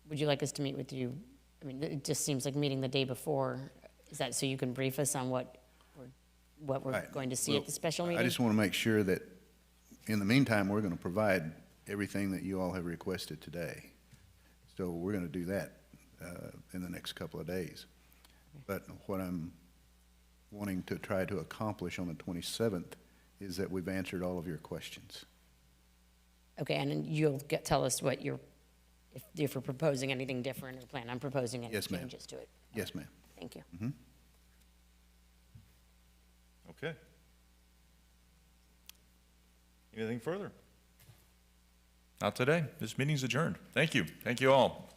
Would you like us to meet with you? I mean, it just seems like meeting the day before. Is that so you can brief us on what we're going to see at the special meeting? I just want to make sure that in the meantime, we're going to provide everything that you all have requested today. So we're going to do that in the next couple of days. But what I'm wanting to try to accomplish on the 27th is that we've answered all of your questions. Okay, and then you'll tell us what you're, if you're proposing anything different or plan on proposing any Yes, ma'am. changes to it. Yes, ma'am. Thank you. Okay. Anything further? Not today. This meeting's adjourned. Thank you. Thank you all.